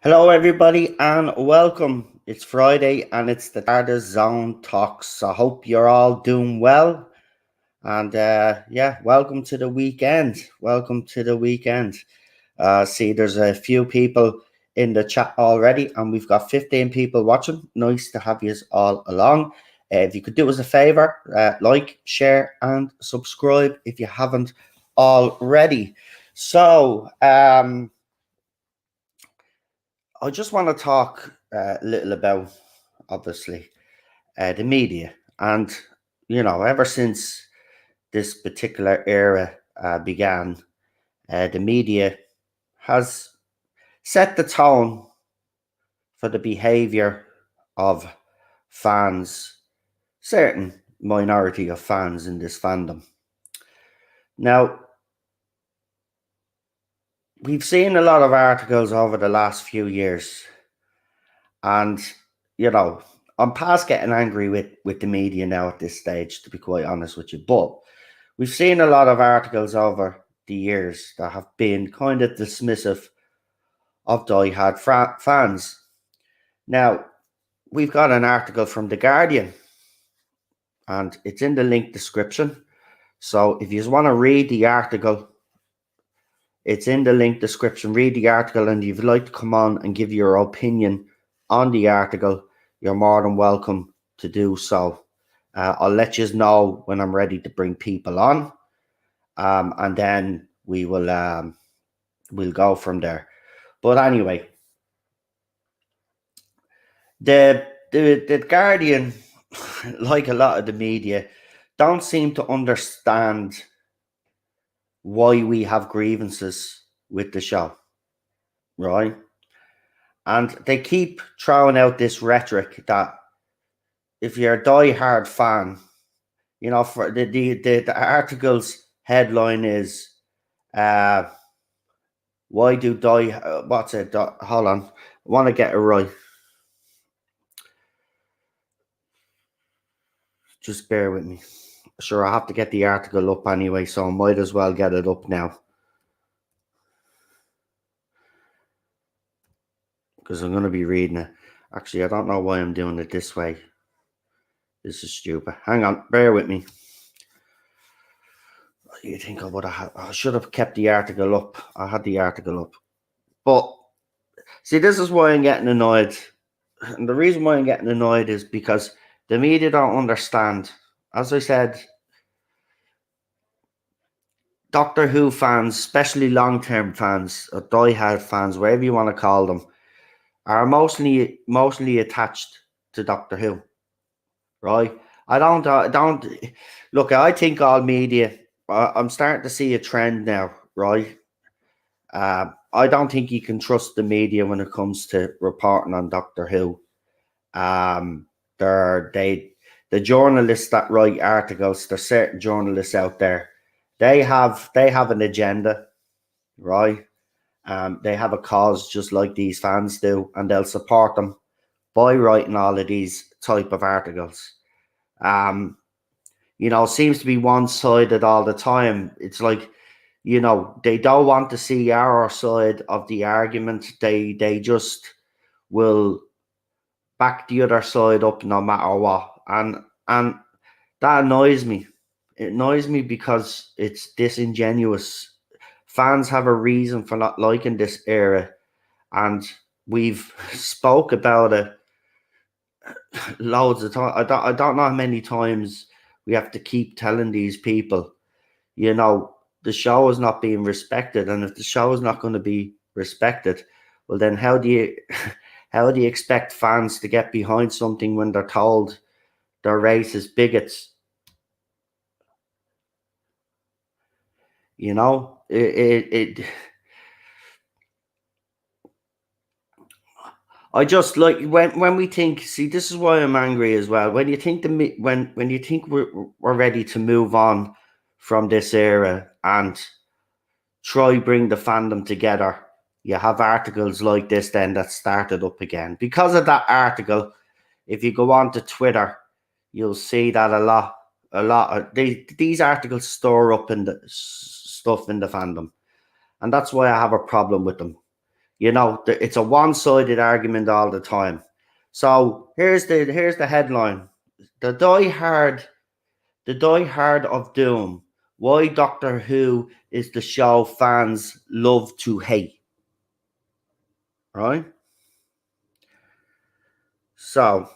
Hello, everybody, and welcome. It's Friday and it's the Tardis Zone Talks. I hope you're all doing well. And yeah, welcome to the weekend. Welcome to the weekend. See, there's a few people in the chat already, and we've got 15 people watching. Nice to have you all along. If you could do us a favor, like, share, and subscribe if you haven't already. So, I just want to talk a little about, obviously, the media. And, ever since this particular era began, the media has set the tone for the behavior of fans, certain minority of fans in this fandom. Now, we've seen a lot of articles over the last few years, and I'm past getting angry with the media now at this stage, to be quite honest with you. But we've seen a lot of articles over the years that have been kind of dismissive of diehard fans. Now, we've got an article from The Guardian, and it's in the link description. So if you just want to read the article, it's in the link description. Read the article, and if you'd like to come on and give your opinion on the article, you're more than welcome to do so. I'll let you know when I'm ready to bring people on, and then we'll go from there. But anyway, the Guardian, like a lot of the media, don't seem to understand why we have grievances with the show, right? And they keep throwing out this rhetoric that if you're a die-hard fan, for the article's headline is why do what's it? Hold on, I want to get it right. Just bear with me. Sure, I have to get the article up anyway, so I might as well get it up now, because I'm going to be reading it. Actually, I don't know why I'm doing it this way. This is stupid. Hang on, bear with me. You think I should have kept the article up. I had the article up. But, see, this is why I'm getting annoyed. And the reason why I'm getting annoyed is because the media don't understand. As I said, Doctor Who fans, especially long-term fans, or die-hard fans, whatever you want to call them, are mostly attached to Doctor Who, right? I don't look. I think all media. I'm starting to see a trend now, right? I don't think you can trust the media when it comes to reporting on Doctor Who. The journalists that write articles, there's certain journalists out there. They have an agenda, right? They have a cause just like these fans do, and they'll support them by writing all of these type of articles. Seems to be one-sided all the time. It's like, they don't want to see our side of the argument. They just will back the other side up no matter what. And that annoys me. It annoys me because it's disingenuous. Fans have a reason for not liking this era, and we've spoke about it loads of times. I don't know how many times we have to keep telling these people, the show is not being respected, and if the show is not going to be respected, well, then how do you expect fans to get behind something when they're told they're racist bigots? It I just like when we think. See, this is why I'm angry as well. When you think when you think we're ready to move on from this era and try bring the fandom together, you have articles like this then that started up again. Because of that article, if you go on to Twitter, you'll see that a lot of these articles store up in the stuff in the fandom, and that's why I have a problem with them. It's a one-sided argument all the time. So here's the headline: the Die Hard of Doom. Why Doctor Who is the show fans love to hate. Right? So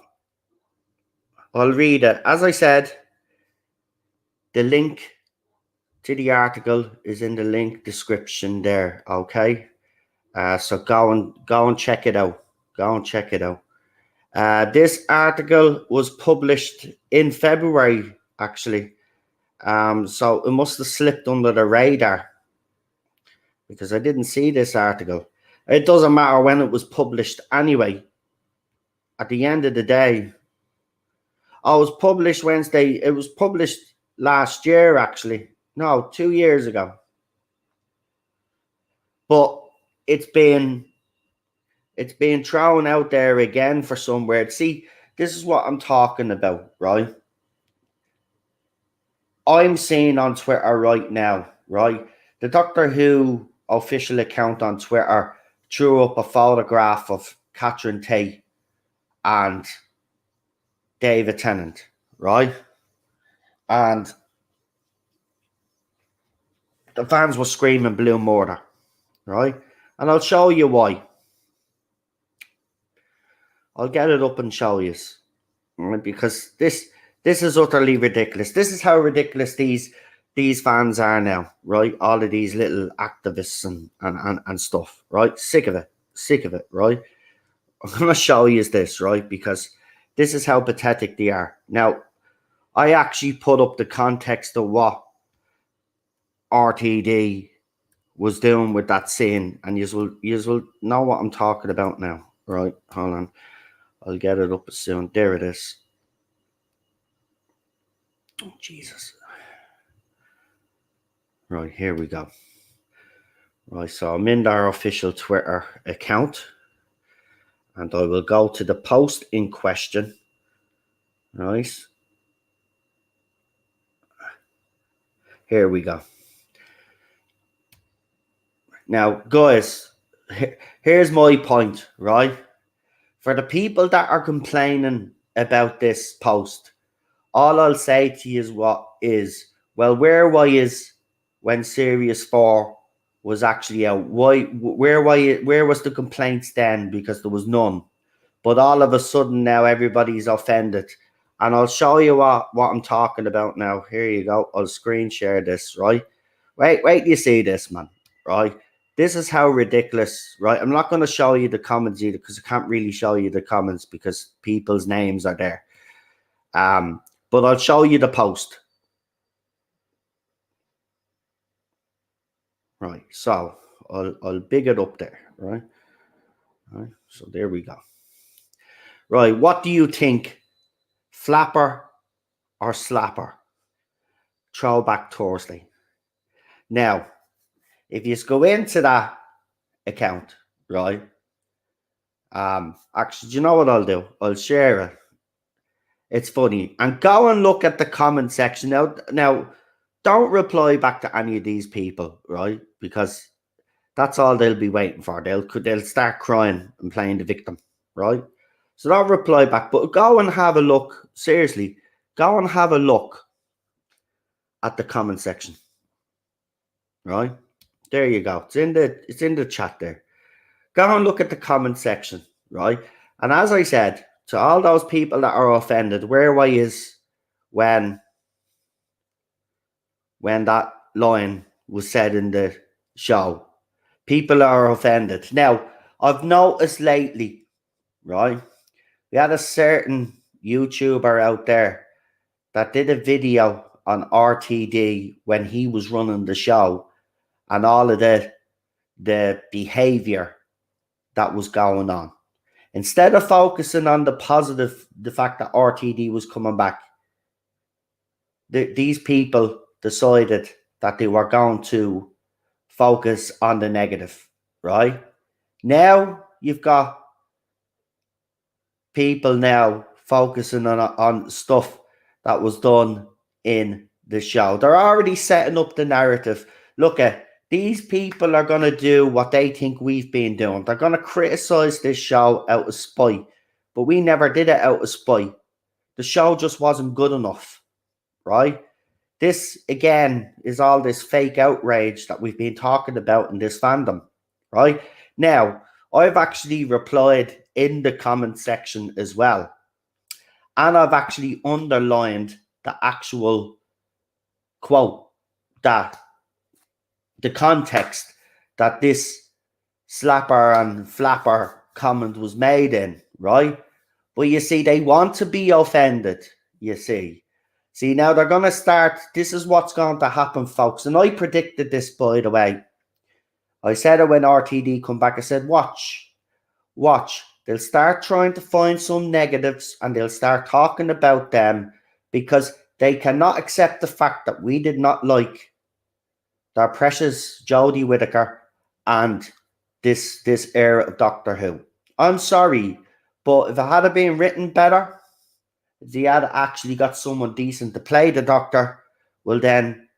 I'll read it. As I said, the link to the article is in the link description there. Okay. So go and check it out. Go and check it out. This article was published in February, actually. So it must have slipped under the radar because I didn't see this article. It doesn't matter when it was published anyway. At the end of the day, it was published Wednesday. It was published last year, actually. No, 2 years ago. But it's been thrown out there again for somewhere. See, this is what I'm talking about, right? I'm seeing on Twitter right now, right? The Doctor Who official account on Twitter threw up a photograph of Catherine Tate and David Tennant, right? And the fans were screaming blue murder, right? And I'll show you why. I'll get it up and show you, right? Because this is utterly ridiculous. This is how ridiculous these fans are now, right? All of these little activists and stuff, right? Sick of it, right? I'm going to show you this, right? Because this is how pathetic they are. Now, I actually put up the context of what RTD was doing with that scene, and you will know what I'm talking about now, right? Hold on. I'll get it up soon. There it is. Oh, Jesus. Right, here we go. Right, so I'm in our official Twitter account, and I will go to the post in question. Right. Here we go. Now, guys, here's my point, right? For the people that are complaining about this post, all I'll say to you is, well, where was when Series 4 was actually out? Where was the complaints then? Because there was none. But all of a sudden now everybody's offended. And I'll show you what I'm talking about now. Here you go. I'll screen share this, right? Wait till you see this, man, right? This is how ridiculous, right? I'm not going to show you the comments either because I can't really show you the comments because people's names are there. But I'll show you the post. Right, so I'll big it up there, right? Right, so there we go. Right, what do you think? Flapper or slapper? Throwback Thursday. Now, if you go into that account, right? Actually, do you know what I'll do? I'll share it. It's funny. And go and look at the comment section. Now, don't reply back to any of these people, right? Because that's all they'll be waiting for. They'll start crying and playing the victim, right? So don't reply back, but go and have a look. Seriously, go and have a look at the comment section, right? There you go. It's in the chat there. Go and look at the comment section, right? And as I said, to all those people that are offended, where was when that line was said in the show? People are offended. Now, I've noticed lately, right? We had a certain YouTuber out there that did a video on RTD when he was running the show and all of the behavior that was going on. Instead of focusing on the positive, the fact that RTD was coming back, these people decided that they were going to focus on the negative, right? Now you've got people now focusing on stuff that was done in the show. They're already setting up the narrative. Look at These people are going to do what they think we've been doing. They're going to criticize this show out of spite. But we never did it out of spite. The show just wasn't good enough, right? This, again, is all this fake outrage that we've been talking about in this fandom, right? Now, I've actually replied in the comment section as well. And I've actually underlined the actual quote, that the context that this slapper and flapper comment was made in, right? But you see, they want to be offended, you see. See, now they're going to start, this is what's going to happen, folks. And I predicted this, by the way. I said it when RTD come back. I said, watch. They'll start trying to find some negatives and they'll start talking about them because they cannot accept the fact that we did not like their precious Jodie Whittaker and this era of Doctor Who. I'm sorry, but if it had been written better, if they had actually got someone decent to play the Doctor, well then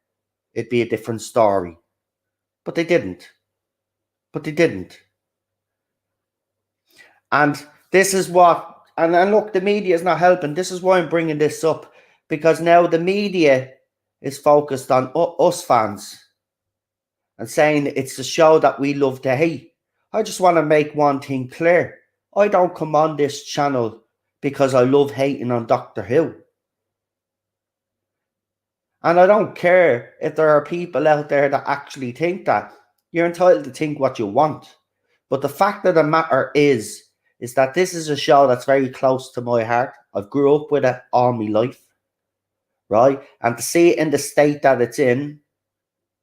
it'd be a different story. But they didn't. And this is what, and look, the media is not helping. This is why I'm bringing this up, because now the media is focused on us fans and saying it's the show that we love to hate. I just want to make one thing clear. I don't come on this channel because I love hating on Doctor Who. And I don't care if there are people out there that actually think that. You're entitled to think what you want. But the fact of the matter is that this is a show that's very close to my heart. I've grew up with it all my life, right? And to see it in the state that it's in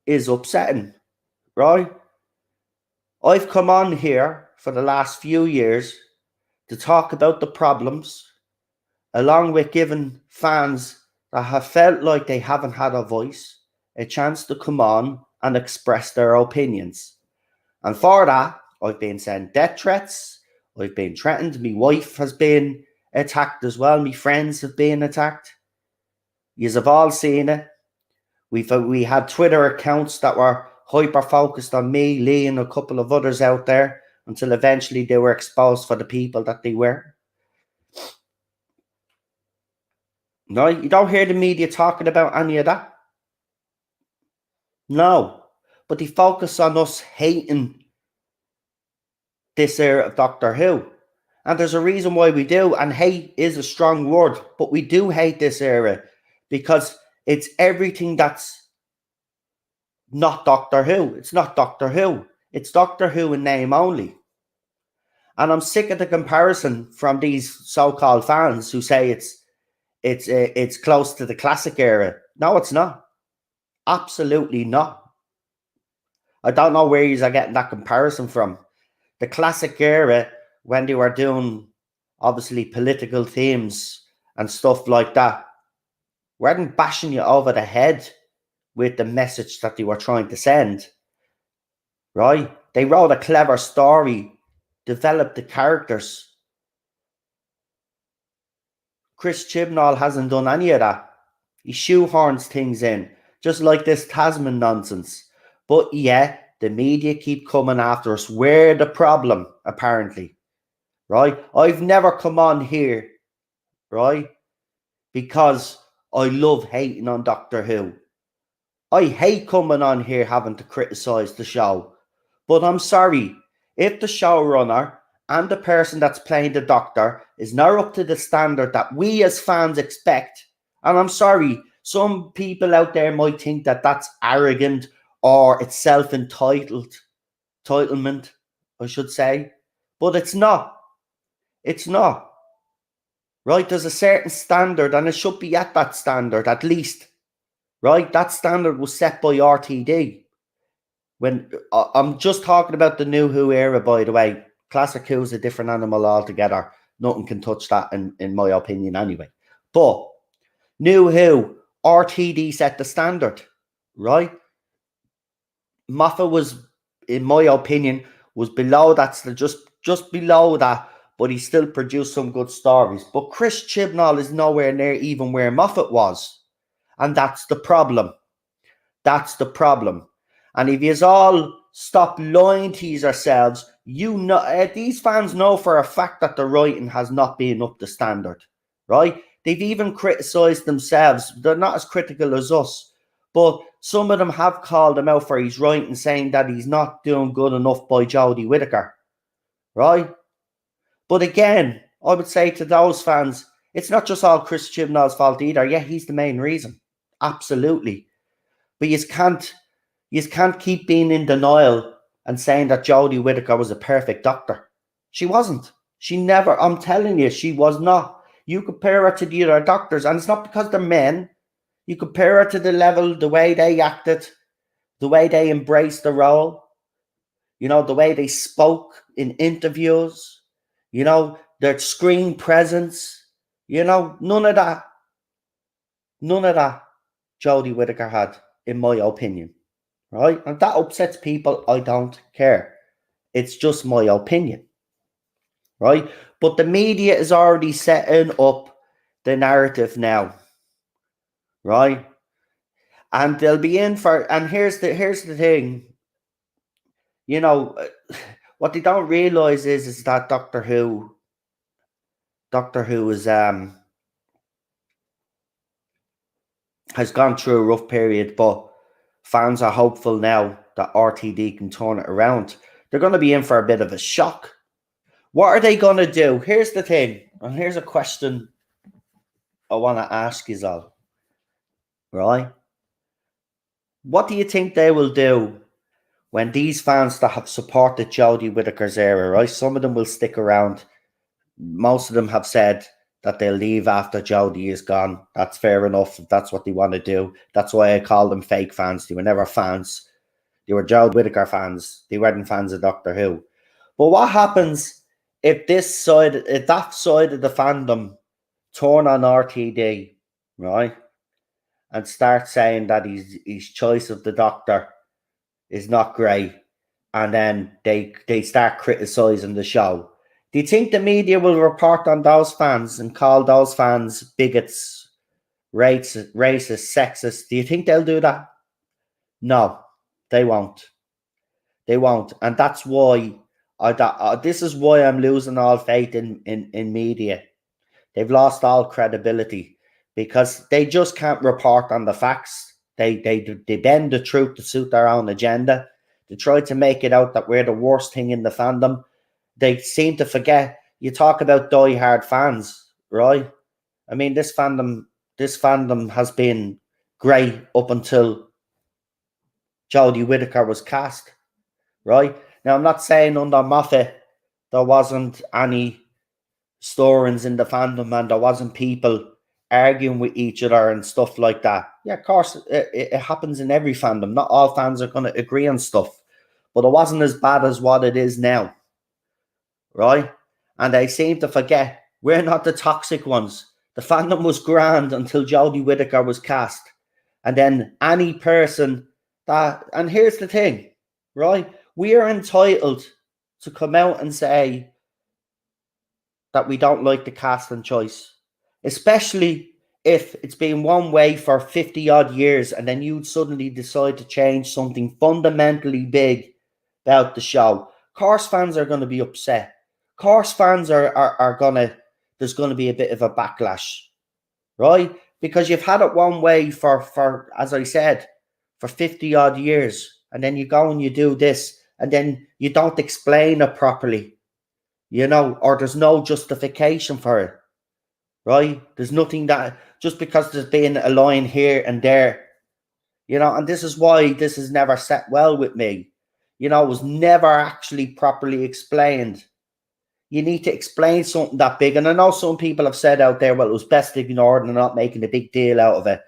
is upsetting, right? I've come on here for the last few years to talk about the problems, along with giving fans that have felt like they haven't had a voice a chance to come on and express their opinions. And for that, I've been sent death threats. I've been threatened. My wife has been attacked as well. My friends have been attacked. Yous have all seen it. We had Twitter accounts that were hyper-focused on me, Lee, and a couple of others out there until eventually they were exposed for the people that they were. No, you don't hear the media talking about any of that. No, but they focus on us hating this era of Doctor Who. And there's a reason why we do, and hate is a strong word, but we do hate this era because it's everything that's not Doctor Who. It's not Doctor Who. It's Doctor Who in name only. And I'm sick of the comparison from these so-called fans who say it's close to the classic era. No, it's not. Absolutely not. I don't know where you're getting that comparison from. The classic era, when they were doing obviously political themes and stuff like that, weren't bashing you over the head with the message that they were trying to send, right? They wrote a clever story, developed the characters. Chris Chibnall hasn't done any of that. He shoehorns things in, just like this Tasman nonsense. But yeah, the media keep coming after us. We're the problem, apparently, right? I've never come on here, right, because I love hating on Doctor Who. I hate coming on here having to criticize the show. But I'm sorry, if the showrunner and the person that's playing the Doctor is not up to the standard that we as fans expect, and I'm sorry, some people out there might think that that's arrogant or it's self-entitlement, I should say. But it's not. It's not. Right? There's a certain standard and it should be at that standard at least. Right? That standard was set by RTD. When I'm just talking about the New Who era, by the way. Classic Who is a different animal altogether. Nothing can touch that in my opinion anyway. But New Who, RTD set the standard, right? Moffat was, in my opinion, was below that, just below that, but he still produced some good stories. But Chris Chibnall is nowhere near even where Moffat was. And that's the problem. That's the problem. And if you all stop lying to yourselves, you know these fans know for a fact that the writing has not been up to standard, right? They've even criticised themselves. They're not as critical as us, but some of them have called him out for his writing, saying that he's not doing good enough by Jodie Whittaker, right? But again, I would say to those fans, it's not just all Chris Chibnall's fault either. Yeah, he's the main reason. Absolutely. But you can't keep being in denial and saying that Jodie Whittaker was a perfect doctor. She wasn't. She never, I'm telling you, she was not. You compare her to the other doctors, and it's not because they're men. You compare her to the level, the way they acted, the way they embraced the role, the way they spoke in interviews, their screen presence, none of that Jodie Whittaker had, in my opinion. Right? And that upsets people. I don't care. It's just my opinion. Right? But the media is already setting up the narrative now. Right? And they'll be in for, and here's the thing. What they don't realize is that Doctor Who is has gone through a rough period, but fans are hopeful now that RTD can turn it around. They're going to be in for a bit of a shock. What are they going to do? Here's the thing, and here's a question I want to ask you all. Right? What do you think they will do when these fans that have supported Jodie Whittaker's era, right? Some of them will stick around. Most of them have said that they'll leave after Jodie is gone. That's fair enough. If that's what they want to do. That's why I call them fake fans. They were never fans. They were Jodie Whittaker fans. They weren't fans of Doctor Who. But what happens if that side of the fandom turn on RTD, right, and start saying that his choice of the Doctor is not great, and then they start criticising the show? Do you think the media will report on those fans and call those fans bigots, racist, sexist? Do you think they'll do that? No, they won't. They won't. And that's why this is why I'm losing all faith in media. They've lost all credibility because they just can't report on the facts. They bend the truth to suit their own agenda. They try to make it out that we're the worst thing in the fandom. They seem to forget. You talk about die-hard fans, right? I mean, this fandom has been great up until Jodie Whittaker was cast, right? Now, I'm not saying under Moffat there wasn't any storings in the fandom and there wasn't people arguing with each other and stuff like that. Yeah, of course, it happens in every fandom. Not all fans are going to agree on stuff, but it wasn't as bad as what it is now, right? And they seem to forget we're not the toxic ones. The fandom was grand until Jodie Whittaker was cast. And then any person and here's the thing, right? We are entitled to come out and say that we don't like the casting choice, especially if it's been one way for 50 odd years and then you suddenly decide to change something fundamentally big about the show. Course fans are going to be upset. Course fans are going to, there's going to be a bit of a backlash, right? Because you've had it one way for as I said, for 50 odd years, and then you go and you do this, and then you don't explain it properly, or there's no justification for it, right? There's nothing that, just because there's been a line here and there, and this is why this has never set well with me. It was never actually properly explained. You need to explain something that big. And I know some people have said out there, well, it was best ignored and not making a big deal out of it.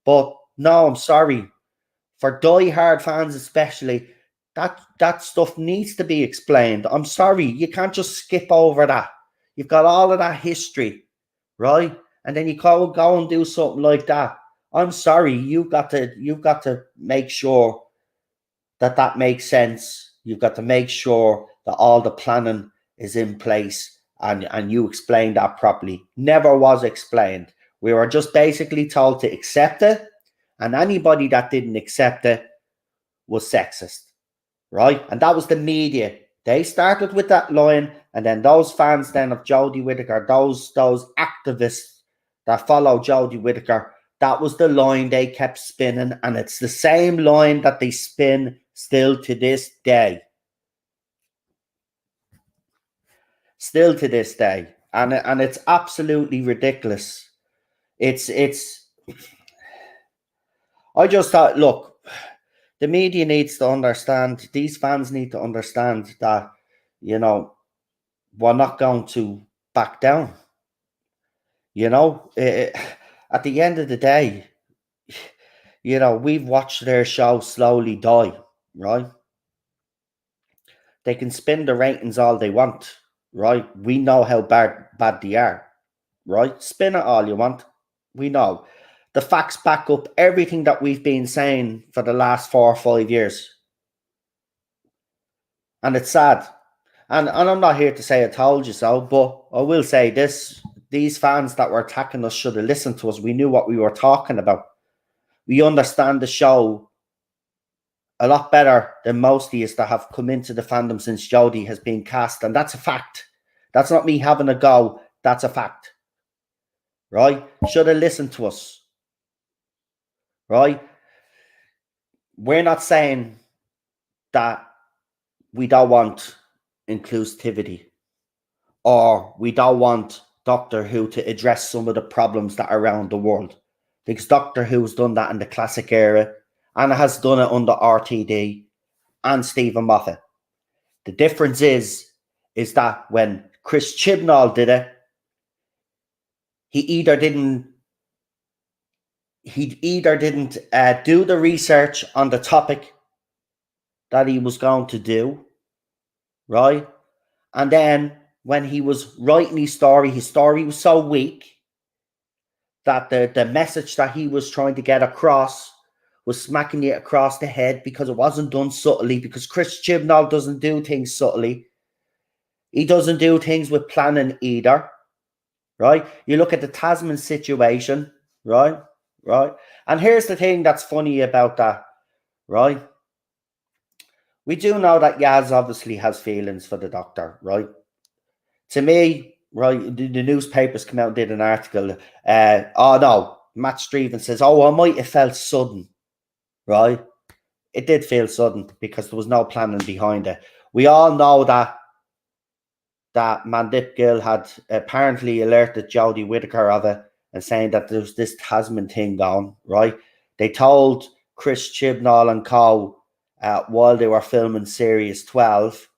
But no, I'm sorry. For die-hard fans especially, that stuff needs to be explained. I'm sorry. You can't just skip over that. You've got all of that history, right? And then you go and do something like that. I'm sorry. You've got to make sure that makes sense. You've got to make sure that all the planning is in place and you explain that properly. Never was explained. We were just basically told to accept it, and anybody that didn't accept it was sexist, right? And that was the media. They started with that line, and then those fans then of Jodie Whittaker, those activists that follow Jodie Whittaker, that was the line they kept spinning, and it's the same line that they spin still to this day. Still to this day. And it's absolutely ridiculous. It's I just thought, look, the media needs to understand, these fans need to understand that, you know, we're not going to back down. You know, at the end of the day, you know, we've watched their show slowly die, right? They can spin the ratings all they want, right? We know how bad they are, right? Spin it all you want. We know. The facts back up everything that we've been saying for the last 4 or 5 years. And it's sad. And I'm not here to say I told you so, but I will say this. These fans that were attacking us should have listened to us. We knew what we were talking about. We understand the show a lot better than most of us that have come into the fandom since Jodie has been cast. And that's a fact. That's not me having a go. That's a fact. Right? Should have listened to us. Right? We're not saying that we don't want inclusivity or we don't want Doctor Who to address some of the problems that are around the world. Because Doctor Who's done that in the classic era and has done it under RTD and Stephen Moffat. The difference is that when Chris Chibnall did it, he either didn't do the research on the topic that he was going to do, right? And then when he was writing his story was so weak that the message that he was trying to get across was smacking you across the head because it wasn't done subtly, because Chris Chibnall doesn't do things subtly. He doesn't do things with planning either, right? You look at the Tasman situation, right? And here's the thing that's funny about that, right? We do know that Yaz obviously has feelings for the Doctor, right? To me, right, the newspapers come out and did an article. Oh no, Matt Stevens says, "Oh, I might have felt sudden," right? It did feel sudden because there was no planning behind it. We all know that Mandip Gill had apparently alerted Jodie Whittaker of it and saying that there's this Tasman thing going, right? They told Chris Chibnall and co. While they were filming Series 12,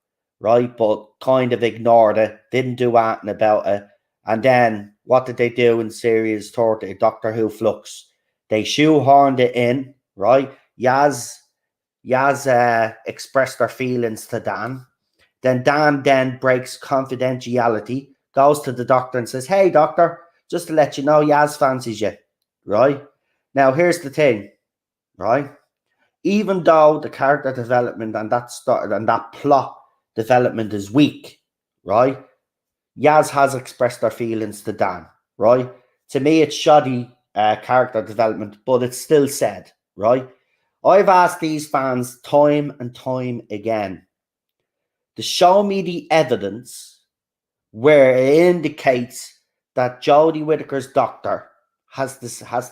right? But kind of ignored it, didn't do anything about it. And then what did they do in Series 30, Doctor Who Flux? They shoehorned it in, right? Yaz expressed their feelings to Dan. Then Dan breaks confidentiality, goes to the Doctor and says, "Hey, Doctor, just to let you know, Yaz fancies you," right? Now, here's the thing, right? Even though the character development and that plot development is weak, right? Yaz has expressed their feelings to Dan, right? To me, it's shoddy character development, but it's still said, right? I've asked these fans time and time again to show me the evidence where it indicates that Jodie Whittaker's Doctor has the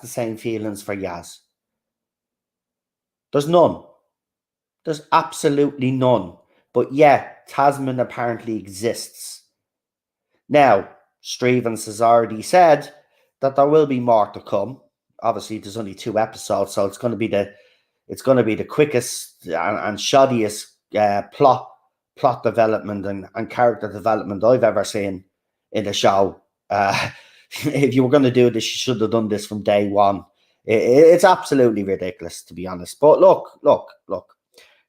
same feelings for Yaz. There's none. There's absolutely none. But yeah, Tasman apparently exists. Now, Stevens has already said that there will be more to come. Obviously, there's only 2 episodes, so it's going to be the quickest and shoddiest plot development and character development I've ever seen in a show. If you were going to do this, you should have done this from day one. It's absolutely ridiculous, to be honest. But look.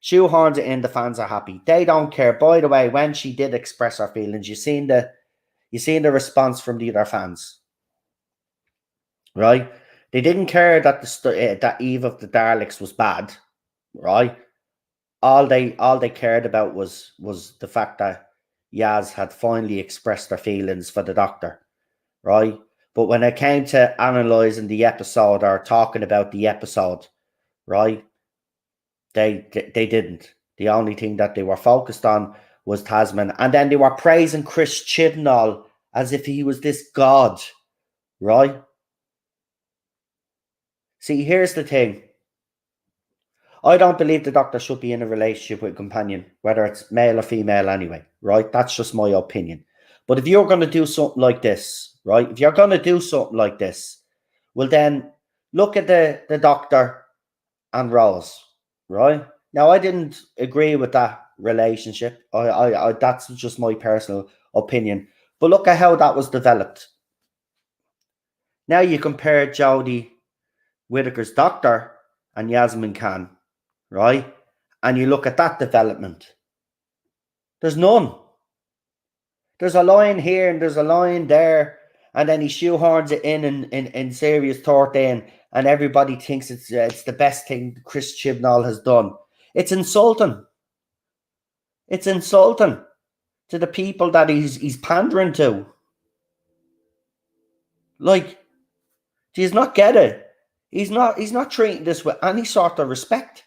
Shoehorns it in, the fans are happy. They don't care. By the way, when she did express her feelings, you seen the response from the other fans, right? They didn't care that that Eve of the Daleks was bad, right? All they cared about was the fact that Yaz had finally expressed her feelings for the Doctor, right? But when it came to analysing the episode or talking about the episode, right, They didn't. The only thing that they were focused on was Tasman, and then they were praising Chris Chibnall as if he was this god, right? See, here's the thing. I don't believe the doctor should be in a relationship with a companion, whether it's male or female anyway, right? That's just my opinion. But if you're going to do something like this, right? If you're going to do something like this, well then look at the doctor and Rose, right? Now I didn't agree with that relationship. I that's just my personal opinion. But look at how that was developed. Now you compare Jodie Whittaker's doctor and Yasmin Khan, right? And you look at that development. There's none. There's a line here and there's a line there, and then he shoehorns it in Series 13, and everybody thinks it's the best thing Chris Chibnall has done. It's insulting. It's insulting to the people that he's pandering to. Like, do you not get it? He's not treating this with any sort of respect.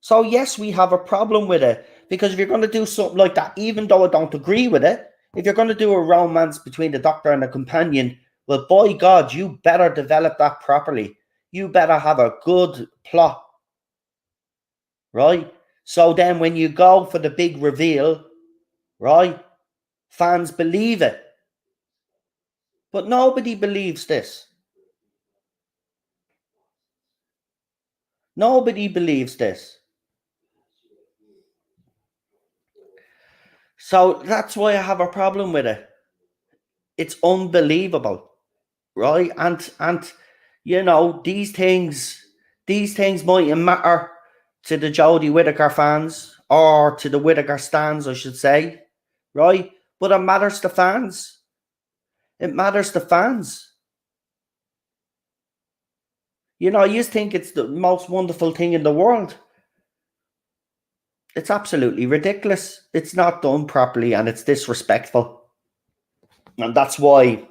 So yes, we have a problem with it, because if you're going to do something like that, even though I don't agree with it, if you're going to do a romance between the doctor and a companion, well, by God, you better develop that properly. You better have a good plot, right? So then when you go for the big reveal, right, fans believe it. But nobody believes this. Nobody believes this. So that's why I have a problem with it. It's unbelievable, right? And you know, these things mightn't matter to the Jodie Whittaker fans, or to the Whittaker stands, I should say, right? But it matters to fans. It matters to fans. You know, you think it's the most wonderful thing in the world. It's absolutely ridiculous. It's not done properly, and it's disrespectful. And that's why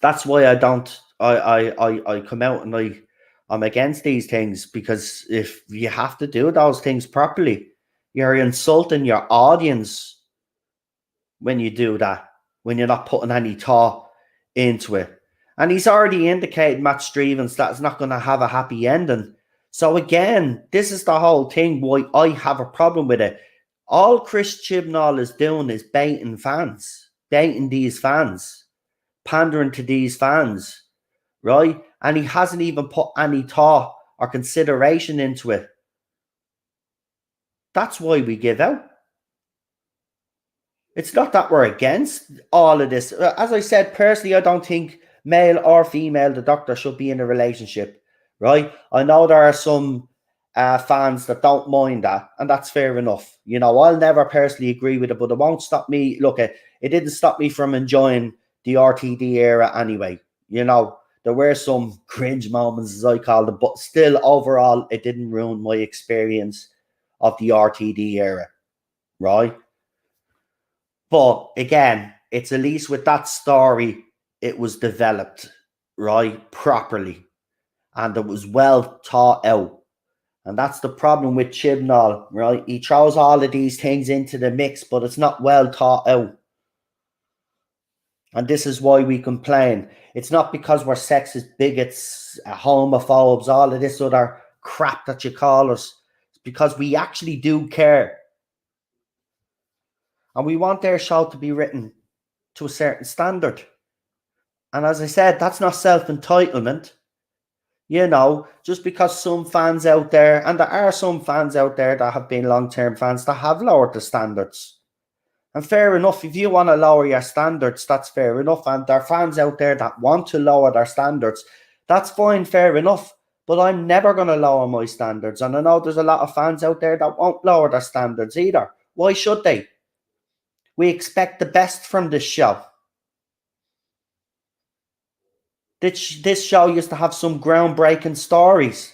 I don't I come out and I'm against these things, because if you have to do those things properly, you're insulting your audience when you do that, when you're not putting any thought into it. And he's already indicated, Matt Stevens, that it's not going to have a happy ending. So again, this is the whole thing why I have a problem with it. All Chris Chibnall is doing is baiting these fans, pandering to these fans, right? And he hasn't even put any thought or consideration into it. That's why we give out. It's not that we're against all of this. As I said, personally, I don't think male or female, the doctor should be in a relationship, right? I know there are some fans that don't mind that, and that's fair enough. You know, I'll never personally agree with it, but it won't stop me. Look, it didn't stop me from enjoying the RTD era anyway. You know, there were some cringe moments, as I call them, but still, overall, it didn't ruin my experience of the RTD era, right? But again, it's at least with that story, it was developed, right, properly, and it was well thought out. And that's the problem with Chibnall, right? He throws all of these things into the mix, but it's not well thought out. And this is why we complain. It's not because we're sexist, bigots, homophobes, all of this other crap that you call us. It's because we actually do care. And we want their show to be written to a certain standard. And as I said, that's not self-entitlement. You know, just because some fans out there, and there are some fans out there that have been long-term fans that have lowered the standards. And fair enough, if you want to lower your standards, that's fair enough. And there are fans out there that want to lower their standards. That's fine, fair enough. But I'm never going to lower my standards. And I know there's a lot of fans out there that won't lower their standards either. Why should they? We expect the best from this show. This show used to have some groundbreaking stories,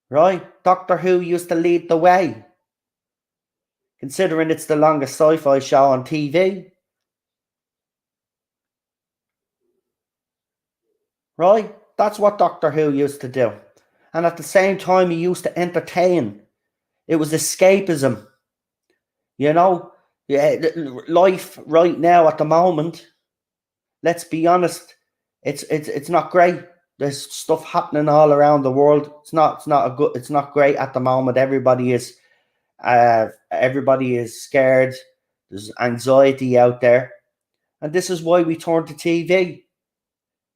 right? Doctor Who used to lead the way, considering it's the longest sci-fi show on TV, right? That's what Doctor Who used to do. And at the same time, he used to entertain. It was escapism, you know. Yeah, life right now at the moment, let's be honest, it's not great. There's stuff happening all around the world. It's not great at the moment. Everybody is scared. There's anxiety out there. And this is why we turn to TV.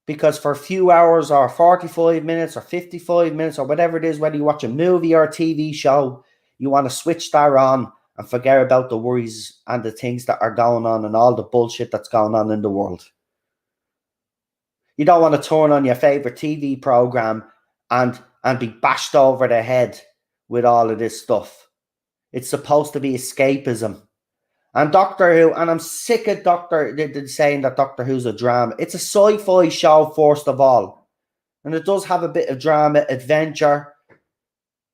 Because for a few hours or 45 minutes or 55 minutes or whatever it is, whether you watch a movie or a TV show, you want to switch that on and forget about the worries and the things that are going on and all the bullshit that's going on in the world. You don't want to turn on your favorite TV program and be bashed over the head with all of this stuff. It's supposed to be escapism. And Doctor Who, and I'm sick of saying that Doctor Who's a drama. It's a sci-fi show, first of all. And it does have a bit of drama, adventure,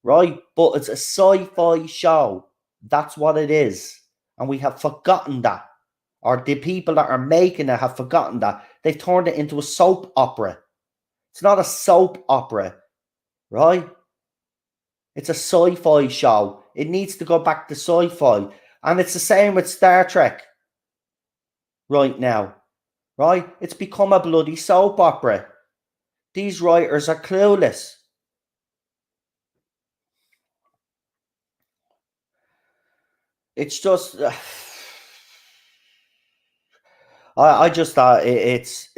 right? But it's a sci-fi show. That's what it is. And we have forgotten that. Or the people that are making it have forgotten that. They've turned it into a soap opera. It's not a soap opera, right? It's a sci-fi show. It needs to go back to sci-fi. And it's the same with Star Trek right now, right? It's become a bloody soap opera. These writers are clueless. It's just... I just thought it's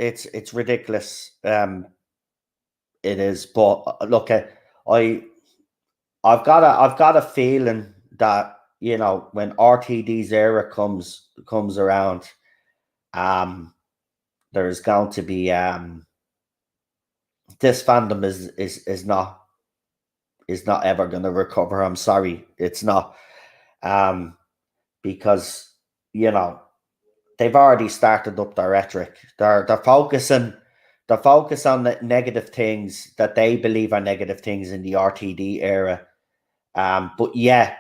ridiculous. It is, but look, I've got a feeling that, you know, when RTD's era comes around, there's going to be this fandom is not ever going to recover. I'm sorry, it's not, because, you know, they've already started up their rhetoric. They're focusing on the negative things that they believe are negative things in the RTD era. But yeah,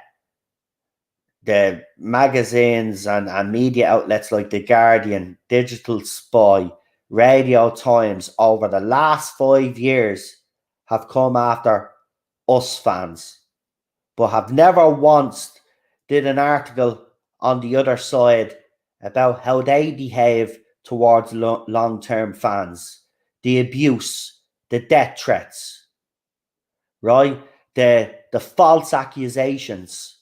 the magazines and media outlets like The Guardian, Digital Spy, Radio Times over the last 5 years have come after us fans, but have never once did an article on the other side about how they behave towards long-term fans, the abuse, the death threats, right? The false accusations,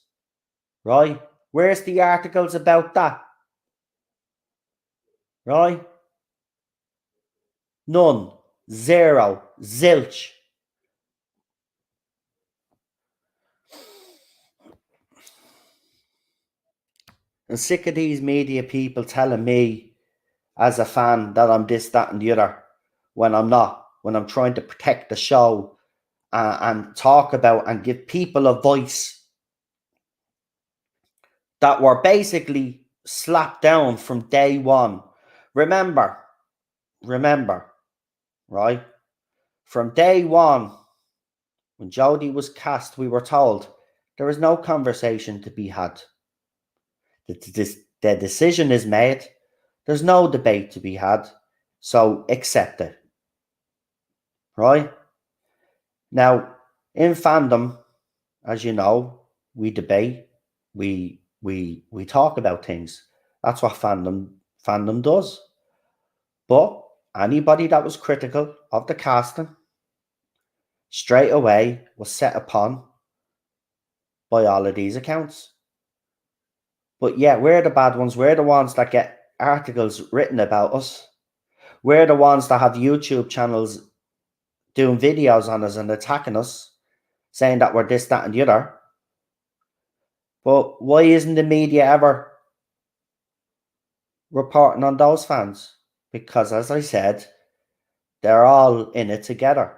right? Where's the articles about that? Right? None. Zero. Zilch. I'm sick of these media people telling me as a fan that I'm this, that, and the other when I'm not. When I'm trying to protect the show and talk about and give people a voice that were basically slapped down from day one. Remember, right? From day one, when Jodie was cast, we were told there was no conversation to be had. The decision is made. There's no debate to be had. So accept it. Right? Now, in fandom, as you know, we debate. We talk about things. That's what fandom does. But anybody that was critical of the casting straight away was set upon by all of these accounts. But yeah, we're the bad ones. We're the ones that get articles written about us. We're the ones that have YouTube channels doing videos on us and attacking us, saying that we're this, that, and the other. But why isn't the media ever reporting on those fans? Because, as I said, they're all in it together.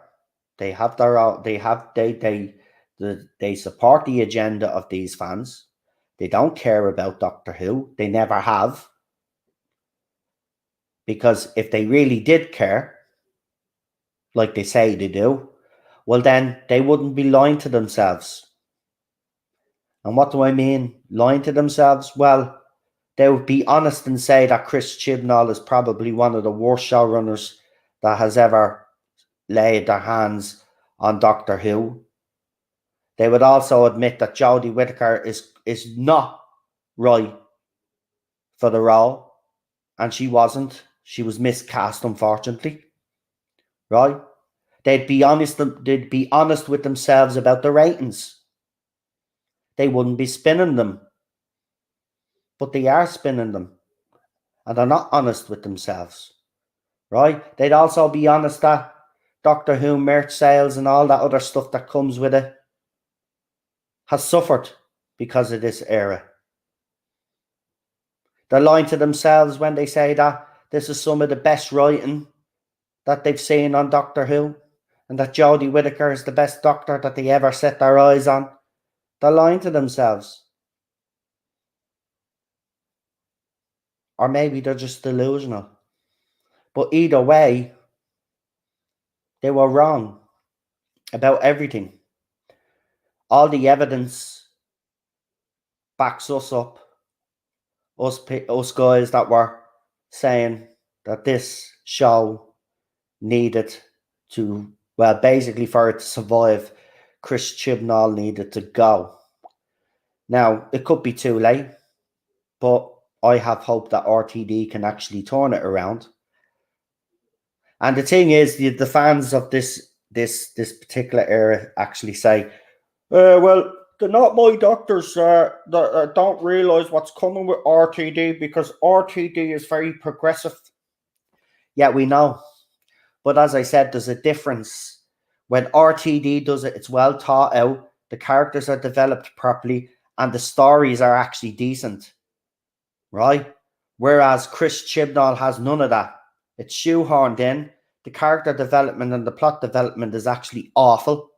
They have their own, they support the agenda of these fans. They don't care about Doctor Who. They never have. Because if they really did care, like they say they do, well, then they wouldn't be lying to themselves. And what do I mean, lying to themselves? Well, they would be honest and say that Chris Chibnall is probably one of the worst showrunners that has ever laid their hands on Doctor Who. They would also admit that Jodie Whittaker is not right for the role, and she wasn't. She was miscast, unfortunately. Right? They'd be honest with themselves about the ratings. They wouldn't be spinning them. But they are spinning them. And they're not honest with themselves. Right? They'd also be honest that Doctor Who merch sales and all that other stuff that comes with it has suffered because of this era. They're lying to themselves when they say that this is some of the best writing that they've seen on Doctor Who, and that Jodie Whittaker is the best Doctor that they ever set their eyes on. They're lying to themselves. Or maybe they're just delusional. But either way, they were wrong about everything. All the evidence backs us up. Us guys that were saying that this show needed to, well, basically for it to survive, Chris Chibnall needed to go. Now, it could be too late, but I have hope that RTD can actually turn it around. And the thing is, the fans of this particular era actually say, well, they're not my doctors that don't realise what's coming with RTD because RTD is very progressive. Yeah, we know. But as I said, there's a difference. When RTD does it, it's well thought out, the characters are developed properly, and the stories are actually decent. Right? Whereas Chris Chibnall has none of that. It's shoehorned in. The character development and the plot development is actually awful.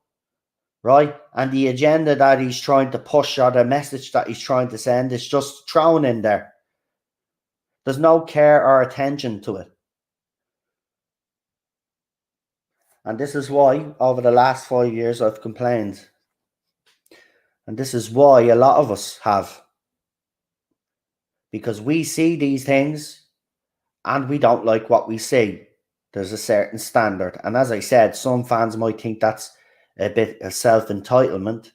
Right? And the agenda that he's trying to push or the message that he's trying to send is just thrown in there. There's no care or attention to it. And this is why, over the last 5 years, I've complained. And this is why a lot of us have. Because we see these things and we don't like what we see. There's a certain standard. And as I said, some fans might think that's a bit of self-entitlement.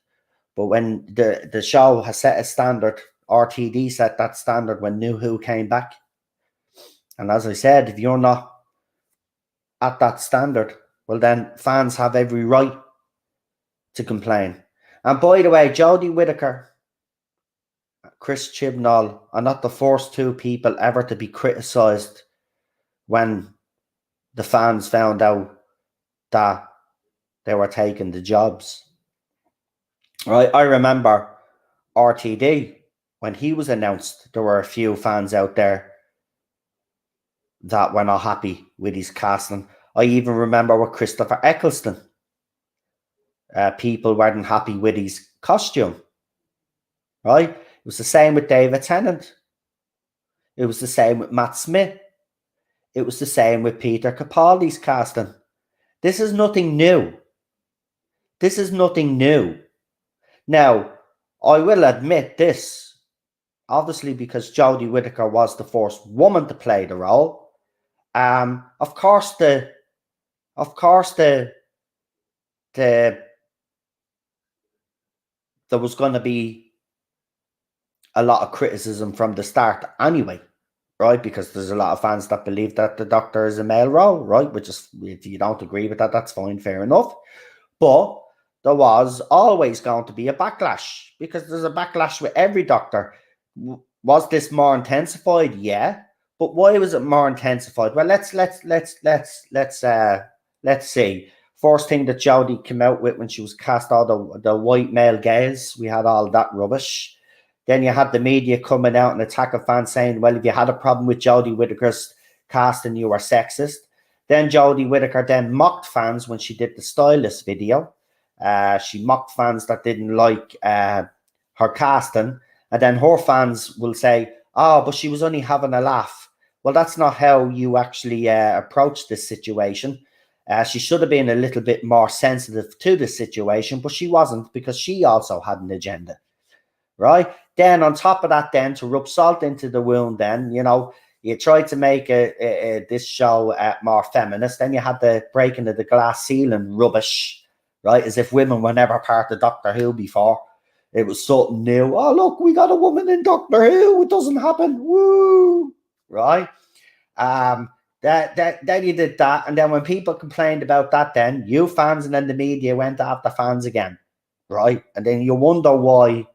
But when the show has set a standard, RTD set that standard when New Who came back. And as I said, if you're not at that standard, well then fans have every right to complain. And by the way, Jodie Whittaker, Chris Chibnall are not the first two people ever to be criticised when the fans found out that they were taking the jobs. Right, I remember RTD, when he was announced, there were a few fans out there that were not happy with his casting. I even remember with Christopher Eccleston. People weren't happy with his costume. Right? It was the same with David Tennant. It was the same with Matt Smith. It was the same with Peter Capaldi's casting. This is nothing new. This is nothing new. Now, I will admit this, obviously because Jodie Whittaker was the first woman to play the role. Of course, there was going to be a lot of criticism from the start anyway, right? Because there's a lot of fans that believe that the Doctor is a male role, right? Which is, if you don't agree with that, that's fine, fair enough. But there was always going to be a backlash, because there's a backlash with every Doctor. Was this more intensified? Yeah. But why was it more intensified? Well, let's see. First thing that Jodie came out with when she was cast, all the white male gaze, we had all that rubbish. Then you had the media coming out and attacking fans saying, well, if you had a problem with Jodie Whittaker's casting, you were sexist. Then Jodie Whittaker then mocked fans when she did the stylist video. She mocked fans that didn't like her casting. And then her fans will say, oh, but she was only having a laugh. Well, that's not how you actually approach this situation. She should have been a little bit more sensitive to the situation, but she wasn't, because she also had an agenda, right? Then on top of that, then to rub salt into the wound, then, you know, you tried to make this show more feminist. Then you had the breaking of the glass ceiling rubbish, right? As if women were never part of Doctor Who before. It was something new. Oh, look, we got a woman in Doctor Who. It doesn't happen. Woo! Right? Then you did that. And then when people complained about that, then you fans and then the media went after fans again. Right? And then you wonder why,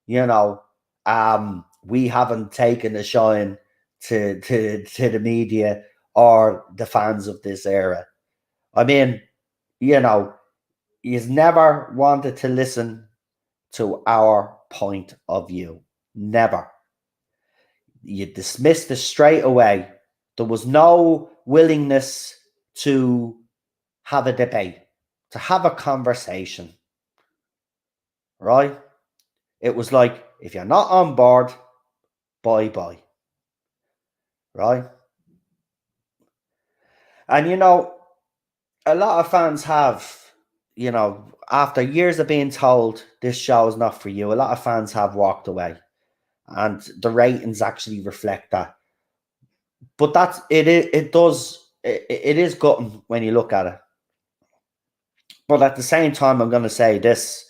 we haven't taken a shine to the media or the fans of this era. I mean, he's never wanted to listen to our point of view. Never. You dismissed it straight away. There was no willingness to have a debate, to have a conversation. Right? It was like, if you're not on board, bye-bye. Right? And a lot of fans have, after years of being told this show is not for you, a lot of fans have walked away. And the ratings actually reflect that. But it is gutting when you look at it. But at the same time, I'm going to say this,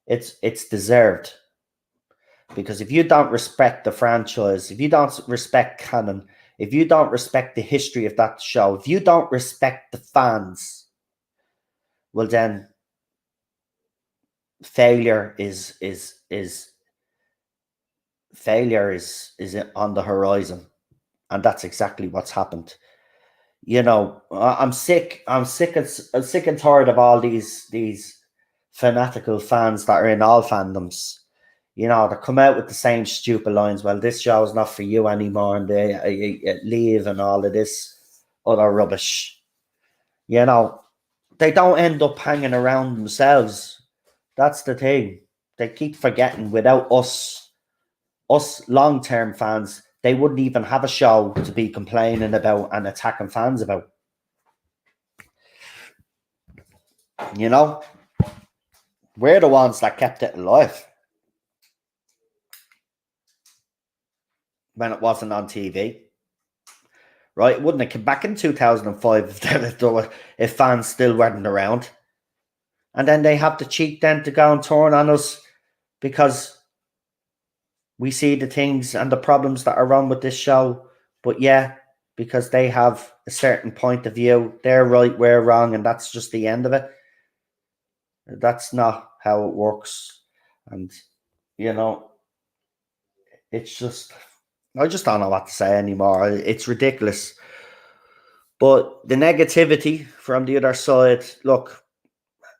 it's deserved. Because if you don't respect the franchise, if you don't respect canon, if you don't respect the history of that show, if you don't respect the fans, well then failure is on the horizon. And that's exactly what's happened. I'm sick and tired of all these fanatical fans that are in all fandoms. They come out with the same stupid lines. Well, this show is not for you anymore, and they leave and all of this other rubbish. They don't end up hanging around themselves. That's the thing. They keep forgetting without us long-term fans, they wouldn't even have a show to be complaining about and attacking fans about. We're the ones that kept it alive when it wasn't on TV. Right? It wouldn't have come back in 2005 if fans still weren't around. And then they have the cheek then to go and turn on us because we see the things and the problems that are wrong with this show. But yeah, because they have a certain point of view, they're right, we're wrong, and that's just the end of it. That's not how it works. And, it's just, I just don't know what to say anymore. It's ridiculous. But the negativity from the other side, look,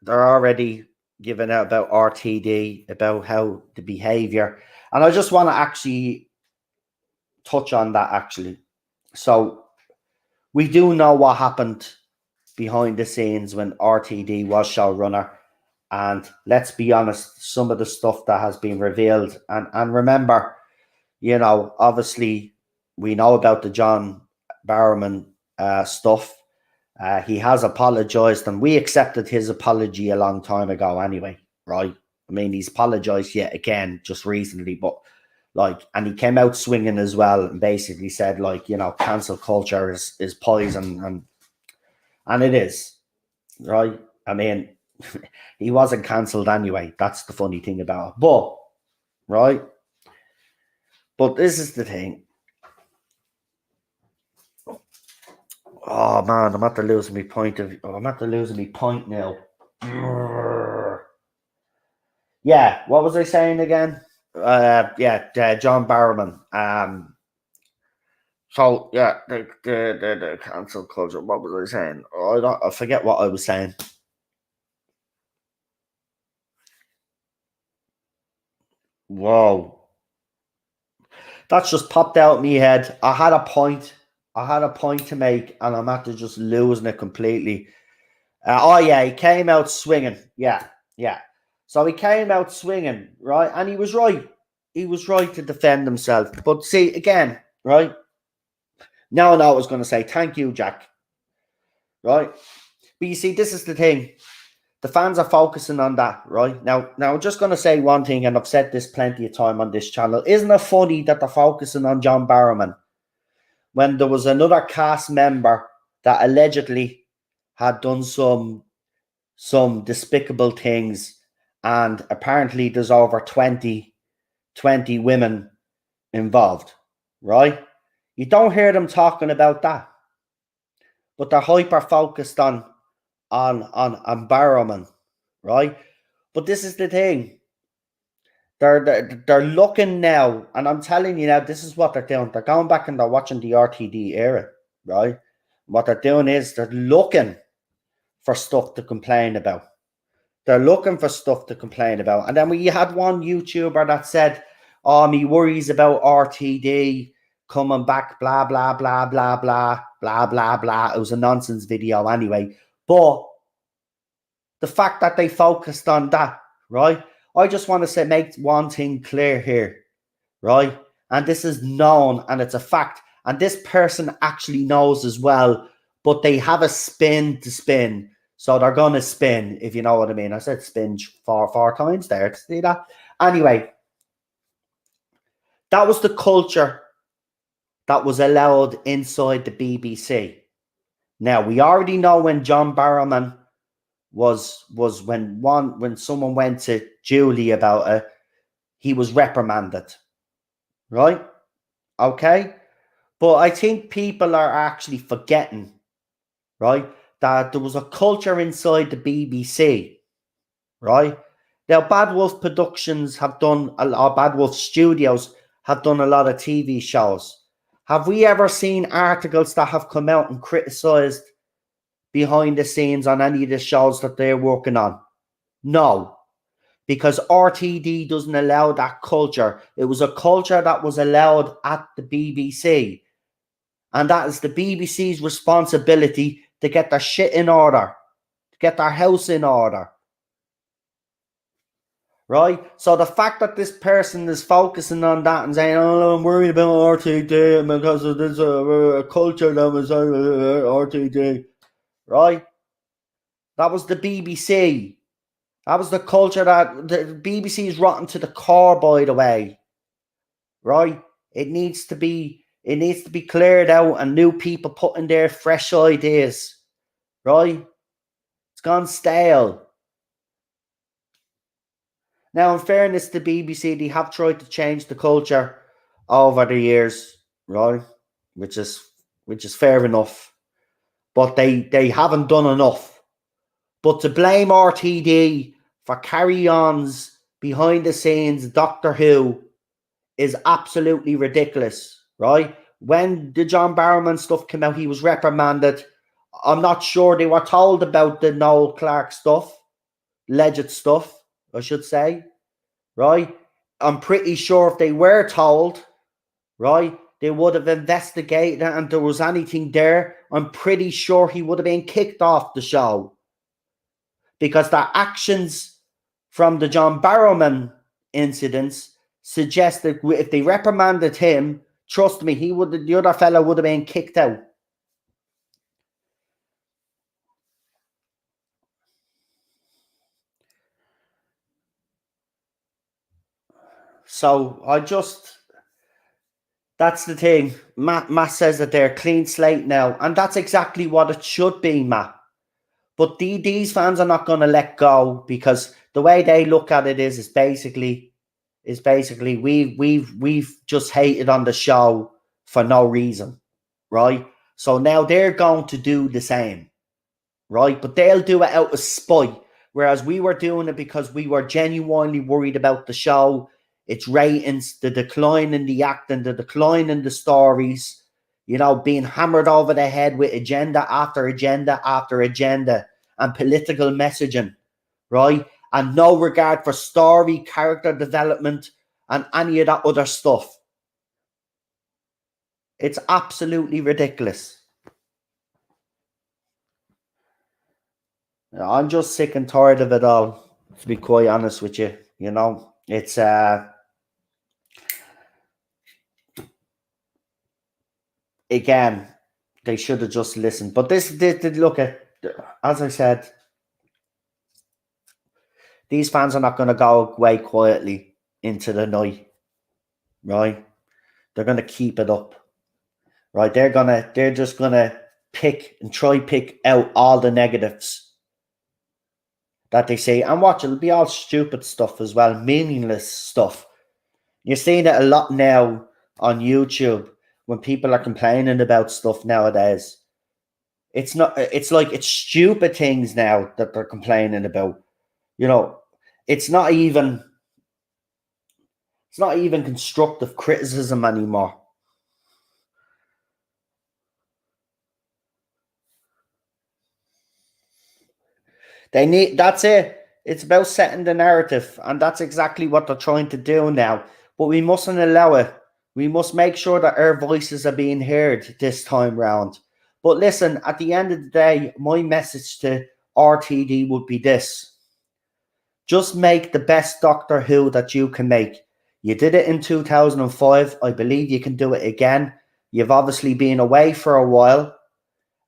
they're already giving out about RTD, about how the behavior. And I just want to actually touch on that, actually. So we do know what happened behind the scenes when RTD was showrunner. And let's be honest, some of the stuff that has been revealed. And remember, obviously, we know about the John Barrowman stuff. He has apologized, and we accepted his apology a long time ago anyway, right? I mean, he's apologized yet again just recently, but and he came out swinging as well and basically said, cancel culture is poison, and it is, right? I mean, he wasn't cancelled anyway. That's the funny thing about it. But, right? But this is the thing. Oh man, I'm after losing my point now. Yeah, what was I saying again? John Barrowman. So yeah, the cancel culture. What was I saying? I forget what I was saying. Whoa, that's just popped out in my head. I had a point to make, and I'm after just losing it completely. He came out swinging. Yeah. So he came out swinging, right? And he was right. He was right to defend himself. But see, again, right? Now I know I was going to say, thank you, Jack. Right? But you see, this is the thing. The fans are focusing on that, right? Now I'm just going to say one thing, and I've said this plenty of time on this channel. Isn't it funny that they're focusing on John Barrowman when there was another cast member that allegedly had done some some despicable things, and apparently there's over 20 women involved, right? You don't hear them talking about that, but they're hyper focused on Barrowman, right? But this is the thing. They're looking now, and I'm telling you now, this is what they're doing. They're going back and they're watching the RTD era, right? What they're doing is they're looking for stuff to complain about. They're looking for stuff to complain about. And then we had one YouTuber that said, "Oh, me worries about RTD coming back, blah, blah, blah, blah, blah, blah, blah, blah." It was a nonsense video anyway. But the fact that they focused on that, right? I just want to say, make one thing clear here, right? And this is known and it's a fact. And this person actually knows as well, but they have a spin to spin. So they're going to spin, if you know what I mean. I said spin four times there. See that? Anyway, that was the culture that was allowed inside the BBC. Now, we already know when John Barrowman was when someone went to Julie about it, he was reprimanded, right? Okay? But I think people are actually forgetting, right, that there was a culture inside the BBC, right? Now, Bad Wolf Productions have done, or Bad Wolf Studios have done a lot of TV shows. Have we ever seen articles that have come out and criticised behind the scenes on any of the shows that they're working on? No, because RTD doesn't allow that culture. It was a culture that was allowed at the BBC. And that is the BBC's responsibility to get their shit in order, to get their house in order. Right? So the fact that this person is focusing on that and saying, "Oh, I'm worried about RTD because of this culture that was RTD," right? That was the BBC. That was the culture that the BBC is rotten to the core, by the way. Right? It needs to be cleared out and new people put in their fresh ideas. Right? It's gone stale. Now, in fairness to BBC, they have tried to change the culture over the years, right? Which is fair enough. But they haven't done enough. But to blame RTD for carry-ons behind the scenes Doctor Who is absolutely ridiculous, right? When the John Barrowman stuff came out, he was reprimanded. I'm not sure they were told about the Noel Clarke stuff, alleged stuff, I should say, right? I'm pretty sure if they were told, right, they would have investigated it, and if there was anything there, I'm pretty sure he would have been kicked off the show. Because the actions from the John Barrowman incidents suggest that if they reprimanded him, trust me, the other fella would have been kicked out. So that's the thing. Matt says that they're clean slate now, and that's exactly what it should be, Matt. But these fans are not going to let go, because the way they look at it is basically we've just hated on the show for no reason, right? So now they're going to do the same, right? But they'll do it out of spite, whereas we were doing it because we were genuinely worried about the show, its ratings, the decline in the acting, the decline in the stories, being hammered over the head with agenda after agenda after agenda and political messaging, right? And no regard for story, character development, and any of that other stuff. It's absolutely ridiculous. I'm just sick and tired of it all, to be quite honest with you. It's again, they should have just listened. But this look at, as I said, these fans are not going to go away quietly into the night, right? They're going to keep it up, right? They're just going to pick out all the negatives, that they say, and watch, it'll be all stupid stuff as well, meaningless stuff. You're seeing it a lot now on YouTube when people are complaining about stuff nowadays. It's not, it's like it's stupid things now that they're complaining about. You know, it's not even it's not even constructive criticism anymore. They need, that's it. It's about setting the narrative, and that's exactly what they're trying to do now. But we mustn't allow it. We must make sure that our voices are being heard this time round. But listen, at the end of the day, my message to RTD would be this: just make the best Doctor Who that you can make. You did it in 2005. I believe you can do it again. You've obviously been away for a while,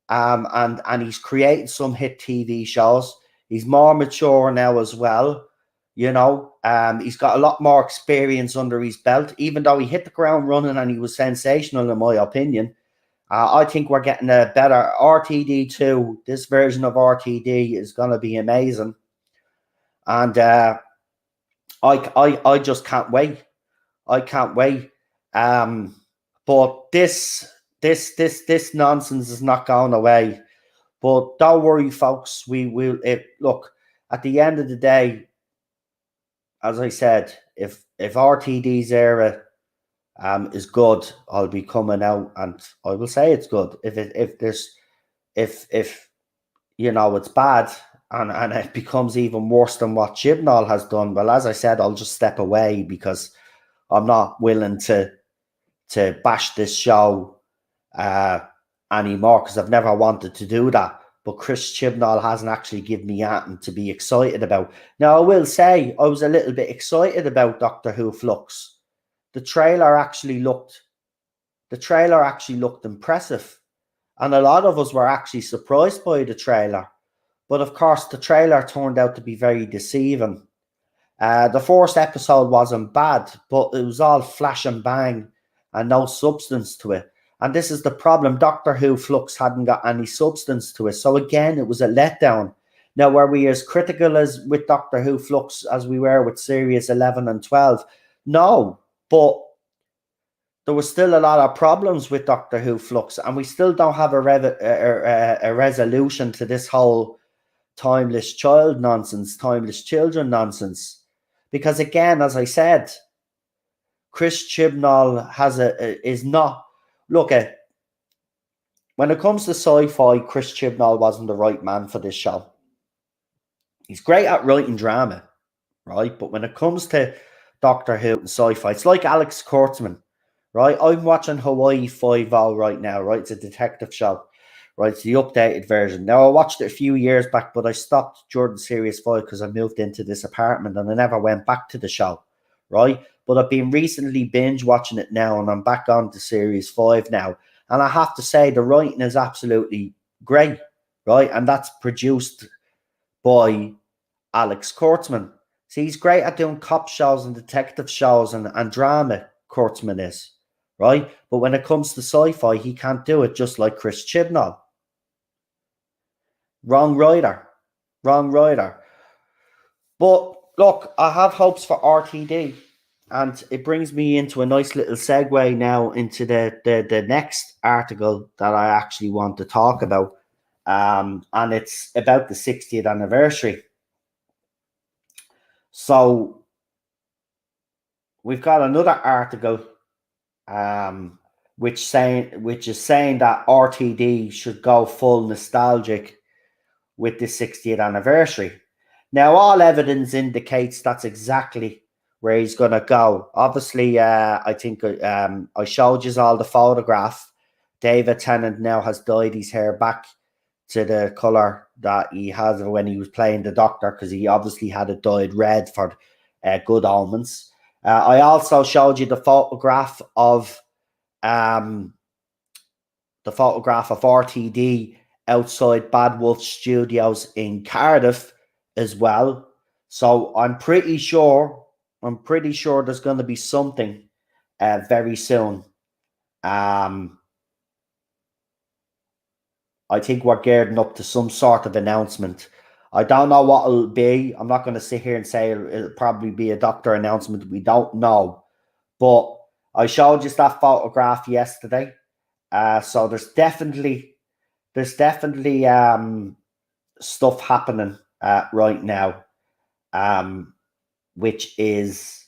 and he's created some hit TV shows. He's more mature now as well. You know, he's got a lot more experience under his belt. Even though he hit the ground running and he was sensational, in my opinion, I think we're getting a better RTD2. This version of RTD is going to be amazing, and I just can't wait. I can't wait. But this nonsense is not going away. But don't worry, folks. We will. Look, at the end of the day, as I said, if RTD's era is good, I'll be coming out and I will say it's good. If you know it's bad and it becomes even worse than what Chibnall has done, well, as I said, I'll just step away because I'm not willing to bash this show anymore, because I've never wanted to do that. But Chris Chibnall hasn't actually given me anything to be excited about. Now, I will say I was a little bit excited about Doctor Who Flux. The trailer actually looked impressive, and a lot of us were actually surprised by the trailer. But of course, the trailer turned out to be very deceiving. The first episode wasn't bad, but it was all flash and bang and no substance to it. And this is the problem. Doctor Who Flux hadn't got any substance to it. So again, it was a letdown. Now, were we as critical as with Doctor Who Flux as we were with Series 11 and 12? No, but there was still a lot of problems with Doctor Who Flux, and we still don't have a resolution to this whole timeless child nonsense, timeless children nonsense. Because again, as I said, Chris Chibnall is not. Look at, when it comes to sci-fi, Chris Chibnall wasn't the right man for this show. He's great at writing drama, right? But when it comes to Doctor Who and sci-fi, it's like Alex Kurtzman, right? I'm watching Hawaii Five-O right now, right? It's a detective show, right? It's the updated version. Now, I watched it a few years back, but I stopped during Series 5 because I moved into this apartment and I never went back to the show, right? But I've been recently binge watching it now, and I'm back on to Series 5 now. And I have to say, the writing is absolutely great, right? And that's produced by Alex Kurtzman. See, he's great at doing cop shows and detective shows and drama, Kurtzman is, right? But when it comes to sci-fi, he can't do it, just like Chris Chibnall. Wrong writer. Wrong writer. But look, I have hopes for RTD. And it brings me into a nice little segue now into the next article that I actually want to talk about. And it's about the 60th anniversary. So we've got another article which is saying that RTD should go full nostalgic with the 60th anniversary. Now, all evidence indicates that's exactly where he's going to go. Obviously, I think I showed you all the photograph. David Tennant now has dyed his hair back to the colour that he has when he was playing the Doctor, because he obviously had it dyed red for good omens. I also showed you the photograph of RTD outside Bad Wolf Studios in Cardiff as well. So I'm pretty sure there's going to be something very soon. I think we're gearing up to some sort of announcement. I don't know what it'll be. I'm not going to sit here and say it'll probably be a doctor announcement. We don't know. But I showed you that photograph yesterday. So there's definitely stuff happening right now, which is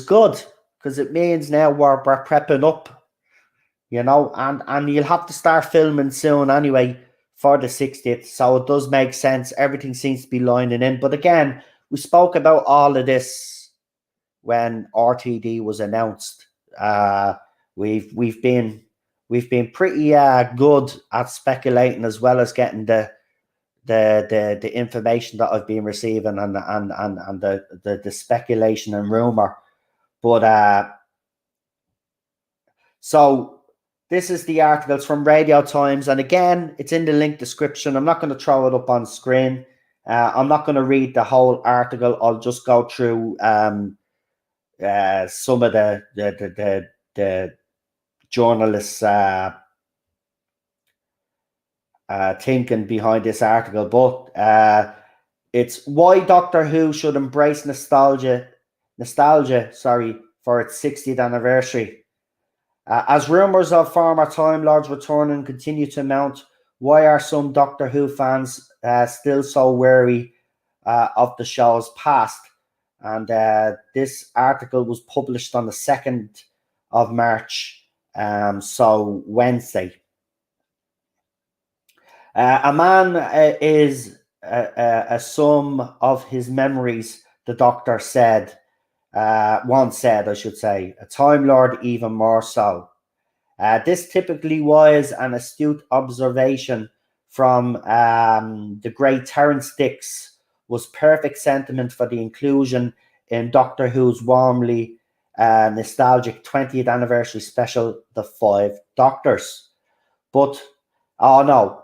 good because it means now we're prepping up, and you'll have to start filming soon anyway for the 60th. So it does make sense. Everything seems to be lining in. But again, we spoke about all of this when RTD was announced. We've been pretty good at speculating as well as getting the information that I've been receiving and the speculation and rumor. But so this is the articles from Radio Times, and again, it's in the link description. I'm not going to throw it up on screen. I'm not going to read the whole article. I'll just go through some of the journalists' thinking behind this article. But it's why Doctor Who should embrace nostalgia. Sorry, for its 60th anniversary. As rumours of former Time Lords returning continue to mount, why are some Doctor Who fans still so wary of the show's past? And this article was published on the 2nd of March, so Wednesday. A man is a sum of his memories, the Doctor said. Once said, I should say, a Time Lord even more so. This typically was an astute observation from the great Terence Dicks, was perfect sentiment for the inclusion in Doctor Who's warmly nostalgic 20th anniversary special, The Five Doctors. But, oh no,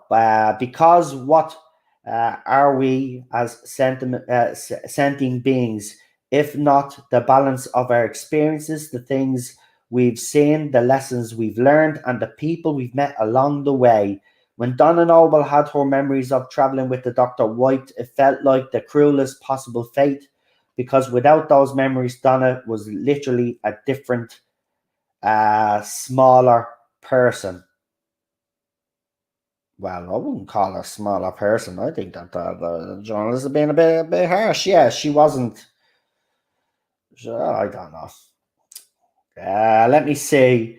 because what are we as sentient beings, if not the balance of our experiences, the things we've seen, the lessons we've learned, and the people we've met along the way? When Donna Noble had her memories of traveling with the Doctor wiped, it felt like the cruelest possible fate, because without those memories, Donna was literally a different, smaller person. Well, I wouldn't call her a smaller person. I think that the journalists have been a bit harsh. Yeah, she wasn't. I don't know. Let me see.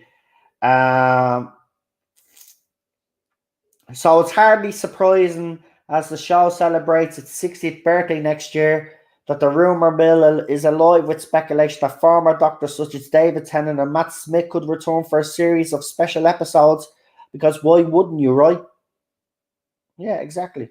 So it's hardly surprising, as the show celebrates its 60th birthday next year, that the rumour mill is alive with speculation that former Doctors such as David Tennant and Matt Smith could return for a series of special episodes, because why wouldn't you, right? Yeah, exactly.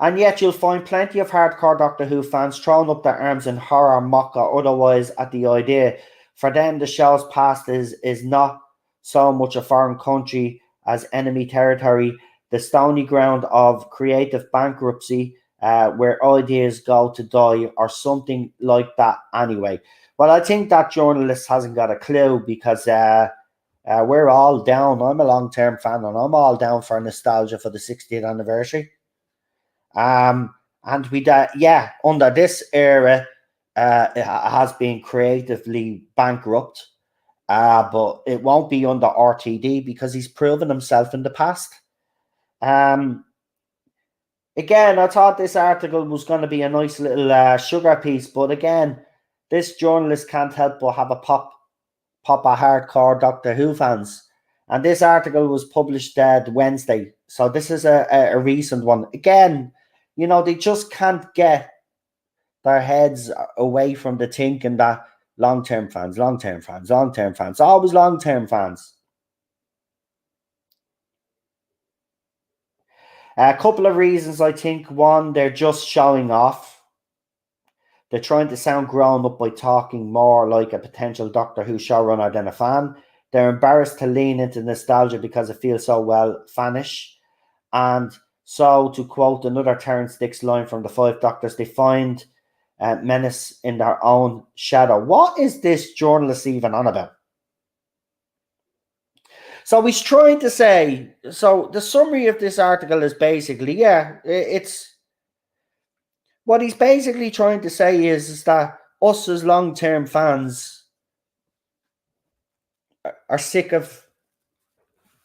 And yet you'll find plenty of hardcore Doctor Who fans throwing up their arms in horror, mock, or otherwise at the idea. For them, the show's past is not so much a foreign country as enemy territory, the stony ground of creative bankruptcy, where ideas go to die, or something like that anyway. Well, I think that journalist hasn't got a clue, because we're all down. I'm a long-term fan, and I'm all down for nostalgia for the 60th anniversary. And under this era, it has been creatively bankrupt, but it won't be under RTD because he's proven himself in the past. Again, I thought this article was going to be a nice little sugar piece, but again, this journalist can't help but have a pop of hardcore Doctor Who fans. And this article was published Wednesday, so this is a recent one. Again, they just can't get their heads away from the thinking that long-term fans, always long-term fans. A couple of reasons, I think. One, they're just showing off. They're trying to sound grown up by talking more like a potential Doctor Who showrunner than a fan. They're embarrassed to lean into nostalgia because it feels so well fanish. And so, to quote another Terence Dicks line from The Five Doctors, they find menace in their own shadow. What is this journalist even on about? So he's trying to say, so the summary of this article is basically, yeah, it's what he's basically trying to say is that us as long-term fans are sick of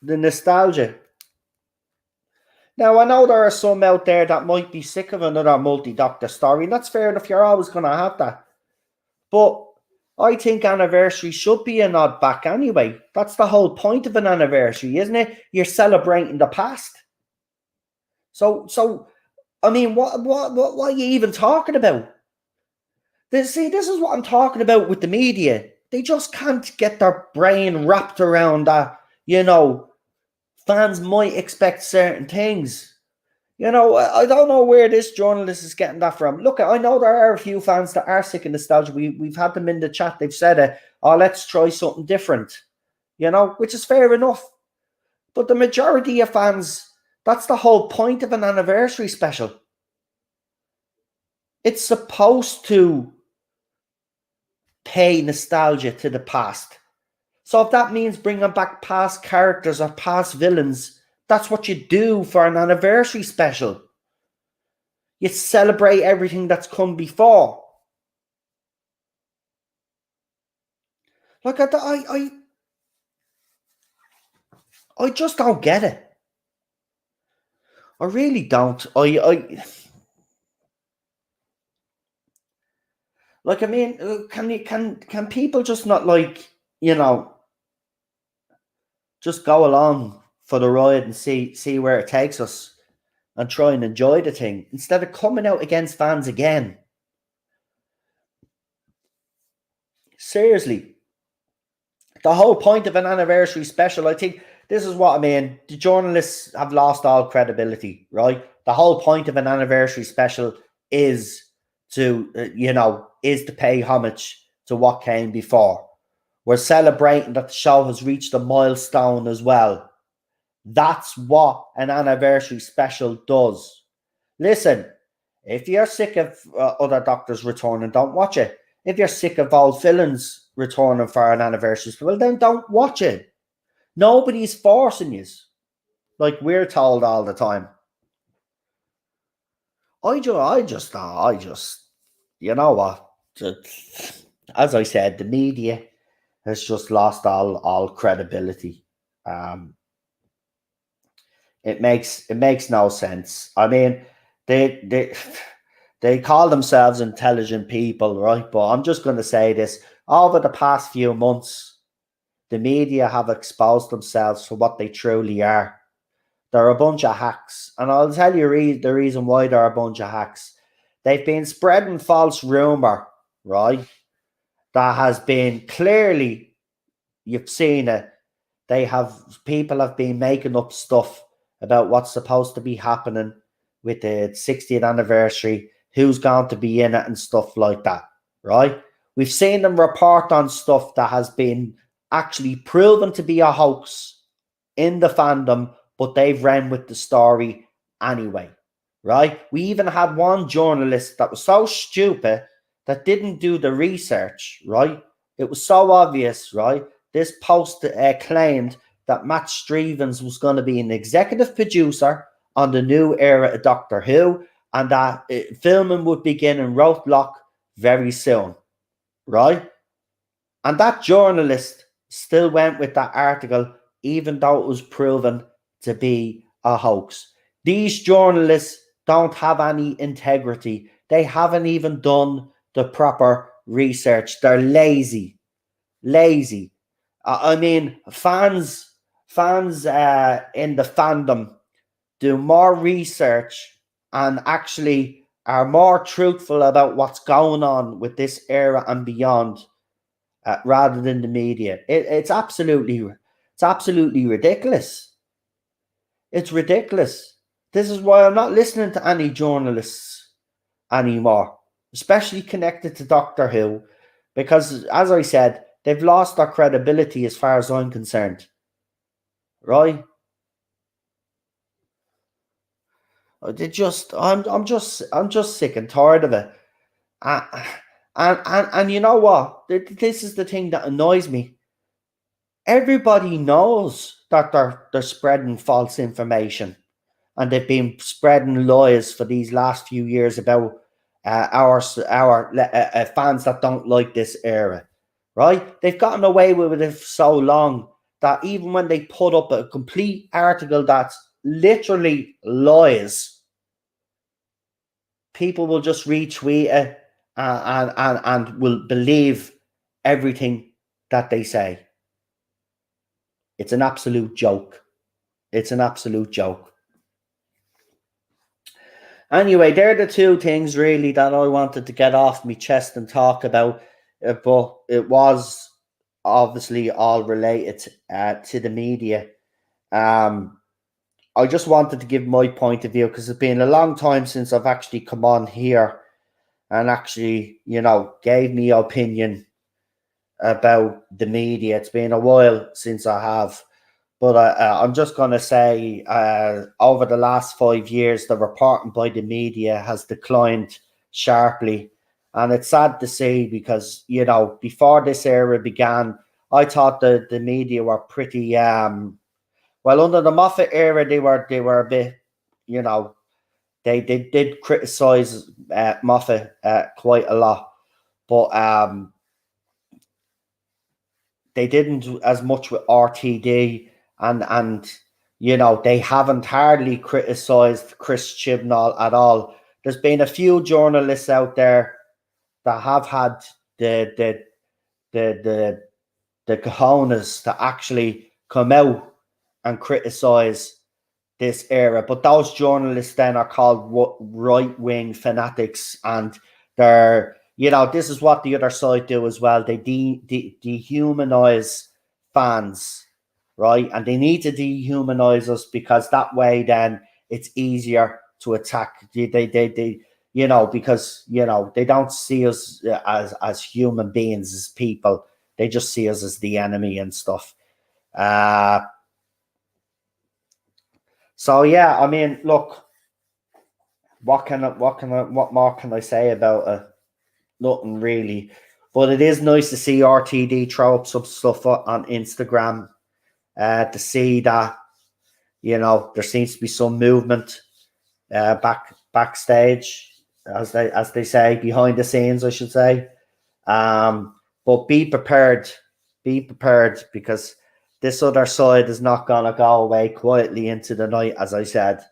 the nostalgia. Now, I know there are some out there that might be sick of another multi-doctor story, and that's fair enough. You're always going to have that. But I think anniversary should be a nod back anyway. That's the whole point of an anniversary, isn't it? You're celebrating the past. So I mean, what are you even talking about? This is what I'm talking about with the media. They just can't get their brain wrapped around that, fans might expect certain things. I don't know where this journalist is getting that from. Look, I know there are a few fans that are sick of nostalgia. We've had them in the chat. They've said it. Oh, let's try something different, which is fair enough. But the majority of fans, that's the whole point of an anniversary special. It's supposed to pay nostalgia to the past. So if that means bringing back past characters or past villains, that's what you do for an anniversary special. You celebrate everything that's come before. Like, I just don't get it. I really don't. Like, I mean, can people just not, like, just go along for the ride and see where it takes us and try and enjoy the thing instead of coming out against fans again? Seriously. The whole point of an anniversary special, I think this is what I mean. The journalists have lost all credibility, right? The whole point of an anniversary special is to, is to pay homage to what came before. We're celebrating that the show has reached a milestone as well. That's what an anniversary special does. Listen, if you're sick of other doctors returning, don't watch it. If you're sick of old villains returning for an anniversary special, well, then don't watch it. Nobody's forcing you, like we're told all the time. I just, you know what? As I said, the media has just lost all credibility. It makes no sense. I mean, they call themselves intelligent people, right? But I'm just going to say this: over the past few months, the media have exposed themselves for what they truly are. They're a bunch of hacks, and I'll tell you the reason why they're a bunch of hacks. They've been spreading false rumor, right? That has been clearly, you've seen it. People have been making up stuff about what's supposed to be happening with the 60th anniversary, who's going to be in it and stuff like that, right? We've seen them report on stuff that has been actually proven to be a hoax in the fandom, but they've ran with the story anyway, right? We even had one journalist that was so stupid that didn't do the research, right? It was so obvious, right? This post claimed that Matt Stevens was going to be an executive producer on the new era of Doctor Who, and that filming would begin in Roadblock very soon, right? And that journalist still went with that article, even though it was proven to be a hoax. These journalists don't have any integrity. They haven't even done the proper research. They're lazy. I mean, fans in the fandom do more research and actually are more truthful about what's going on with this era and beyond, rather than the media. It's absolutely ridiculous. It's ridiculous. This is why I'm not listening to any journalists anymore, especially connected to Doctor Who, because, as I said, they've lost their credibility as far as I'm concerned. Right? I'm just sick and tired of it. And you know what? This is the thing that annoys me. Everybody knows that they're spreading false information, and they've been spreading lies for these last few years about our fans that don't like this era, right? They've gotten away with it for so long that even when they put up a complete article that's literally lies, people will just retweet it and will believe everything that they say. It's an absolute joke. It's an absolute joke. Anyway, they're the two things really that I wanted to get off my chest and talk about. But it was obviously all related to the media. Um, I just wanted to give my point of view because it's been a long time since I've actually come on here and actually, gave me opinion about the media. It's been a while since I have. But I'm just going to say, over the last 5 years, the reporting by the media has declined sharply. And it's sad to see because, before this era began, I thought the media were pretty, well, under the Moffat era, they were a bit, you know, they did criticize Moffat quite a lot. But they didn't do as much with RTD, and they haven't hardly criticized Chris Chibnall at all. There's been a few journalists out there that have had the the the the, the cojones to actually come out and criticize this era, but those journalists then are called right wing fanatics, and this is what the other side do as well. They dehumanize fans, right? And they need to dehumanize us because that way then it's easier to attack. Because they don't see us as human beings, as people. They just see us as the enemy and stuff. Uh, so yeah, I mean, look, what more can I say about it? Nothing really. But it is nice to see RTD throw up some stuff on Instagram. To see that there seems to be some movement backstage, as they say, behind the scenes, I should say. But be prepared. Be prepared because this other side is not gonna go away quietly into the night, as I said.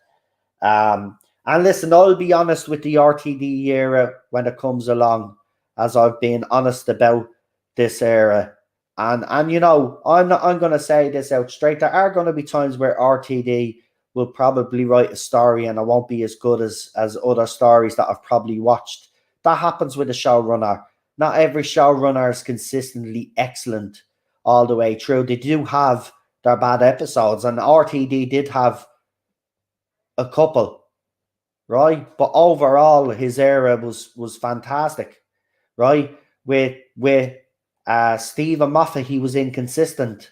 And listen, I'll be honest with the RTD era when it comes along, as I've been honest about this era. And I'm gonna say this out straight. There are gonna be times where RTD will probably write a story and it won't be as good as other stories that I've probably watched. That happens with a showrunner. Not every showrunner is consistently excellent all the way through. They do have their bad episodes, and RTD did have a couple, right? But overall, his era was fantastic, right? With Stephen Moffat, he was inconsistent,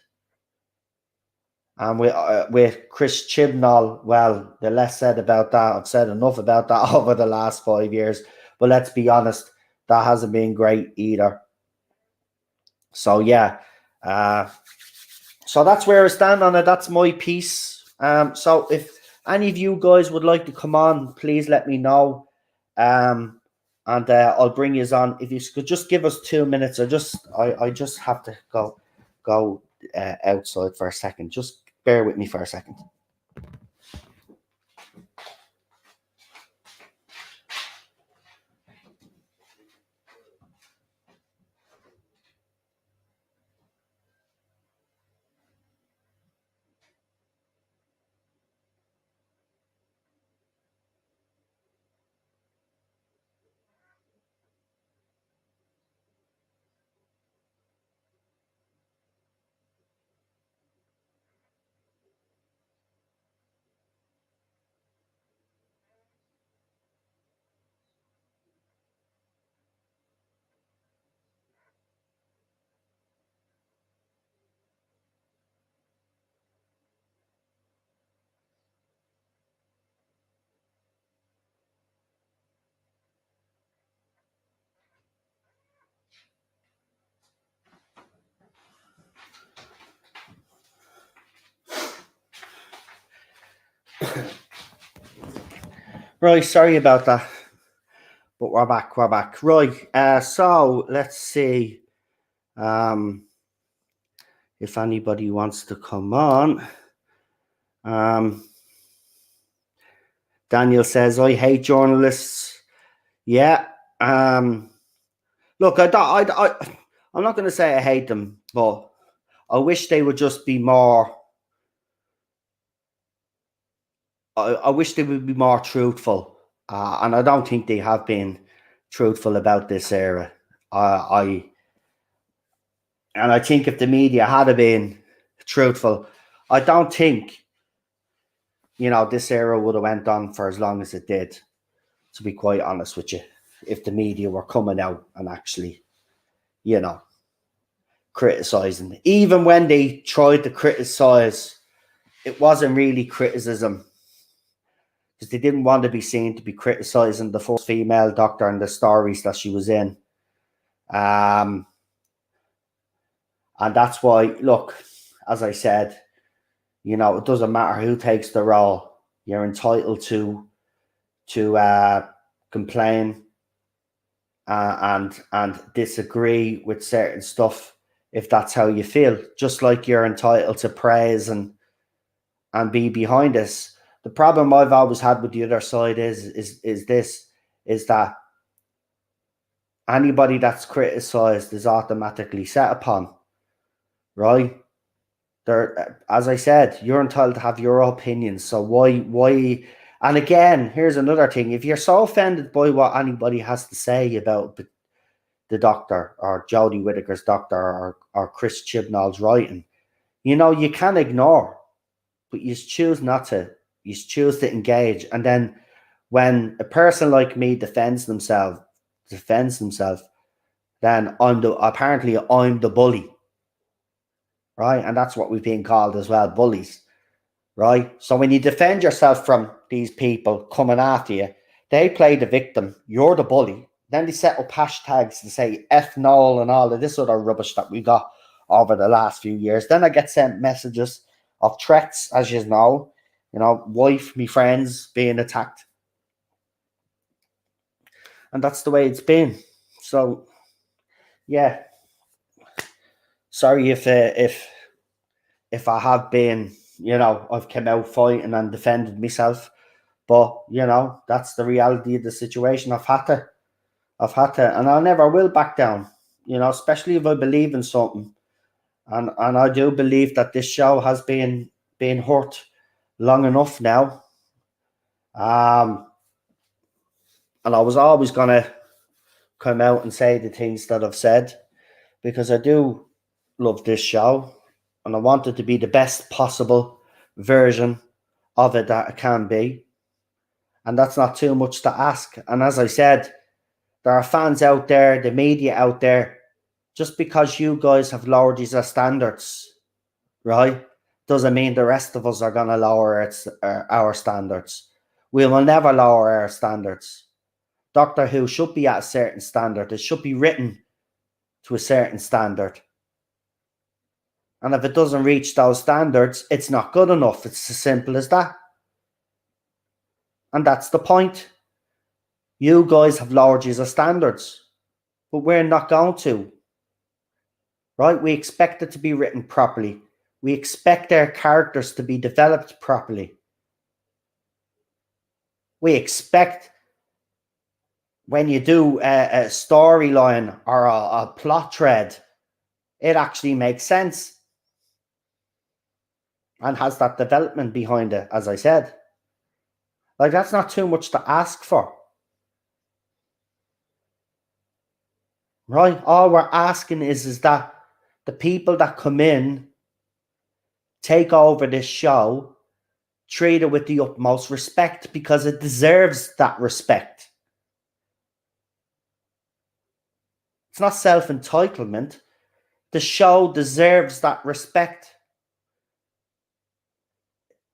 and with Chris Chibnall, well, the less said about that, I've said enough about that over the last 5 years. But let's be honest, that hasn't been great either. So yeah, uh, so that's where I stand on it. That's my piece. So if any of you guys would like to come on, please let me know. And I'll bring you on. If you could just give us 2 minutes, I just have to go outside for a second. Just bear with me for a second. Right, sorry about that. But we're back, Right, so let's see if anybody wants to come on. Daniel says, I hate journalists. Yeah. Look, I'm not going to say I hate them, but I wish they would just be more. I wish they would be more truthful, and I don't think they have been truthful about this era. I and I think if the media had been truthful, I don't think this era would have went on for as long as it did. To be quite honest with you, if the media were coming out and actually, criticizing, even when they tried to criticize, it wasn't really criticism because they didn't want to be seen to be criticizing the first female doctor and the stories that she was in. And that's why, look, as I said, it doesn't matter who takes the role. You're entitled to complain and disagree with certain stuff if that's how you feel. Just like you're entitled to praise and be behind us. The problem I've always had with the other side is that anybody that's criticized is automatically set upon, right? As I said, you're entitled to have your opinions. So why? And again, here's another thing: if you're so offended by what anybody has to say about the doctor or Jodie Whittaker's doctor or Chris Chibnall's writing, you can ignore, but you choose not to. You choose to engage, and then when a person like me defends themselves, then I'm the bully, right? And that's what we've been called as well, bullies, right? So when you defend yourself from these people coming after you, they play the victim, you're the bully. Then they set up hashtags to say F Noel and all of this other rubbish that we got over the last few years. Then I get sent messages of threats, as you know, wife, me friends being attacked. And that's the way it's been. So, yeah. Sorry if I have been, I've come out fighting and defended myself. But, that's the reality of the situation. I've had to, and I never will back down, especially if I believe in something. And I do believe that this show has been hurt long enough now. And I was always going to come out and say the things that I've said because I do love this show and I want it to be the best possible version of it that it can be. And that's not too much to ask. And as I said, there are fans out there, the media out there, just because you guys have lowered these standards, right, doesn't mean the rest of us are going to lower our standards. We will never lower our standards. Doctor Who should be at a certain standard. It should be written to a certain standard. And if it doesn't reach those standards, it's not good enough. It's as simple as that. And that's the point. You guys have lowered your standards, but we're not going to. Right? We expect it to be written properly. We expect their characters to be developed properly. We expect when you do a storyline or a plot thread, it actually makes sense and has that development behind it, as I said. Like, that's not too much to ask for. Right? All we're asking is that the people that come in, take over this show, treat it with the utmost respect because it deserves that respect. It's not self-entitlement. The show deserves that respect.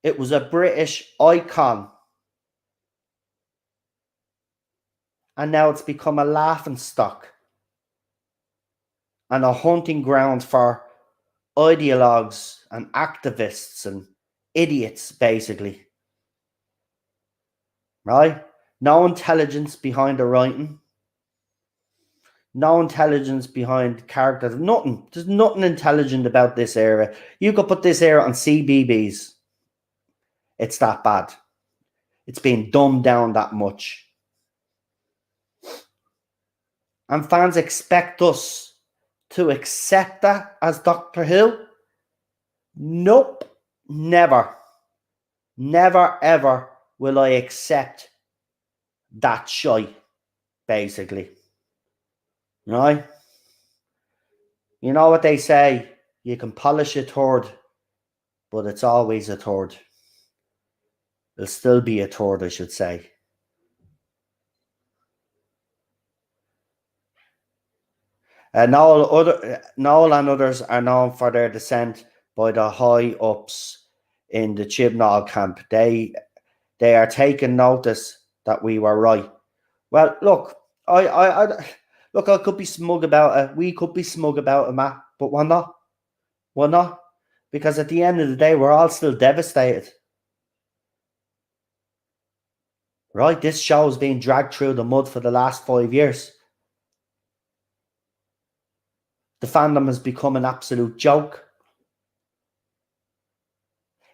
It was a British icon. And now it's become a laughingstock and a hunting ground for ideologues and activists and idiots, basically. right? No intelligence behind the writing, no intelligence behind characters, nothing. There's nothing intelligent about this era. You could put this era on CBBS. It's that bad. It's been dumbed down that much. And fans expect us to accept that as Doctor Who? Nope. Never. Never ever will I accept that shite, basically. Right? You know what they say? You can polish a turd, but it's always a turd. It'll still be a turd, I should say. Noel and others are known for their dissent by the high ups in the Chibnall camp. They are taking notice that we were right. Well, look, I could be smug about it. We could be smug about it, Matt, but why not? Why not? Because at the end of the day, we're all still devastated. Right? This show's been dragged through the mud for the last 5 years. The fandom has become an absolute joke.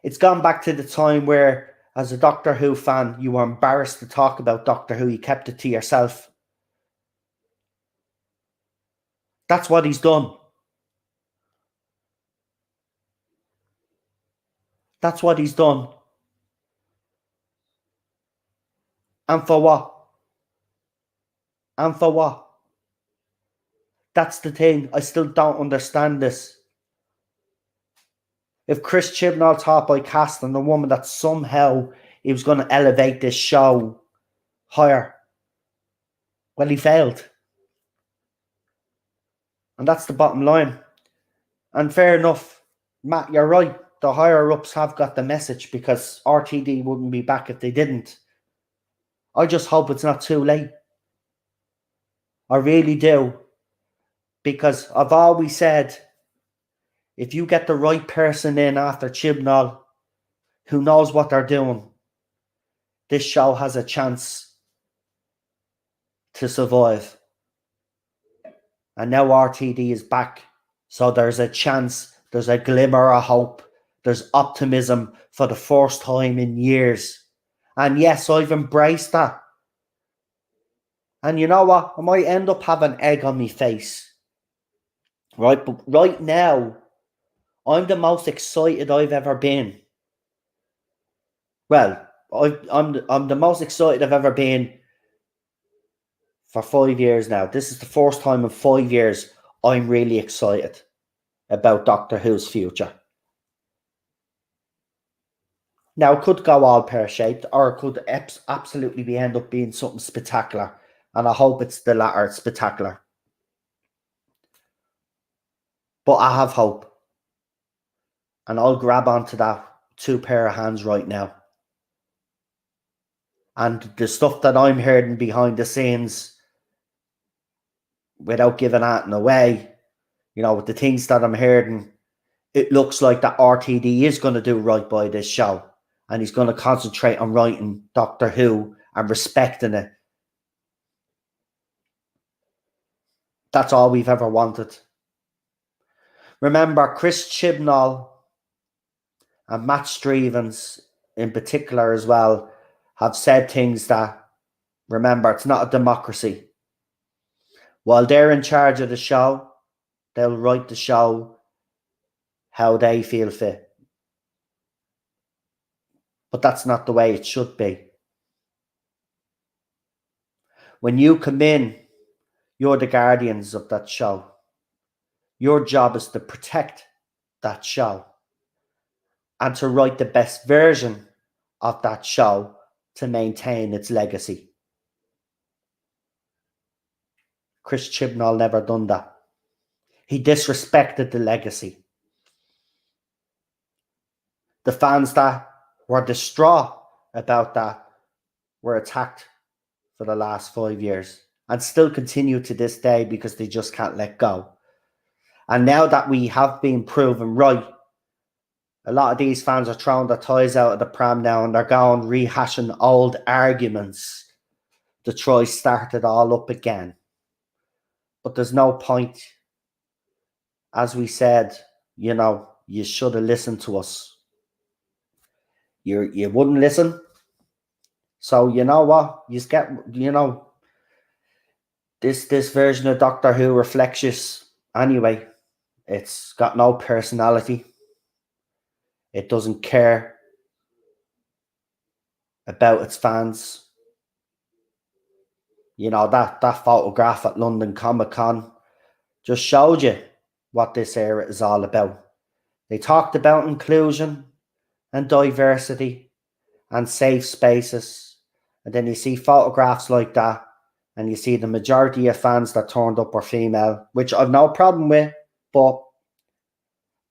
It's gone back to the time where, as a Doctor Who fan, you were embarrassed to talk about Doctor Who. You kept it to yourself. That's what he's done. That's what he's done. And for what? And for what? That's the thing. I still don't understand this. If Chris Chibnall thought by casting a woman that somehow he was going to elevate this show higher, well, he failed. And that's the bottom line. And fair enough, Matt, you're right. The higher-ups have got the message, because RTD wouldn't be back if they didn't. I just hope it's not too late. I really do. Because I've always said, if you get the right person in after Chibnall, who knows what they're doing, this show has a chance to survive. And now RTD is back. So there's a chance, there's a glimmer of hope, there's optimism for the first time in years. And yes, I've embraced that. And you know what? I might end up having egg on my face. Right? But right now, I'm the most excited I've ever been. Well, I'm the most excited I've ever been for 5 years now. This is the first time in 5 years I'm really excited about Doctor Who's future. Now, it could go all pear-shaped, or it could absolutely end up being something spectacular. And I hope it's the latter, spectacular. But I have hope. And I'll grab onto that 2 pair of hands right now. And the stuff that I'm hearing behind the scenes, without giving that away, with the things that I'm hearing, it looks like that RTD is going to do right by this show. And he's going to concentrate on writing Doctor Who and respecting it. That's all we've ever wanted. Remember, Chris Chibnall and Matt Stevens in particular as well have said things that, remember, it's not a democracy. While they're in charge of the show, they'll write the show how they feel fit. But that's not the way it should be. When you come in, you're the guardians of that show. Your job is to protect that show and to write the best version of that show to maintain its legacy. Chris Chibnall never done that. He disrespected the legacy. The fans that were distraught about that were attacked for the last 5 years and still continue to this day because they just can't let go. And now that we have been proven right, A lot of these fans are throwing their toys out of the pram now and they're going rehashing old arguments to try start it all up again. But there's no point. As we said, you should have listened to us. You wouldn't listen. So you know what? You get this version of Doctor Who reflects us anyway. It's got no personality. It doesn't care about its fans. That photograph at London Comic Con just showed you what this era is all about. They talked about inclusion and diversity and safe spaces. And then you see photographs like that, and you see the majority of fans that turned up were female, which I've no problem with, but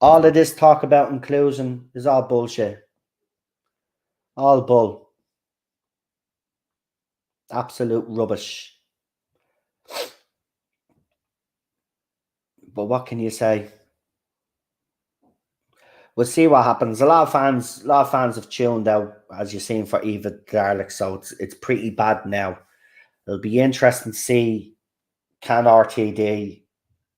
all of this talk about inclusion is all bullshit. All bull. Absolute rubbish. But what can you say? We'll see what happens. A lot of fans have tuned out, as you've seen for Eva Garlic, so it's pretty bad now. It'll be interesting to see can RTD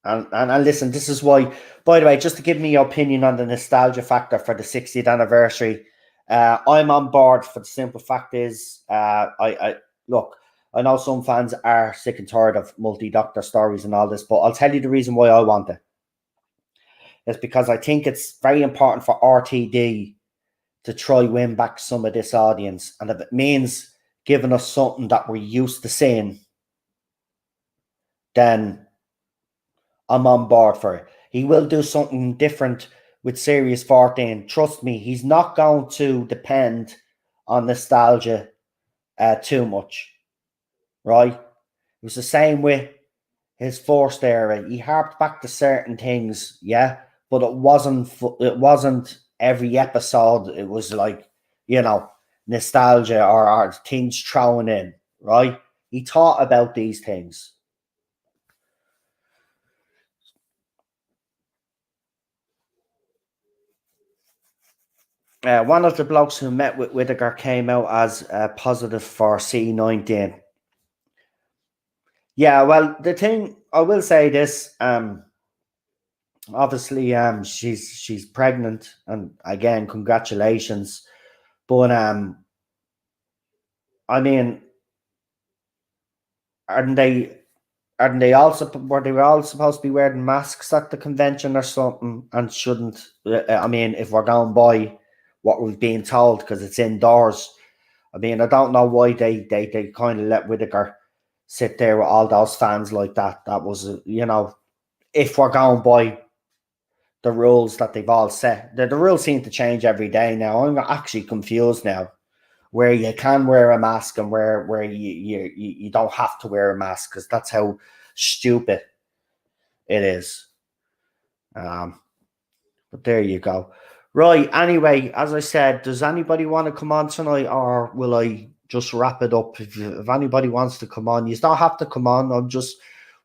and listen. This is why, by the way, just to give me your opinion on the nostalgia factor for the 60th anniversary, I'm on board. For the simple fact is, I look. I know some fans are sick and tired of multi-doctor stories and all this, but I'll tell you the reason why I want it. It's because I think it's very important for RTD to try win back some of this audience. And if it means giving us something that we're used to seeing, then I'm on board for it. He will do something different with Series 14. Trust me, he's not going to depend on nostalgia too much, right? It was the same with his first era. He harped back to certain things, yeah, but it wasn't every episode. It was like, nostalgia or things thrown in, right? He thought about these things. One of the blokes who met with Whittaker came out as positive for C19. Yeah, well, the thing I will say this, obviously, she's pregnant, and again, congratulations. But I mean, aren't they? Aren't they also were they all supposed to be wearing masks at the convention or something? And shouldn't I mean, if we're going by what we've been told, because it's indoors. I mean, I don't know why they kind of let Whittaker sit there with all those fans like that. That was, if we're going by the rules that they've all set, the rules seem to change every day now. I'm actually confused now, where you can wear a mask and where you don't have to wear a mask, because that's how stupid it is. Um, but there you go. Right. Anyway, as I said, does anybody want to come on tonight, or will I just wrap it up? If anybody wants to come on, you don't have to come on. I'm just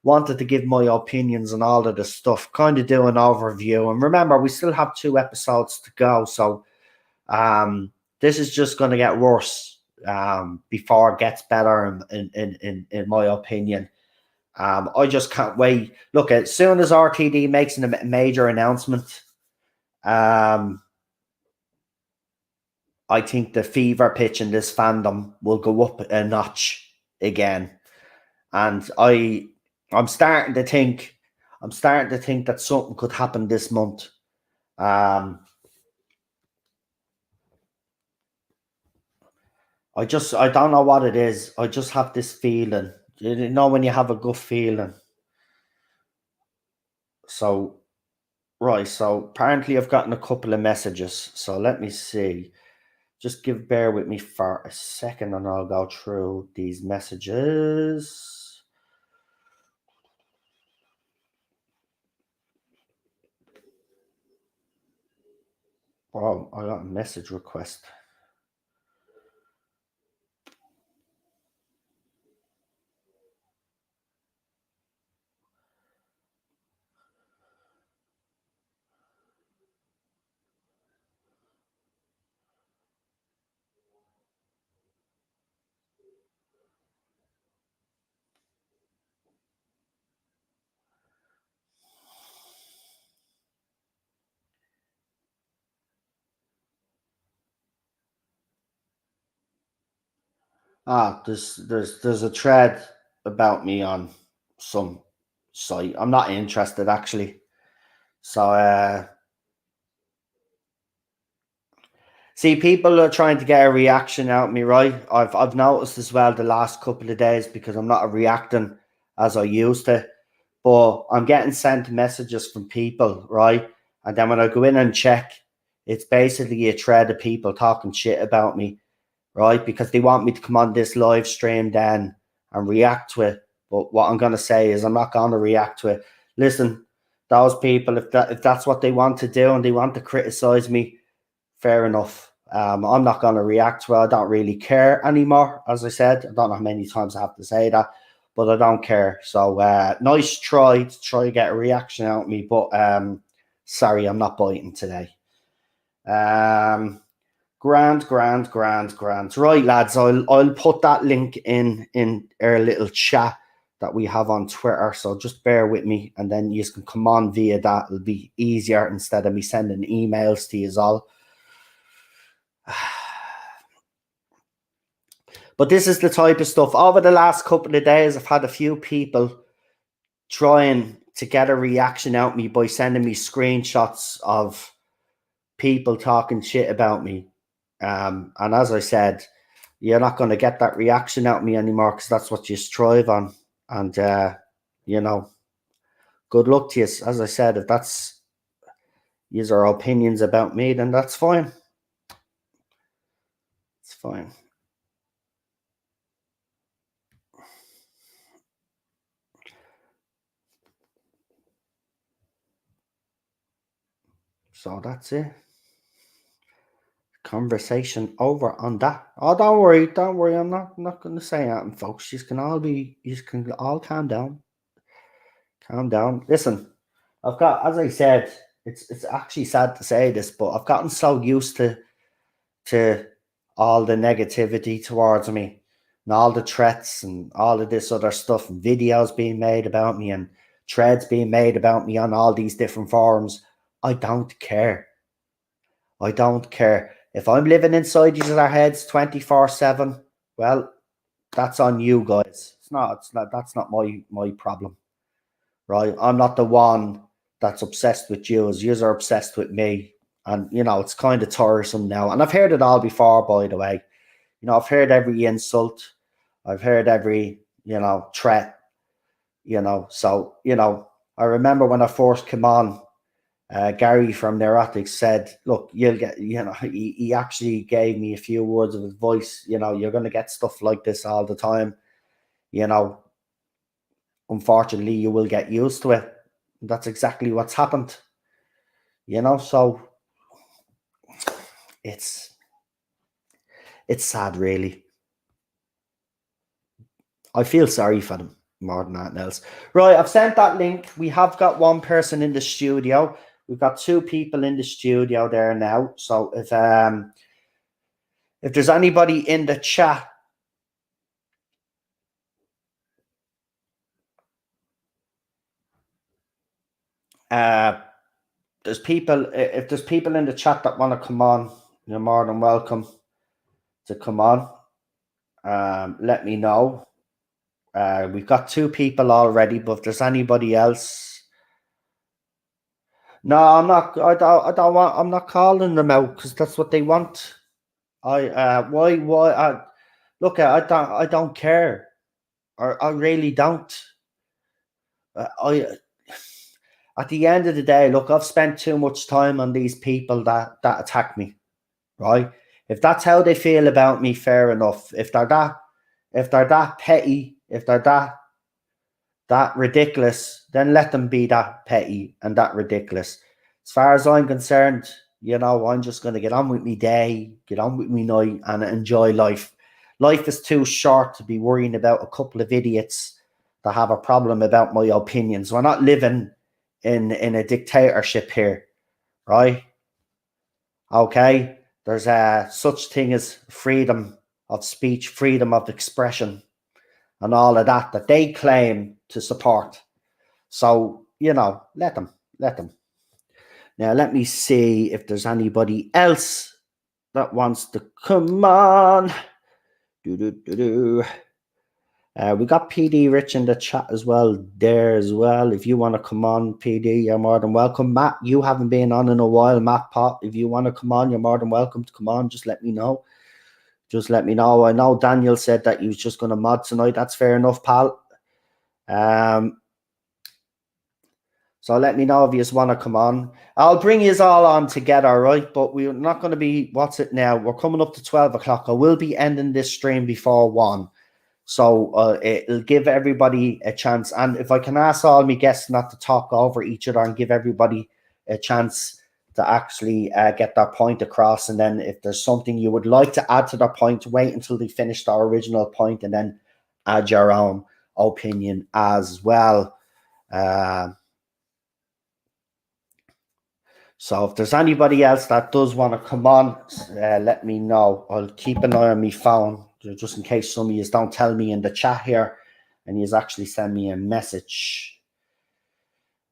wanted to give my opinions on all of this stuff, kind of do an overview. And remember, we still have 2 episodes to go, so this is just going to get worse before it gets better, in my opinion. I just can't wait. Look, as soon as RTD makes a major announcement, I think the fever pitch in this fandom will go up a notch again. And I'm starting to think that something could happen this month. I don't know what it is. I just have this feeling. You know when you have a good feeling. So right, so apparently I've gotten a couple of messages. So let me see. Just bear with me for a second and I'll go through these messages. Oh, I got a message request. There's a thread about me on some site. I'm not interested actually. So see, people are trying to get a reaction out of me, right? I've noticed as well the last couple of days because I'm not reacting as I used to, but I'm getting sent messages from people, right? And then when I go in and check, it's basically a thread of people talking shit about me, right? Because they want me to come on this live stream then and react to it. But what I'm gonna say is I'm not gonna react to it. Listen, those people, if that's what they want to do and they want to criticize me, fair enough. I'm not going to react to it. I don't really care anymore. As I said, I don't know how many times I have to say that, but I don't care. So nice try to try to get a reaction out of me, but sorry, I'm not biting today. Grand. Right, lads, I'll put that link in our little chat that we have on Twitter. So just bear with me, and then you can come on via that. It'll be easier instead of me sending emails to you all. But this is the type of stuff. Over the last couple of days, I've had a few people trying to get a reaction out of me by sending me screenshots of people talking shit about me. And as I said, you're not going to get that reaction out of me anymore because that's what you strive on. And, you know, good luck to you. As I said, if that's your opinions about me, then that's fine. It's fine. So that's it. Conversation over on that. Oh, don't worry. I'm not going to say anything, folks. You can all calm down. Calm down. Listen, I've got, as I said, it's actually sad to say this, but I've gotten so used to all the negativity towards me and all the threats and all of this other stuff and videos being made about me and threads being made about me on all these different forums. I don't care. I don't care. If I'm living inside these other heads 24/7, well, that's on you guys. That's not my problem. Right? I'm not the one that's obsessed with you, as yous are obsessed with me. And it's kind of tiresome now. And I've heard it all before, by the way. I've heard every insult. I've heard every, threat, so, I remember when I first came on, Gary from Neurotics said, look, you'll get, he actually gave me a few words of advice. You're going to get stuff like this all the time. Unfortunately, you will get used to it. That's exactly what's happened. So it's sad, really. I feel sorry for them more than anything else. Right, I've sent that link. We have got one person in the studio. We've got two people in the studio there now. So if there's anybody in the chat, if there's people in the chat that want to come on, you're more than welcome to come on. Let me know. We've got two people already, but if there's anybody else, no, I'm not. I don't want. I'm not calling them out because that's what they want. Why? Look, I don't care. I really don't. At the end of the day, look, I've spent too much time on these people that attack me, right? If that's how they feel about me, fair enough. If they're that petty, if they're that ridiculous, then let them be that petty and that ridiculous. As far as I'm concerned, I'm just going to get on with my day, get on with my night, and enjoy life. Life is too short to be worrying about a couple of idiots that have a problem about my opinions. We're not living in a dictatorship here, right? Okay, there's such thing as freedom of speech, freedom of expression, and all of that they claim to support. So, let them. Now, let me see if there's anybody else that wants to come on. Do. We got PD Rich in the chat as well there as well. If you want to come on, PD, you're more than welcome. Matt, you haven't been on in a while. Matt Pot, if you want to come on, you're more than welcome to come on. Just let me know. Just let me know. I know Daniel said that he was just going to mod tonight. That's fair enough, pal. So let me know if you just want to come on. I'll bring you all on together, right? But we're not going to be, what's it now? We're coming up to 12 o'clock. I will be ending this stream before 1. So it'll give everybody a chance. And if I can ask all my guests not to talk over each other and give everybody a chance to actually get their point across. And then if there's something you would like to add to their point, wait until they finish their original point and then add your own opinion as well. So if there's anybody else that does want to come on, let me know. I'll keep an eye on my phone just in case some of you don't tell me in the chat here and you actually send me a message.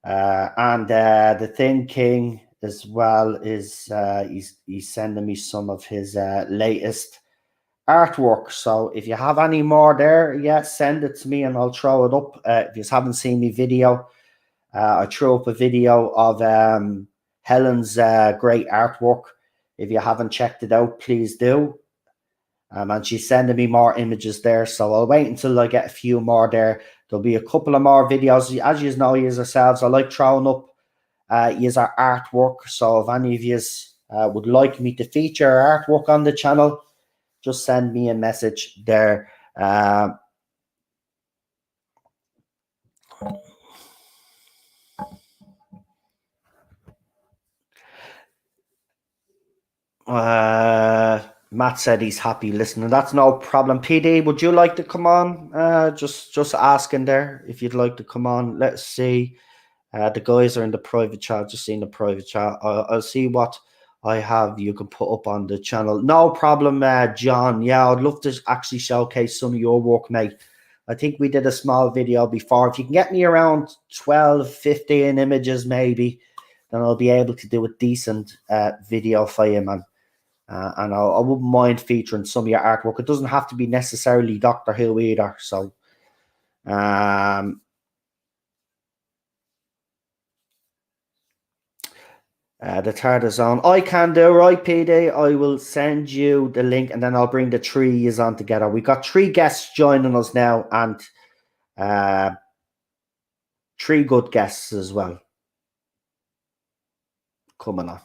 And the Thin King as well is he's sending me some of his latest artwork. So if you have any more there, send it to me and I'll throw it up. If you haven't seen my video, I threw up a video of Helen's great artwork. If you haven't checked it out, please do. And she's sending me more images there. So I'll wait until I get a few more there. There'll be a couple of more videos. As you know, yourselves, I like throwing up our artwork. So if any of you would like me to feature artwork on the channel, just send me a message there. Matt said he's happy listening. That's no problem. PD, would you like to come on? Just asking there if you'd like to come on. Let's see. The guys are in the private chat. Just seeing the private chat. I'll see what I have you can put up on the channel. No problem, John. Yeah, I'd love to actually showcase some of your work, mate. I think we did a small video before. If you can get me around 12, 15 images maybe, then I'll be able to do a decent video for you, man. And I wouldn't mind featuring some of your artwork. It doesn't have to be necessarily Doctor Who either. So, the Tardis Zone. I can do, right, PD? I will send you the link and then I'll bring the 3 years on together. We got 3 guests joining us now and 3 good guests as well coming on.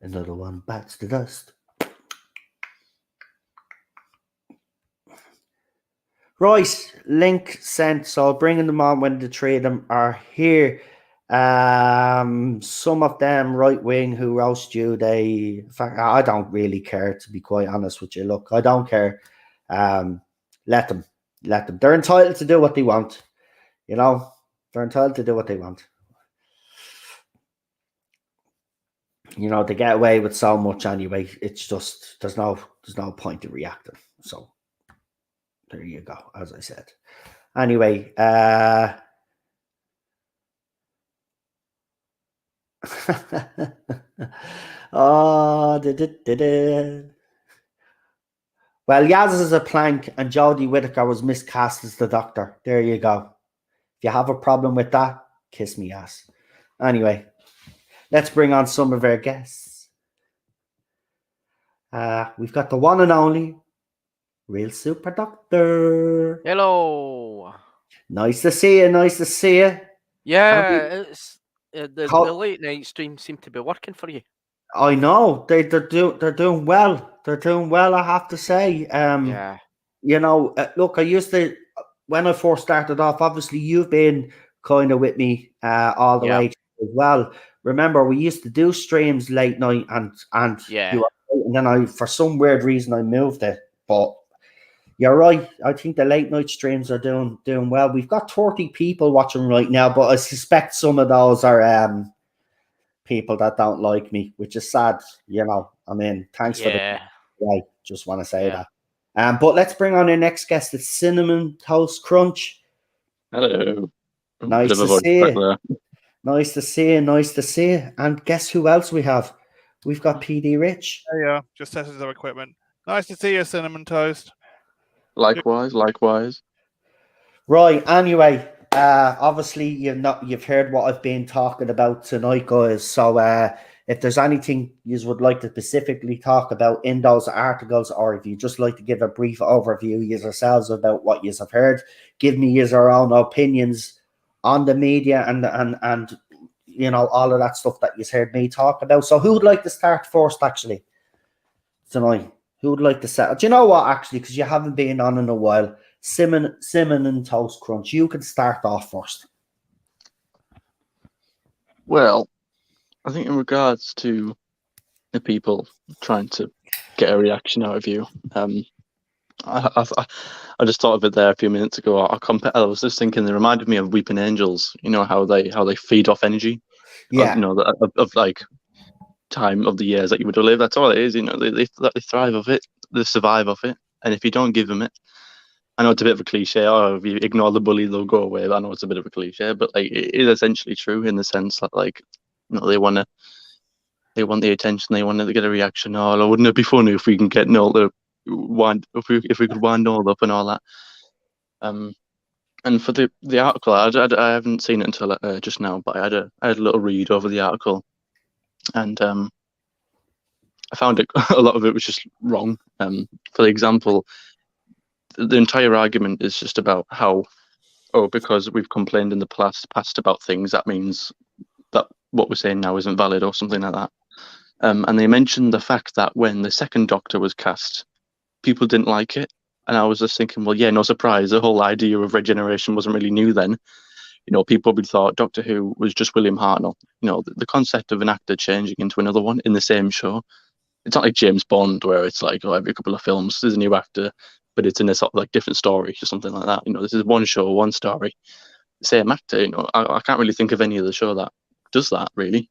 Another one bites the dust. Right, link sent. So I'll bring them on when the 3 of them are here. Some of them right wing who roast you. In fact, I don't really care, to be quite honest with you. Look, I don't care. Let them. They're entitled to do what they want. You know, they're entitled to do what they want. You know, they get away with so much anyway. It's just there's no point in reacting. So there you go, as I said. Anyway, oh, well, Yaz is a plank and Jodie Whittaker was miscast as the Doctor. There you go. If you have a problem with that, kiss me ass. Anyway, let's bring on some of our guests. We've got the one and only Real Super Doctor. Hello. Nice to see you. Yeah, it's the late night stream seemed to be working for you. I know they're doing well. They're doing well, I have to say. Yeah. You know, look, I used to when I first started off. Obviously, you've been kind of with me all the way as well. Remember, we used to do streams late night, and then I, for some weird reason, I moved it. But you're right. I think the late night streams are doing well. We've got 30 people watching right now, but I suspect some of those are people that don't like me, which is sad. You know, I mean, thanks for the. I just want to say that. But let's bring on our next guest. It's Cinnamon Toast Crunch. Hello. Nice Bit of a to voice see crack you. there. Nice to see you. Nice to see you. And guess who else we have? We've got PD Rich. There you are. Just tested some equipment. Nice to see you, Cinnamon Toast. Likewise. Right. Anyway, obviously you've heard what I've been talking about tonight, guys. So if there's anything you would like to specifically talk about in those articles, or if you just like to give a brief overview yourselves about what you have heard, give me your own opinions on the media and you know, all of that stuff that you've heard me talk about. So who would like to start first, actually, tonight? Who would like to start? Do you know what, actually, because you haven't been on in a while, Cinnamon and Toast Crunch, you can start off first. Well, I think in regards to the people trying to get a reaction out of you, I just thought of it there a few minutes ago. I was just thinking, they reminded me of Weeping Angels. You know how they feed off energy. Yeah. You know, of like time of the years that you would live. That's all it is. You know, they thrive of it, they survive of it, and if you don't give them it, I know it's a bit of a cliche. Oh, if you ignore the bully, they'll go away. I know it's a bit of a cliche, but like it is essentially true in the sense that, like, you know, they want the attention, they want to get a reaction. Oh, wouldn't it be funny if we can get Noel wind, if we could wind Noel up and all that. And for the article, I haven't seen it until just now, but I had a little read over the article, and I found a lot of it was just wrong. For example, the entire argument is just about how, because we've complained in the past about things, that means that what we're saying now isn't valid or something like that. And they mentioned the fact that when the second Doctor was cast, people didn't like it. And I was just thinking, well, yeah, no surprise. The whole idea of regeneration wasn't really new then. You know, people probably thought Doctor Who was just William Hartnell. You know, the concept of an actor changing into another one in the same show. It's not like James Bond, where it's like, every couple of films there's a new actor, but it's in a sort of like different story or something like that. You know, this is one show, one story, same actor. You know, I can't really think of any other show that does that, really.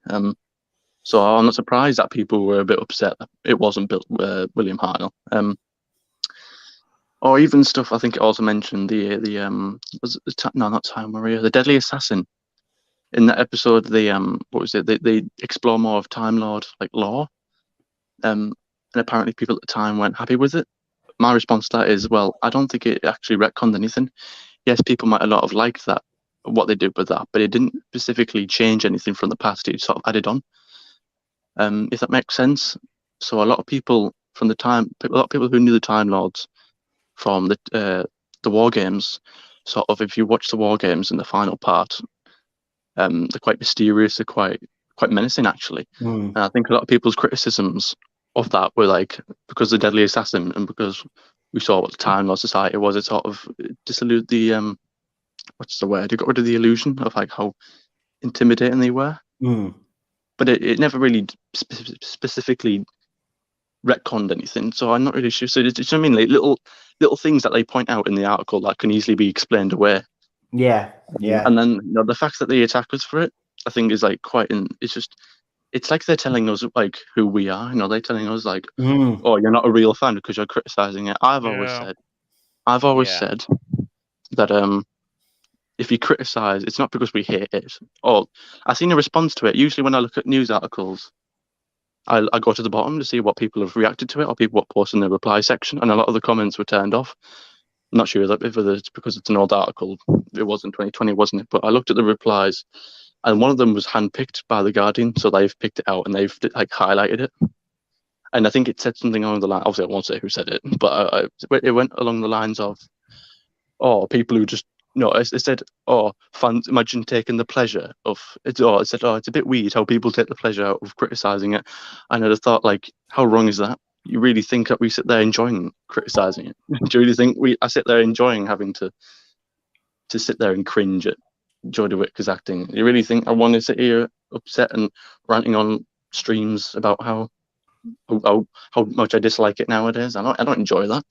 So I'm not surprised that people were a bit upset that it wasn't William Hartnell. Or even stuff. I think it also mentioned not Time Warrior, the Deadly Assassin. In that episode, they They explore more of Time Lord like lore. And apparently people at the time weren't happy with it. My response to that is, well, I don't think it actually retconned anything. Yes, people might not have liked that, what they did with that, but it didn't specifically change anything from the past. It sort of added on. If that makes sense. So a lot of people from the time, a lot of people who knew the Time Lords from the War Games, sort of, if you watch the War Games in the final part, they're quite mysterious. They're quite menacing, actually. And I think a lot of people's criticisms of that were like, because the Deadly Assassin and because we saw what the Time Lord Society was, it sort of dissolute the what's the word? It got rid of the illusion of like how intimidating they were. But it never really specifically retconned anything, so I'm not really sure. So it's what I mean, like little things that they point out in the article that can easily be explained away. Yeah. And then, you know, the fact that they attack us for it, I think, is like it's like they're telling us like who we are. You know, they're telling us like, oh, you're not a real fan because you're criticizing it. I've always said that if you criticize, it's not because we hate it. Or I've seen a response to it. Usually when I look at news articles, I go to the bottom to see what people have reacted to it, or people what post in the reply section, and a lot of the comments were turned off. I'm not sure whether it's because it's an old article. It was in 2020, wasn't it? But I looked at the replies, and one of them was handpicked by the Guardian, so they've picked it out and they've like highlighted it. And I think it said something along the line. Obviously, I won't say who said it, but it went along the lines of, people who just. No, it said, fans, imagine taking the pleasure of it. It said, it's a bit weird how people take the pleasure out of criticizing it. And I just thought, like, how wrong is that? You really think that we sit there enjoying criticizing it? Do you really think I sit there enjoying having to sit there and cringe at Jodie Whittaker's acting? You really think I want to sit here upset and ranting on streams about how much I dislike it nowadays? I don't enjoy that.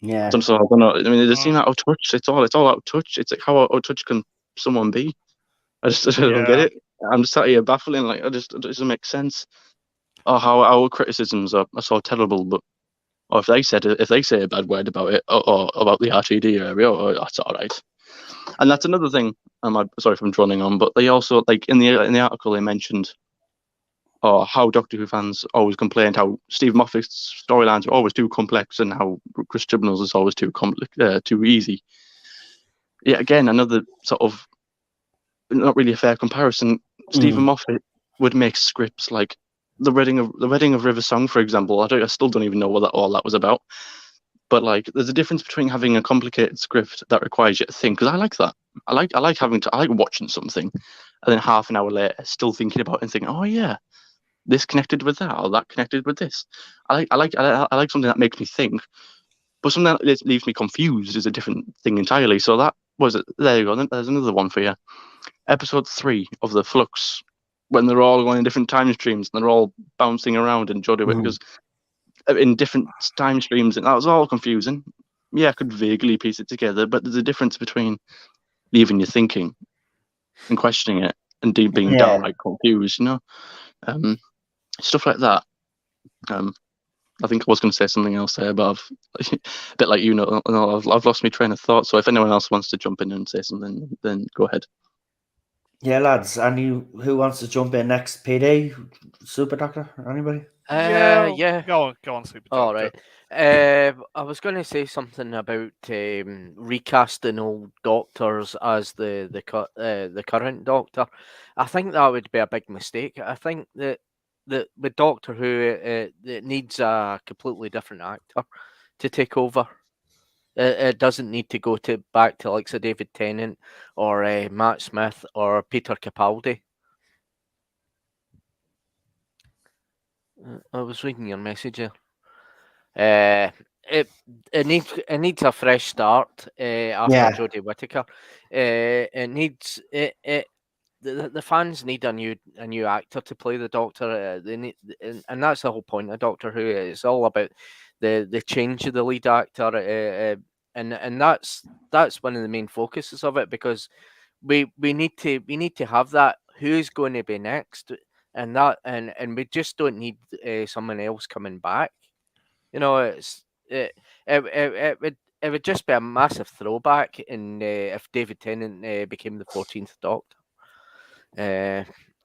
Yeah. So I don't know. I mean, it just seems out of touch. It's all out of touch. It's like, how out of touch can someone be? I don't get it. I'm just sat here baffling. Like, it doesn't make sense. How our criticisms are so terrible, but or if they say a bad word about it or about the RTD area, that's all right. And that's another thing. Sorry if I'm droning on, but they also, like, in the article, they mentioned how Doctor Who fans always complained how Steve Moffat's storylines are always too complex and how Chris Chibnall's is always too easy. Yeah, again, another sort of not really a fair comparison. Stephen Moffat would make scripts like the wedding of River Song, for example. I still don't even know what all that was about. But like, there's a difference between having a complicated script that requires you to think. Because I like that. I like watching something, and then half an hour later, still thinking about it and thinking, oh yeah, this connected with that, or that connected with this. I like something that makes me think. But something that leaves me confused is a different thing entirely. So that was it. There you go. There's another one for you. Episode 3 of the Flux, when they're all going in different time streams and they're all bouncing around and Jodie Whittaker's in different time streams, and that was all confusing. Yeah, I could vaguely piece it together, but there's a difference between leaving you thinking and questioning it and being downright confused, stuff like that. I think I was going to say something else there, but a bit like I've lost my train of thought. So if anyone else wants to jump in and say something, then go ahead. Yeah, lads. Who wants to jump in next? PD, Super Doctor, anybody? Yeah. Go on, Super Doctor. All right. I was going to say something about recasting old doctors as the current Doctor. I think that would be a big mistake. I think that with Doctor Who, it needs a completely different actor to take over. It doesn't need to go back to like David Tennant or Matt Smith or Peter Capaldi. I was reading your message here. It needs a fresh start after Jodie Whittaker. It needs it. The fans need a new actor to play the Doctor. They need, and that's the whole point of Doctor Who. It's all about the change of the lead actor, and that's one of the main focuses of it, because we need to have that. Who's going to be next? And we just don't need someone else coming back. It would just be a massive throwback if David Tennant became the 14th Doctor.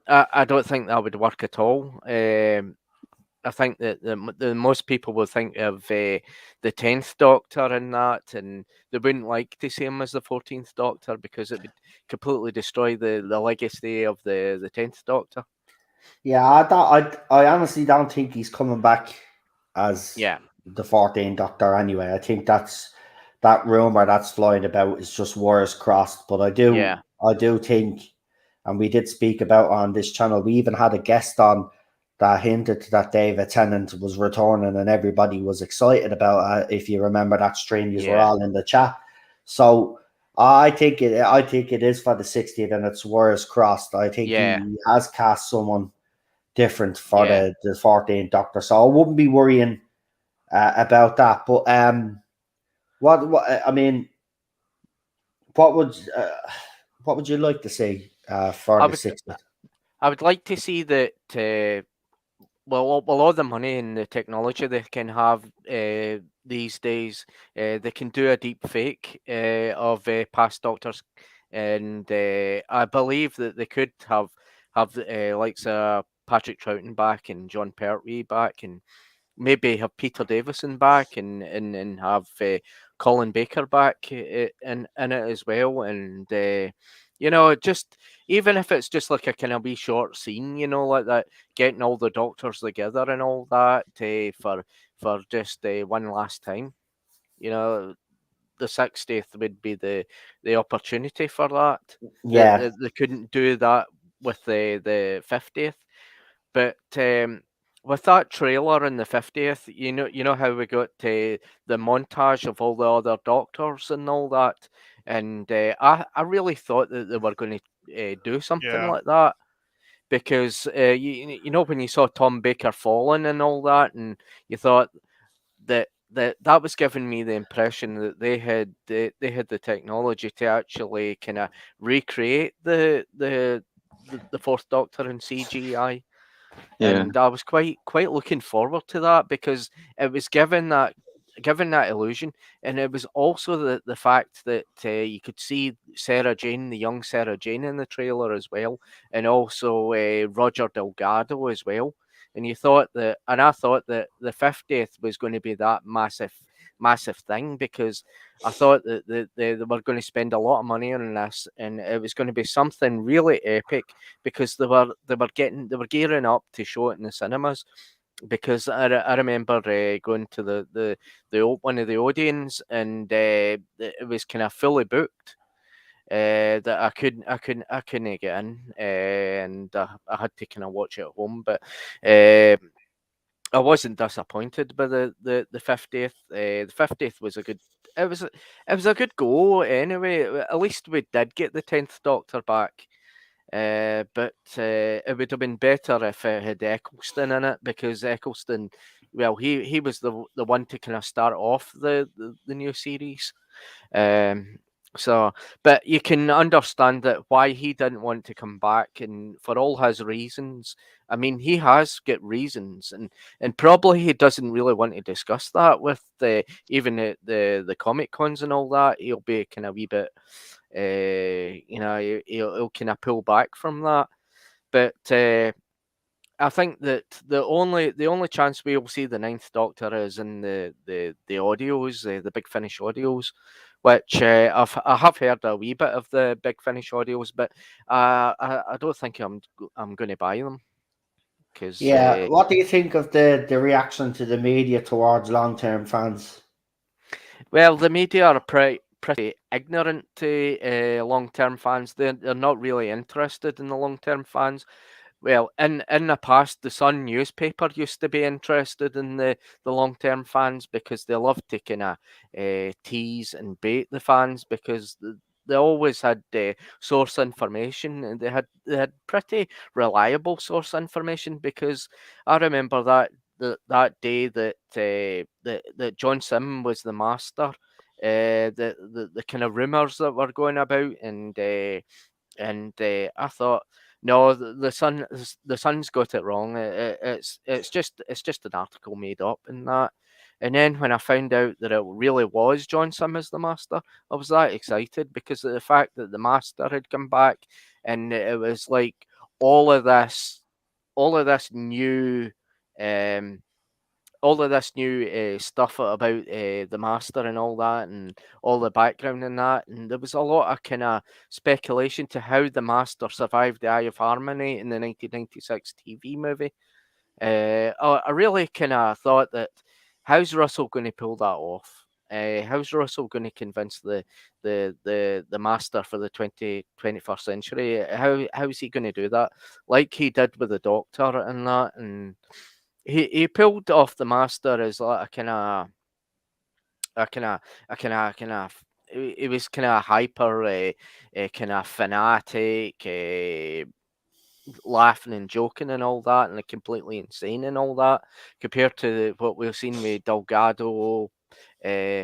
I don't think that would work at all. I think that the most people will think of the 10th Doctor in that, and they wouldn't like to see him as the 14th Doctor because it would completely destroy the legacy of the 10th Doctor. Yeah, I honestly don't think he's coming back as the 14th Doctor anyway. I think that rumor that's flying about is just wires crossed. But I do think, and we did speak about on this channel, we even had a guest on that hinted that David Tennant was returning, and everybody was excited about it. If you remember that stream, you were all in the chat. So I think it is for the 60th, and it's wires crossed. I think he has cast someone different for the 14th Doctor, so I wouldn't be worrying about that. But what would you like to see for the 60th? I would like to see that. Well, all the money and the technology they can have these days, they can do a deep fake of past Doctors, and I believe that they could have like Patrick Troughton back and John Pertwee back, and maybe have Peter Davison back, and have Colin Baker back in it as well, and just even if it's just like a kind of wee short scene, like that, getting all the Doctors together and all that for just one last time, the 60th would be the opportunity for that. Yeah, they couldn't do that with the 50th, but with that trailer in the 50th, you know how we got the montage of all the other Doctors and all that, and I really thought that they were going to do something like that, because when you saw Tom Baker falling and all that, and you thought that was giving me the impression that they had the technology to actually kind of recreate the fourth Doctor in CGI. And I was quite looking forward to that, because it was given that illusion, and it was also the fact that you could see the young Sarah Jane in the trailer as well, and also Roger Delgado as well. And I thought that the 50th was going to be that massive thing, because I thought that they were going to spend a lot of money on this, and it was going to be something really epic, because they were gearing up to show it in the cinemas. Because I remember going to the one of the audience, and it was kind of fully booked. That I couldn't get in, and I had to kind of watch it at home. But I wasn't disappointed by the 50th. The 50th was a good. It was a good go anyway. At least we did get the 10th Doctor back. But it would have been better if it had Eccleston in it, because Eccleston, well, he was the one to kind of start off the new series. So, but you can understand that why he didn't want to come back, and for all his reasons. I mean, he has got reasons, and probably he doesn't really want to discuss that with even the Comic Cons and all that. He'll be kind of a wee bit, he'll kind of pull back from that. But I think that the only chance we will see the Ninth Doctor is in the audios, the Big Finish audios, which I have heard a wee bit of the Big Finish audios, but I don't think I'm going to buy them. Cause, what do you think of the reaction to the media towards long-term fans? Well, the media are pretty ignorant to long-term fans. They're not really interested in the long-term fans. Well, in the past, the Sun newspaper used to be interested in the long-term fans, because they loved to kind of tease and bait the fans, because they always had source information, and they had pretty reliable source information. Because I remember that day that that John Sim was the Master, the kind of rumors that were going about, and I thought, no, the Sun's got it wrong. It's just an article made up and that. And then when I found out that it really was John Sim as the Master, I was that excited, because of the fact that the Master had come back, and it was like all of this new stuff about the Master and all that, and all the background in that. And there was a lot of kind of speculation to how the Master survived the Eye of Harmony in the 1996 TV movie. I really kind of thought that, how's Russell going to pull that off? How's Russell going to convince the Master for the 21st century? How is he going to do that, like he did with the Doctor and that? And he pulled off the Master as like he was kind of hyper, kind of fanatic, laughing and joking and all that, and completely insane and all that, compared to what we've seen with Delgado,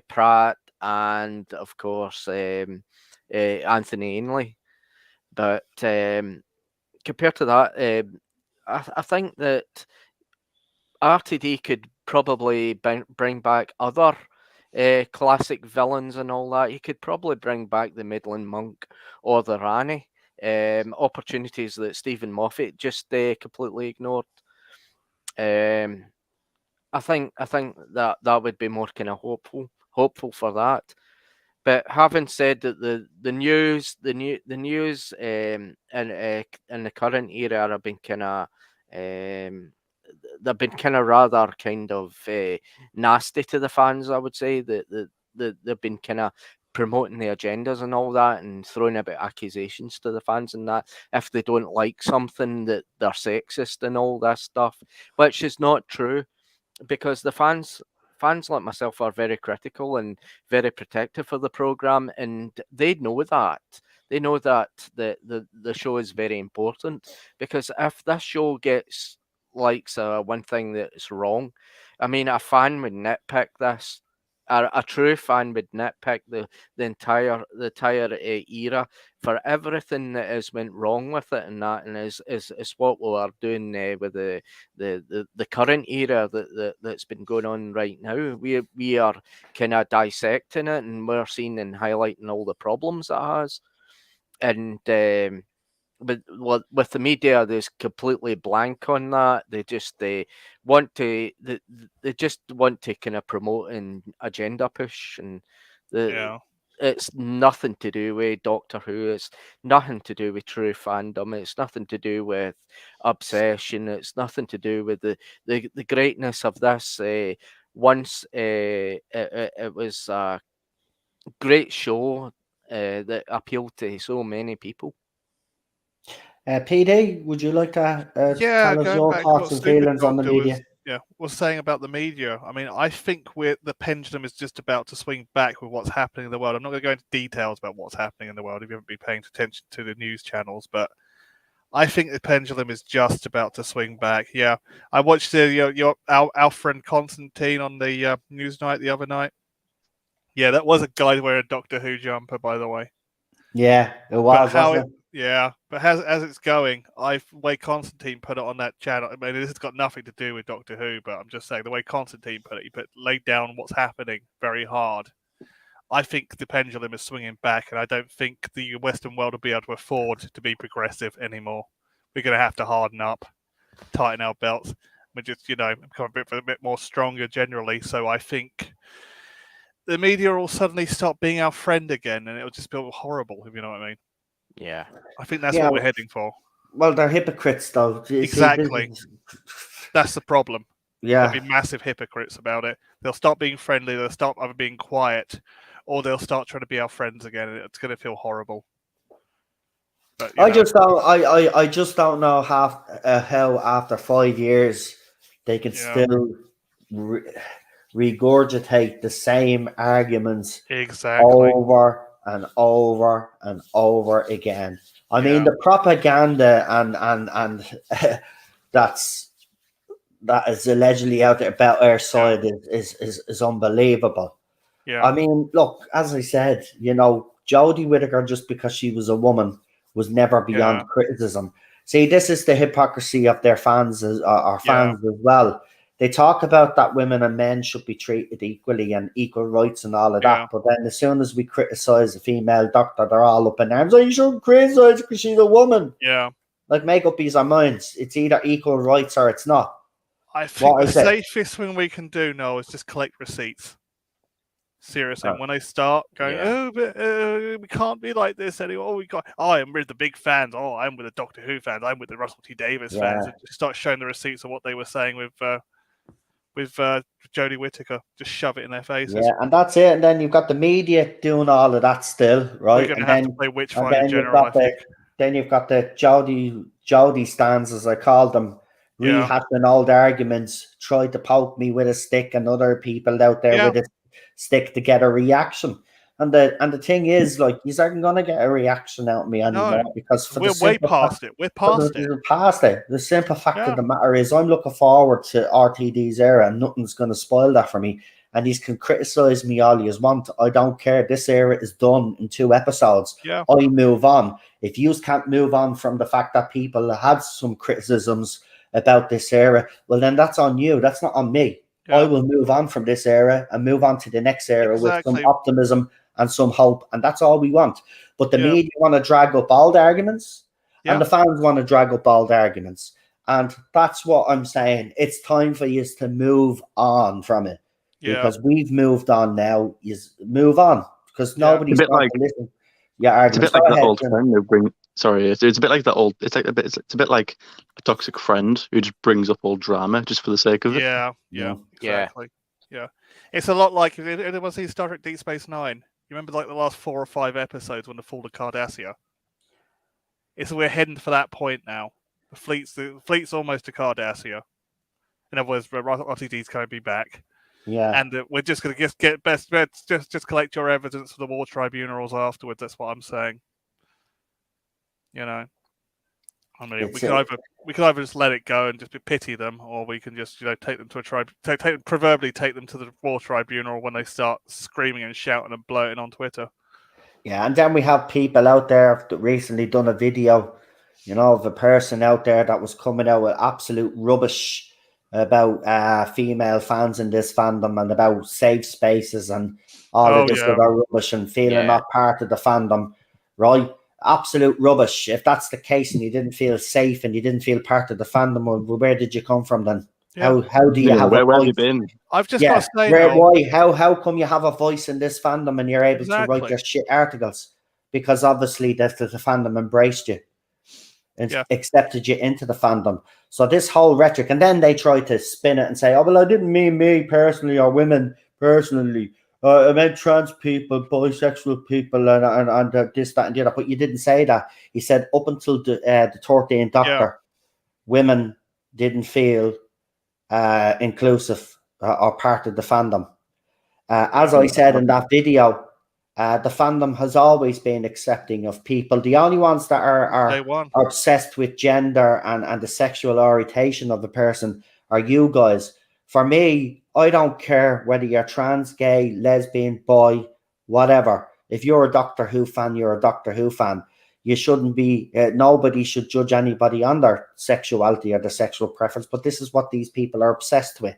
Pratt, and of course Anthony Ainley. But compared to that, I think that RTD could probably bring back other classic villains and all that. He could probably bring back the Midland Monk or the Rani. Opportunities that Stephen Moffat just completely ignored. I think that would be more kind of hopeful for that. But having said that, the news in the current era have been kind of they've been kind of rather kind of nasty to the fans. I would say that they've been kind of promoting the agendas and all that, and throwing about accusations to the fans and that, if they don't like something, that they're sexist and all that stuff, which is not true, because the fans like myself are very critical and very protective of the program, and they know that. They know that the show is very important, because if this show gets likes one thing that's wrong, I mean, a fan would nitpick this, a true fan would nitpick the entire era for everything that has went wrong with it, and that, and is what we are doing with the current era that's been going on right now. We are kind of dissecting it, and we're seeing and highlighting all the problems it has, and but with the media, there's completely blank on that. They just they just want to kind of promote an agenda push, and it's nothing to do with Doctor Who. It's nothing to do with true fandom. It's nothing to do with obsession. It's nothing to do with the greatness of this. Once it was a great show that appealed to so many people. PD, would you like to tell us going your back to thoughts what and Stupid feelings on the Doctor media? was saying about the media. I mean, I think the pendulum is just about to swing back with what's happening in the world. I'm not going to go into details about what's happening in the world if you haven't been paying attention to the news channels, but I think the pendulum is just about to swing back. Yeah, I watched our friend Constantine on the Newsnight the other night. Yeah, that was a guy wearing a Doctor Who jumper, by the way. Yeah, it was. But as it's going, the way Constantine put it on that channel. I mean, this has got nothing to do with Doctor Who, but I'm just saying the way Constantine put it, laid down what's happening very hard. I think the pendulum is swinging back, and I don't think the Western world will be able to afford to be progressive anymore. We're going to have to harden up, tighten our belts. We're just, become a bit more stronger generally. So I think the media will suddenly stop being our friend again, and it'll just be horrible, if you know what I mean. Yeah. I think that's what we're heading for. Well, they're hypocrites, though. Exactly. That's the problem. Yeah. They'll be massive hypocrites about it. They'll stop being friendly, they'll stop either being quiet, or they'll start trying to be our friends again, and it's going to feel horrible. But, I just don't know how after 5 years they can still regurgitate the same arguments over and over and over again. I mean, the propaganda and that is allegedly out there about our side is unbelievable. Yeah. I mean, look, as I said, Jodie Whittaker, just because she was a woman, was never beyond criticism. See, this is the hypocrisy of their fans as well. They talk about that women and men should be treated equally and equal rights and all of that. But then as soon as we criticize a female doctor, they're all up in arms. Oh, you shouldn't criticize because she's a woman. Yeah. Like, make up your minds. It's either equal rights or it's not. I think the safest thing we can do now is just collect receipts. Seriously, when they start going, we can't be like this anymore. I'm with the big fans. Oh, I'm with the Doctor Who fans. I'm with the Russell T Davies fans. And just start showing the receipts of what they were saying with Jodie Whittaker. Just shove it in their faces. Yeah, and that's it. And then you've got the media doing all of that still, right? We're going to have to play Witchfinder General, I think. Then you've got the Jodie stands, as I call them, rehashing old arguments, tried to poke me with a stick, and other people out there with a stick to get a reaction. And the thing is, like, you aren't going to get a reaction out of me anymore because we're way past it. We're past it. The simple fact of the matter is, I'm looking forward to RTD's era, and nothing's going to spoil that for me. And he can criticize me all he want. I don't care. This era is done in 2 episodes. Yeah. I move on. If you can't move on from the fact that people had some criticisms about this era, well, then that's on you. That's not on me. Yeah. I will move on from this era and move on to the next era with some optimism and some hope. And that's all we want. But the media want to drag up old arguments and the fans want to drag up old arguments. And that's what I'm saying. It's time for you to move on from it. Because we've moved on now. Is move on because nobody's going to listen. Yeah, it's a bit like that old friend who brings. Sorry, it's a bit like that old. It's a bit like a toxic friend who just brings up old drama just for the sake of it. Yeah, exactly. Yeah, it's a lot like it was in Star Trek Deep Space Nine. You remember like the last 4 or 5 episodes when the fall of Cardassia. We're heading for that point now. The fleet's almost to Cardassia. In other words, RTD's going to be back. Yeah, and we're just going to get just collect your evidence for the war tribunals afterwards. That's what I'm saying. I mean, we can either just let it go and just pity them, or we can just take them to a proverbially take them to the war tribunal when they start screaming and shouting and blurting on Twitter. Yeah, and then we have people out there that recently done a video, of a person out there that was coming out with absolute rubbish about female fans in this fandom and about safe spaces and all of this other rubbish and feeling not part of the fandom, right? Absolute rubbish. If that's the case and you didn't feel safe and you didn't feel part of the fandom, well, where did you come from then? Yeah. How do you have where a voice? have you been? I've just got to say, why? How come you have a voice in this fandom and you're able to write your shit articles? Because obviously the fandom embraced you and accepted you into the fandom. So this whole rhetoric, and then they try to spin it and say, "Oh well, I didn't mean me personally or women personally. I meant trans people, bisexual people, and this, that, and the other." But you didn't say that. You said up until the 13th Doctor, women didn't feel inclusive or part of the fandom. As I said in that video, the fandom has always been accepting of people. The only ones that are obsessed with gender and the sexual orientation of a person are you guys. For me, I don't care whether you're trans, gay, lesbian, boy, whatever. If you're a Doctor Who fan, you're a Doctor Who fan. You shouldn't be, nobody should judge anybody on their sexuality or their sexual preference, but this is what these people are obsessed with.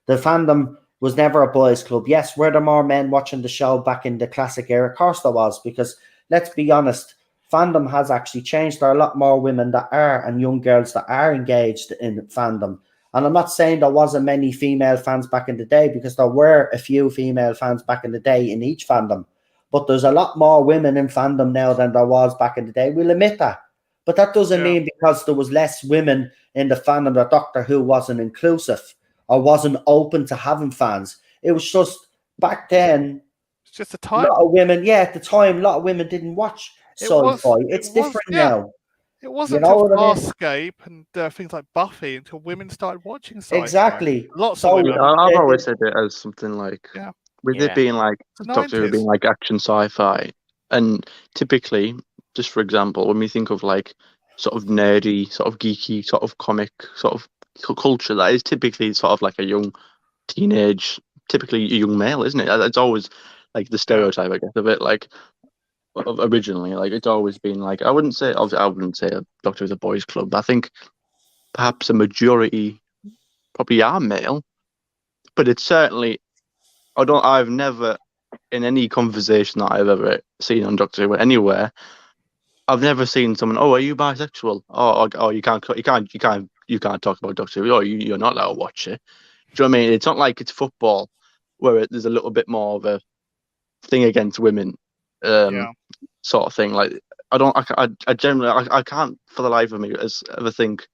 The fandom was never a boys' club. Yes, were there more men watching the show back in the classic era? Of course there was, because let's be honest, fandom has actually changed. There are a lot more women that are and young girls that are engaged in fandom. And I'm not saying there wasn't many female fans back in the day, because there were a few female fans back in the day in each fandom. But there's a lot more women in fandom now than there was back in the day. We'll admit that. But that doesn't mean because there was less women in the fandom that Doctor Who wasn't inclusive or wasn't open to having fans. It was just back then. It's just the time. A lot of women, at the time, a lot of women didn't watch sci-fi. It's different now. It wasn't until Farscape and things like Buffy until women started watching sci-fi. Exactly. Lots of women. I've always said it as something like, it being like Doctor Who being like action sci-fi, and typically, just for example, when we think of like sort of nerdy, sort of geeky, sort of comic, sort of culture, that is typically sort of like a young teenage, typically a young male, isn't it? It's always like the stereotype, I guess, of it. Like originally, like it's always been like, I wouldn't say a Doctor is a boys' club, but I think perhaps a majority probably are male, but it's certainly. I've never, in any conversation that I've ever seen on Doctor Who anywhere, I've never seen someone, "Oh, are you bisexual? Oh, you can't talk about Doctor Who. Oh, you're not allowed to watch it." Do you know what I mean? It's not like it's football where there's a little bit more of a thing against women, sort of thing. Like I generally can't for the life of me ever think.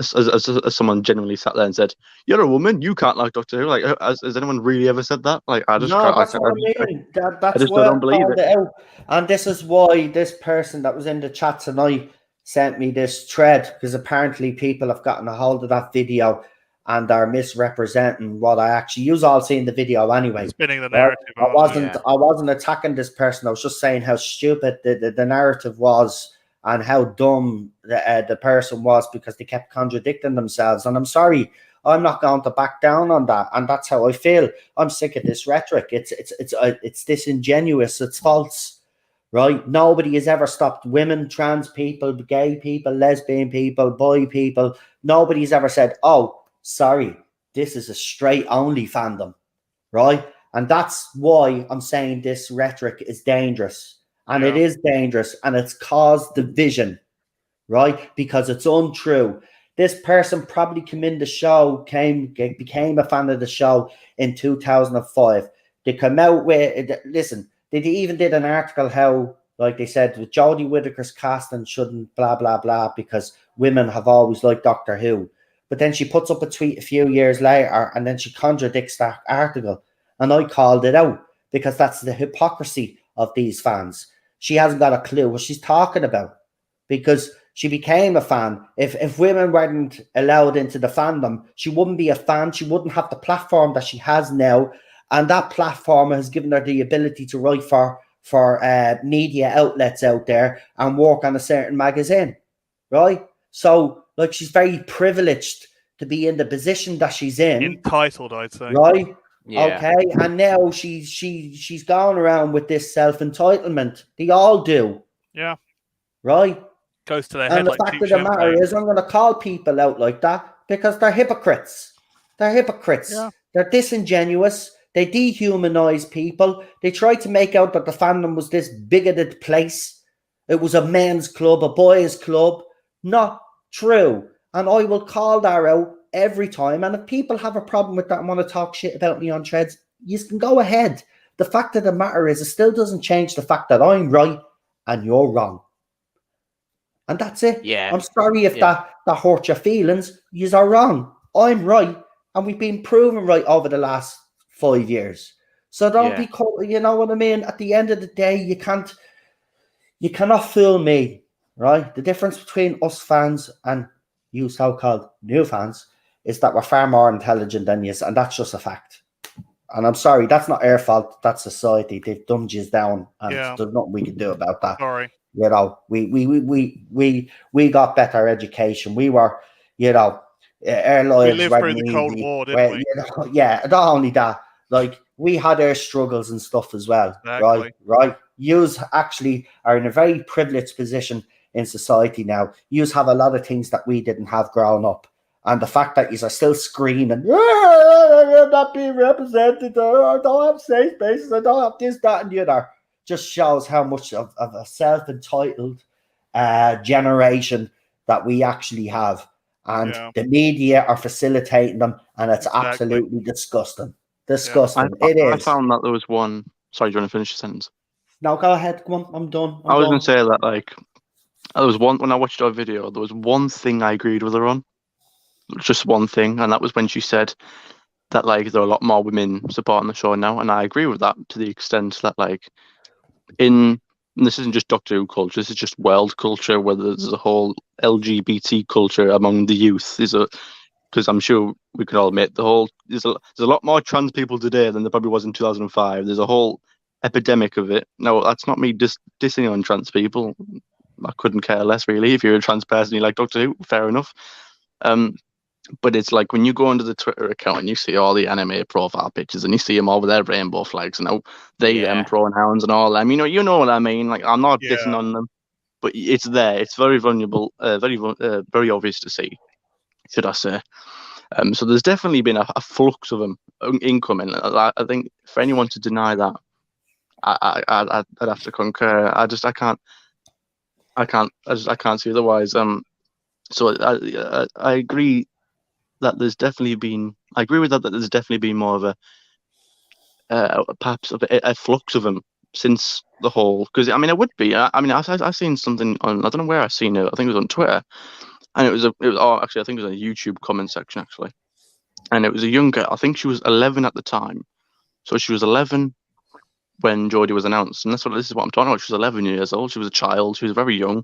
As someone genuinely sat there and said, "You're a woman, you can't like Doctor Who." Like, has anyone really ever said that? Like, I just can't. That's what I mean. That's why I don't believe it. Out. And this is why this person that was in the chat tonight sent me this thread, because apparently people have gotten a hold of that video and are misrepresenting what I actually. You've all seen the video anyway. Spinning the narrative. I wasn't attacking this person. I was just saying how stupid the narrative was. And how dumb the person was, because they kept contradicting themselves. And I'm sorry, I'm not going to back down on that. And that's how I feel. I'm sick of this rhetoric. It's disingenuous. It's false, right? Nobody has ever stopped women, trans people, gay people, lesbian people, boy people. Nobody's ever said, "Oh, sorry, this is a straight only fandom," right? And that's why I'm saying this rhetoric is dangerous. And it is dangerous, and it's caused division, right? Because it's untrue. This person probably came in the show, became a fan of the show in 2005. They come out with, listen, they even did an article how, like they said, with Jodie Whittaker's casting shouldn't blah, blah, blah, because women have always liked Doctor Who. But then she puts up a tweet a few years later, and then she contradicts that article. And I called it out, because that's the hypocrisy of these fans. She hasn't got a clue what she's talking about, because she became a fan. If women weren't allowed into the fandom, she wouldn't be a fan. She wouldn't have the platform that she has now. And that platform has given her the ability to write for media outlets out there and work on a certain magazine, right? So, like, she's very privileged to be in the position that she's in. Entitled, I'd say. Right? Yeah. Okay. And now she's gone around with this self-entitlement. They all do. Yeah. Right? Goes to their And head the like fact cheap of the matter champagne. is, I'm going to call people out like that because they're hypocrites. They're hypocrites. Yeah. They're disingenuous. They dehumanize people. They try to make out that the fandom was this bigoted place. It was a men's club, a boys' club. Not true. And I will call that out every time. And if people have a problem with that and want to talk shit about me on threads, you can go ahead. The fact of the matter is, it still doesn't change the fact that I'm right and you're wrong. And that's it. Yeah. I'm sorry if that hurt your feelings. You are wrong. I'm right. And we've been proven right over the last 5 years. So don't be caught, you know what I mean? At the end of the day, you cannot fool me, right? The difference between us fans and you so-called new fans is that we're far more intelligent than you, and that's just a fact. And I'm sorry, that's not our fault. That's society. They've dumbed you down, and there's nothing we can do about that. Sorry. You know, we got better education. We were, you know, our lives we lived were through the Cold easy, War, didn't we? You know, yeah, not only that, like we had our struggles and stuff as well, Exactly. right? Yous actually are in a very privileged position in society now. Yous have a lot of things that we didn't have growing up. And the fact that yous are still screaming, I'm not being represented, I don't have safe spaces, I don't have this, that, and the other, just shows how much of a self-entitled generation that we actually have. And the media are facilitating them, and it's absolutely disgusting. Disgusting. Yeah. It is. I found that there was one... Sorry, do you want to finish the sentence? No, go ahead. Come on, I'm done. I was going to say that, like, there was one... When I watched our video, there was one thing I agreed with her on. Just one thing, and that was when she said that, like, there are a lot more women supporting the show now, and I agree with that to the extent that, like, and this isn't just Doctor Who culture, this is just world culture, where there's a whole LGBT culture among the youth. Because I'm sure we can all admit there's a lot more trans people today than there probably was in 2005. There's a whole epidemic of it. No, that's not me dissing on trans people. I couldn't care less, really. If you're a trans person, you like Doctor Who, fair enough. But it's like when you go onto the Twitter account and you see all the anime profile pictures and you see them all with their rainbow flags and they them pronouns and all them. You know what I mean? Like, I'm not dissing on them, but it's there. It's very vulnerable, very obvious to see, should I say? So there's definitely been a flux of them incoming. I think for anyone to deny that, I'd have to concur. I can't see otherwise. So I agree that there's definitely been. I agree with that there's definitely been more of perhaps a flux of them since the whole. Because I mean, it would be. I mean, I've seen something on. I don't know where I've seen it. I think it was on Twitter, and it was actually I think it was in a YouTube comment section actually, and it was a young girl. I think she was 11 at the time, so she was 11 when Jodie was announced, and this is what I'm talking about. She was 11 years old. She was a child. She was very young.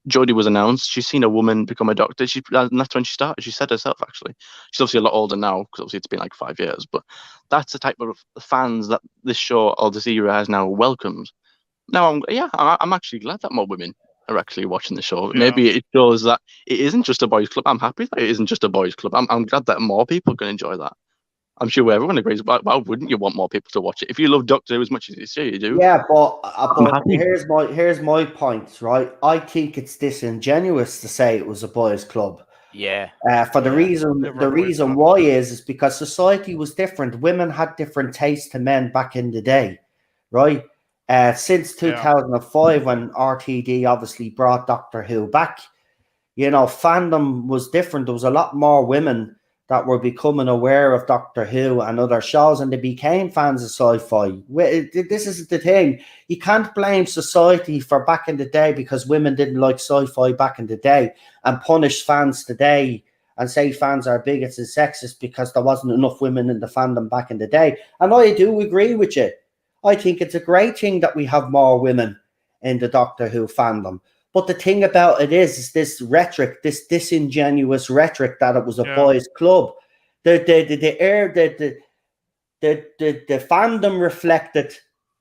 Jodie was announced. She's seen a woman become a doctor. And that's when she started. She said herself, actually. She's obviously a lot older now because obviously it's been like 5 years. But that's the type of fans that this show or this era has now welcomed. Now, I'm actually glad that more women are actually watching the show. Yeah. Maybe it shows that it isn't just a boys' club. I'm happy that it isn't just a boys' club. I'm glad that more people can enjoy that. I'm sure everyone agrees. Why wouldn't you want more people to watch it? If you love Doctor Who as much as you say you do. Yeah, but here's my point, right? I think it's disingenuous to say it was a boys' club. Yeah. For the reason why is because society was different. Women had different tastes to men back in the day, right? Since 2005, when RTD obviously brought Doctor Who back, you know, fandom was different. There was a lot more women that were becoming aware of Doctor Who and other shows, and they became fans of sci-fi. This is the thing. You can't blame society for back in the day because women didn't like sci-fi back in the day and punish fans today and say fans are bigots and sexist because there wasn't enough women in the fandom back in the day. And I do agree with you. I think it's a great thing that we have more women in the Doctor Who fandom. But the thing about it is this rhetoric, this disingenuous rhetoric that it was a boys' club. The fandom reflected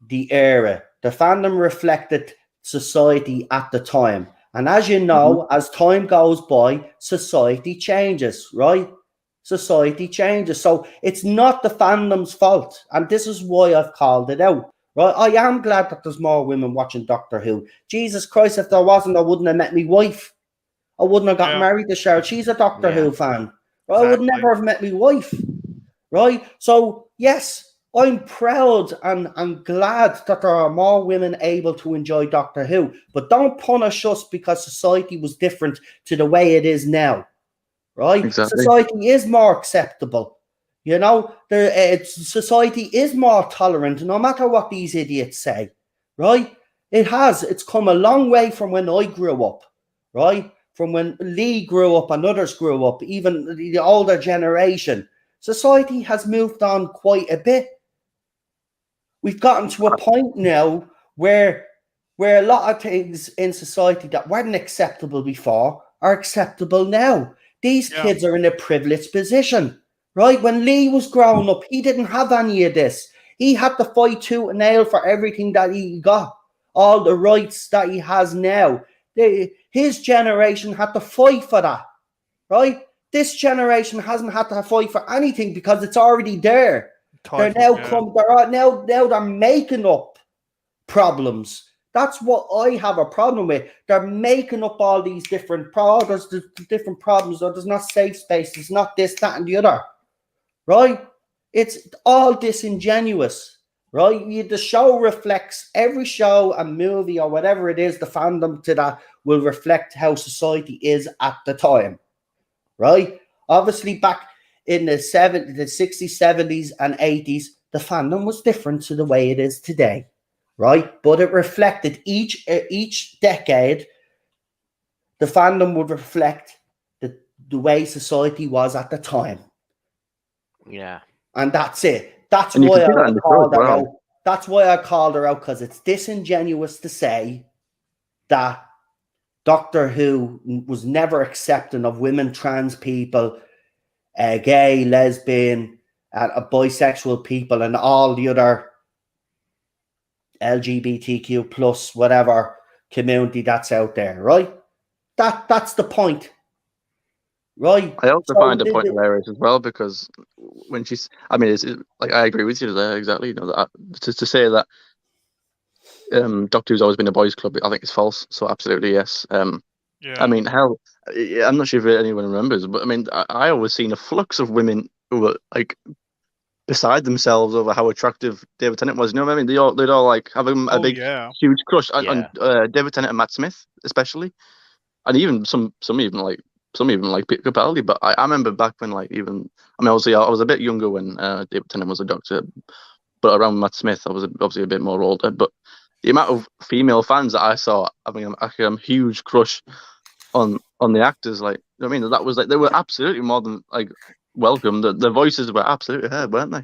the era. The fandom reflected society at the time. And as you know, as time goes by, society changes, right? Society changes. So it's not the fandom's fault. And this is why I've called it out, right? I am glad that there's more women watching Doctor Who. Jesus Christ, if there wasn't, I wouldn't have met my wife. I wouldn't have got married to Cheryl. She's a Doctor Who fan. Right? Exactly. I would never have met my wife, right? So, yes, I'm proud and glad that there are more women able to enjoy Doctor Who, but don't punish us because society was different to the way it is now, right? Exactly. Society is more acceptable, you know. Society is more tolerant, no matter what these idiots say, right? It's come a long way from when I grew up, right? From when Lee grew up and others grew up, even the older generation. Society has moved on quite a bit. We've gotten to a point now where a lot of things in society that weren't acceptable before are acceptable now. These kids are in a privileged position, right? When Lee was growing up, he didn't have any of this. He had to fight tooth and nail for everything that he got, all the rights that he has now. His generation had to fight for that, right? This generation hasn't had to fight for anything because it's already there. They're making up problems. That's what I have a problem with. They're making up all these different problems. There's different problems. Or there's not safe space. It's not this, that, and the other. Right? It's all disingenuous. Right? The show reflects, every show and movie or whatever it is, the fandom to that will reflect how society is at the time. Right? Obviously, back in the 60s, 70s, and 80s, the fandom was different to the way it is today, right? But it reflected each decade, the fandom would reflect the way society was at the time. Yeah. And that's it. That's why I called her out. That's why I called her out, because it's disingenuous to say that Doctor Who was never accepting of women, trans people, gay, lesbian, bisexual people, and all the other LGBTQ plus whatever community that's out there, right? That's the point, right? I also find the point hilarious as well, because when she's, I mean, it's like, I agree with you there exactly. You know, that to say that Doctor Who's always been a boys' club, I think it's false. So absolutely yes. I mean, hell, I'm not sure if anyone remembers, but I mean, I always seen a flux of women who were like beside themselves over how attractive David Tennant was. You know what I mean? They'd all like have a big, huge crush on David Tennant and Matt Smith, especially, and even some even like Peter Capaldi. But I remember back when, like, even, I mean, obviously I was a bit younger when David Tennant was a Doctor, but around Matt Smith I was obviously a bit more older. But the amount of female fans that I saw, I mean, I'm a huge crush on the actors. Like, you know what I mean? That was like, they were absolutely more than like welcome. The voices were absolutely heard, weren't they?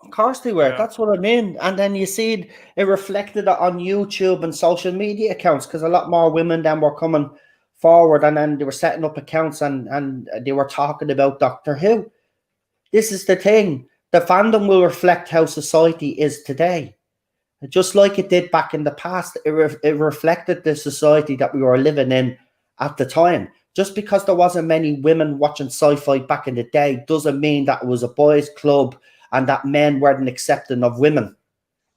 Of course they were. That's what I mean. And then you see it reflected on YouTube and social media accounts, because a lot more women then were coming forward, and then they were setting up accounts and they were talking about Doctor Who. This is the thing. The fandom will reflect how society is today. Just like it did back in the past, it reflected the society that we were living in at the time. Just because there wasn't many women watching sci-fi back in the day doesn't mean that it was a boys' club and that men weren't accepting of women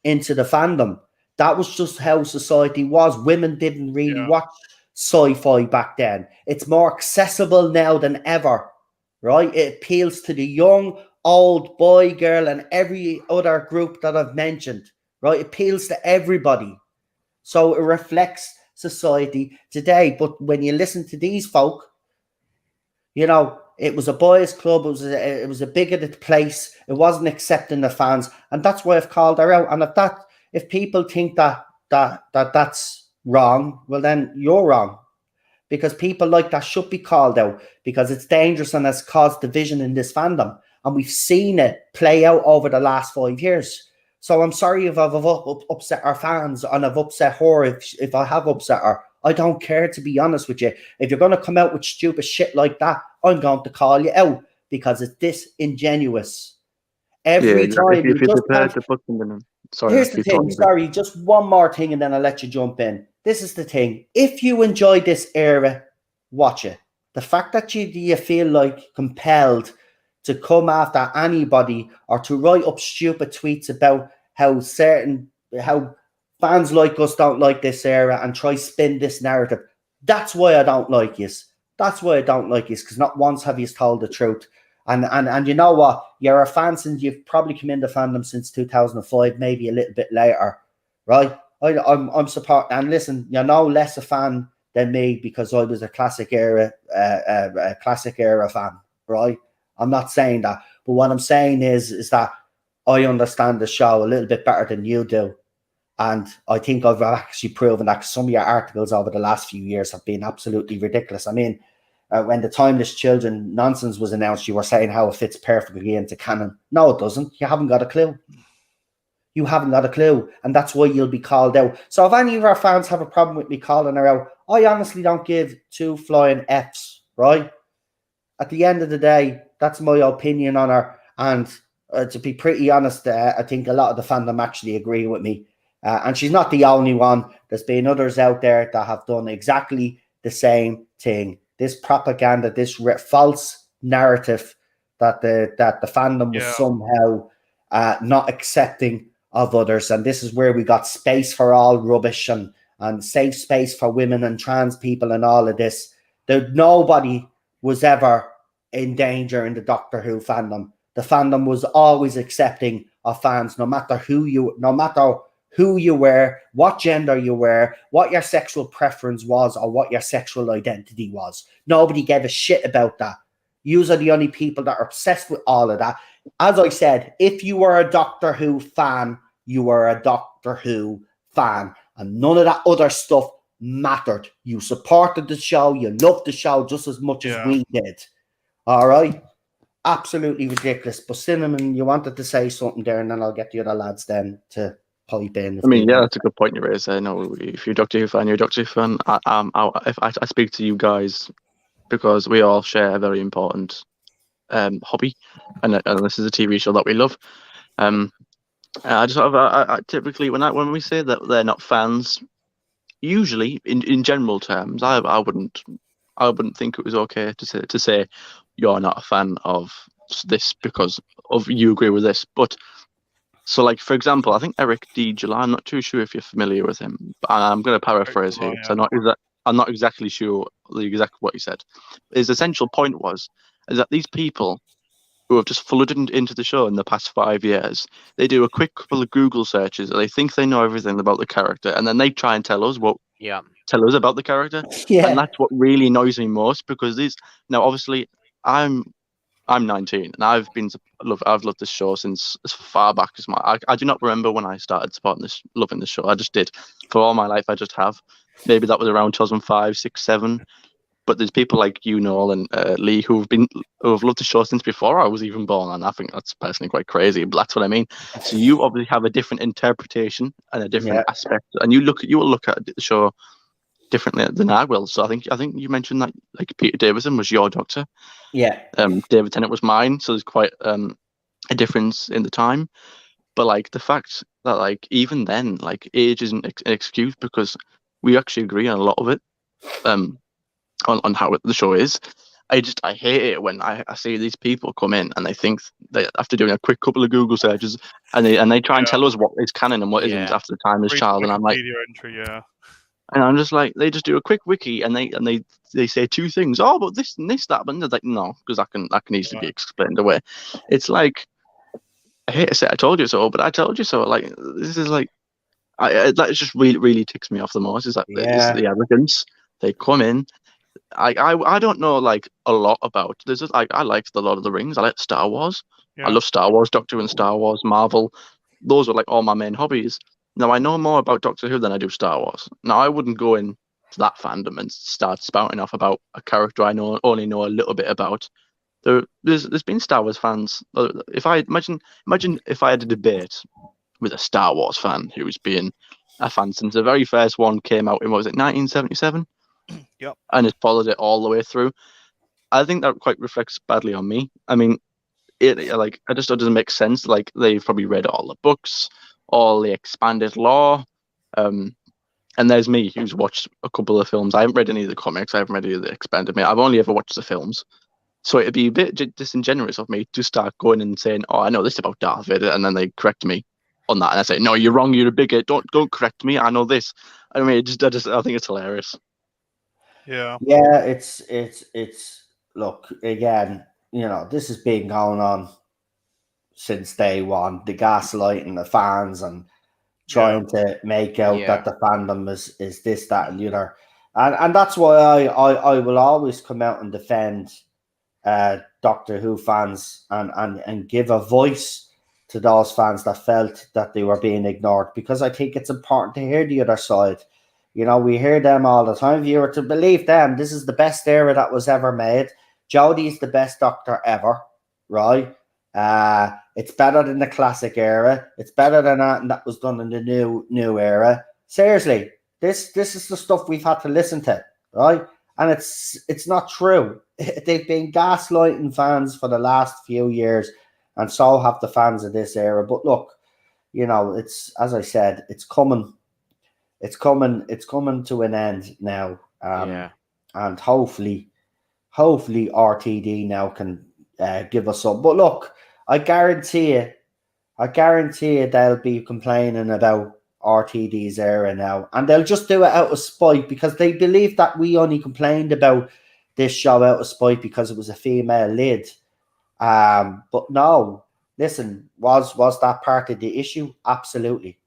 into the fandom. That was just how society was. Women didn't really watch sci-fi back then. It's more accessible now than ever, right? It appeals to the young, old, boy, girl, and every other group that I've mentioned, right? It appeals to everybody. So it reflects society today. But when you listen to these folk, you know, it was a boys' club. It was a bigoted place. It wasn't accepting the fans, and that's why I've called her out. And if people think that's wrong, well, then you're wrong, because people like that should be called out, because it's dangerous and has caused division in this fandom, and we've seen it play out over the last 5 years. So I'm sorry if I've upset our fans, and I've upset her if I have upset her. I don't care, to be honest with you. If you're going to come out with stupid shit like that, I'm going to call you out, because it's disingenuous. Every time. If you're prepared to put something in. Sorry, Here's the keep thing. talking. Sorry, just one more thing, and then I'll let you jump in. This is the thing. If you enjoy this era, watch it. The fact that you feel like compelled to come after anybody or to write up stupid tweets about how fans like us don't like this era and try spin this narrative. That's why I don't like you. That's why I don't like you, because not once have you told the truth. And you know what? You're a fan since you've probably come into fandom since 2005, maybe a little bit later, right? I'm support. And listen, you're no less a fan than me because I was a classic era fan, right? I'm not saying that, but what I'm saying is that I understand the show a little bit better than you do. And I think I've actually proven that some of your articles over the last few years have been absolutely ridiculous. I mean, when the Timeless Children nonsense was announced, you were saying how it fits perfectly into canon. No, it doesn't. You haven't got a clue. You haven't got a clue. And that's why you'll be called out. So if any of our fans have a problem with me calling her out, I honestly don't give two flying Fs, right? At the end of the day, that's my opinion on her. And to be pretty honest, I think a lot of the fandom actually agree with me. And she's not the only one. There's been others out there that have done exactly the same thing. This propaganda, this false narrative that the fandom was somehow not accepting of others. And this is where we got space for all rubbish and safe space for women and trans people and all of this. Nobody was ever in danger in the Doctor Who fandom. The fandom was always accepting of fans, no matter who you were, what gender you were, what your sexual preference was, or what your sexual identity was. Nobody gave a shit about that. Yous are the only people that are obsessed with all of that. As I said, if you were a Doctor Who fan, you were a Doctor Who fan. And none of that other stuff mattered. You supported the show. You loved the show just as much as we did. All right? Absolutely ridiculous. But Cinnamon, you wanted to say something there, and then I'll get the other lads then to pipe in. I mean, yeah, that's a good point you raised there. No, if you're a Doctor Who fan, you're a Doctor Who fan. I speak to you guys because we all share a very important hobby, and this is a TV show that we love. I just sort of I typically when we say that they're not fans, usually in general terms, I wouldn't think it was okay to say you're not a fan of this because of you agree with this. But so, like, for example, I think Eric D. July, I'm not too sure if you're familiar with him, but I'm going to paraphrase here because I'm not exactly sure what he said. His essential point is that these people who have just flooded into the show in the past 5 years, they do a quick couple of Google searches, and they think they know everything about the character, and then they try and tell us about the character. Yeah. And that's what really annoys me most, because now obviously I'm 19 and I've loved this show since as far back as I do not remember when I started loving this show. I just did. For all my life I just have. Maybe that was around 2005, 6, 7. But there's people like you, Noel, and Lee who have loved the show since before I was even born, and I think that's personally quite crazy. But that's what I mean. So you obviously have a different interpretation and a different aspect, and you will look at the show differently than I will. So I think you mentioned that, like, Peter Davison was your Doctor. Yeah. David Tennant was mine. So there's quite a difference in the time. But like the fact that, like, even then, like, age isn't an excuse, because we actually agree on a lot of it. On how the show is. I hate it when I see these people come in and they think they, after doing a quick couple of Google searches, and they try and tell us what is canon and what isn't after the Timeless Child, and I'm like, and I'm just like, they just do a quick wiki and they say two things. Oh, but this and this, that, but they're like, no, because that can easily be explained away. It's like, I hate to say I told you so, but I told you so. Like, this is like, that just really ticks me off the most. Is like the arrogance. They come in. I don't know, like, a lot about this. Is like, I liked the Lord of the Rings. I like Star Wars. I love Star Wars, Doctor Who and Star Wars, Marvel. Those are like all my main hobbies. Now I know more about Doctor Who than I do Star Wars. Now I wouldn't go in to that fandom and start spouting off about a character I only know a little bit about. There's been Star Wars fans. If I imagine if I had a debate with a Star Wars fan who's been a fan since the very first one came out in, what was it, 1977? Yep. And has followed it all the way through. I think that quite reflects badly on me. I mean, it just doesn't make sense. Like, they've probably read all the books, all the expanded lore. And there's me, who's watched a couple of films. I haven't read any of the comics. I haven't read any of the expanded. I've only ever watched the films. So it'd be a bit disingenuous of me to start going and saying, "Oh, I know this about Darth Vader," and then they correct me on that, and I say, "No, you're wrong. You're a bigot. Don't correct me. I know this." I mean, I think it's hilarious. Yeah. Yeah, it's look, again, this has been going on since day one. The gaslighting the fans and trying to make out that the fandom is this, that, and the other. And that's why I will always come out and defend Doctor Who fans and give a voice to those fans that felt that they were being ignored, because I think it's important to hear the other side. We hear them all the time. If you were to believe them, this is the best era that was ever made. Jodie's the best Doctor ever, right? It's better than the classic era. It's better than that was done in the new era. Seriously, this is the stuff we've had to listen to, right? And it's not true. They've been gaslighting fans for the last few years, and so have the fans of this era. But look, it's, as I said, it's coming. It's coming to an end now. And hopefully RTD now can give us some. But look, I guarantee you they'll be complaining about RTD's era now, and they'll just do it out of spite, because they believe that we only complained about this show out of spite because it was a female lead. But no, listen, was that part of the issue? Absolutely.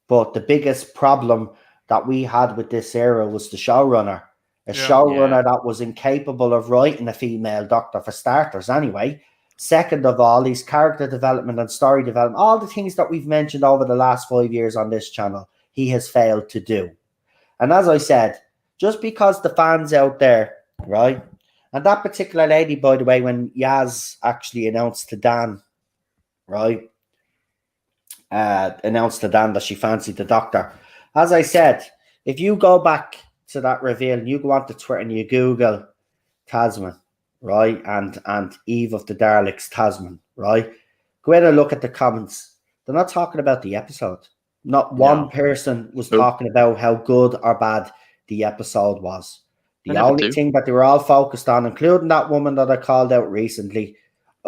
But the biggest problem that we had with this era was the showrunner. A showrunner that was incapable of writing a female Doctor, for starters, anyway. Second of all, his character development and story development, all the things that we've mentioned over the last 5 years on this channel, he has failed to do. And as I said, just because the fans out there, right? And that particular lady, by the way, when Yaz actually announced to Dan, right? Announced to Dan that she fancied the Doctor. As I said, if you go back to that reveal and you go onto Twitter and you Google Tasman, right, and Eve of the Daleks Tasman, right, go ahead and look at the comments. They're not talking about the episode. Not one person was talking about how good or bad the episode was. The only thing that they were all focused on, including that woman that I called out recently,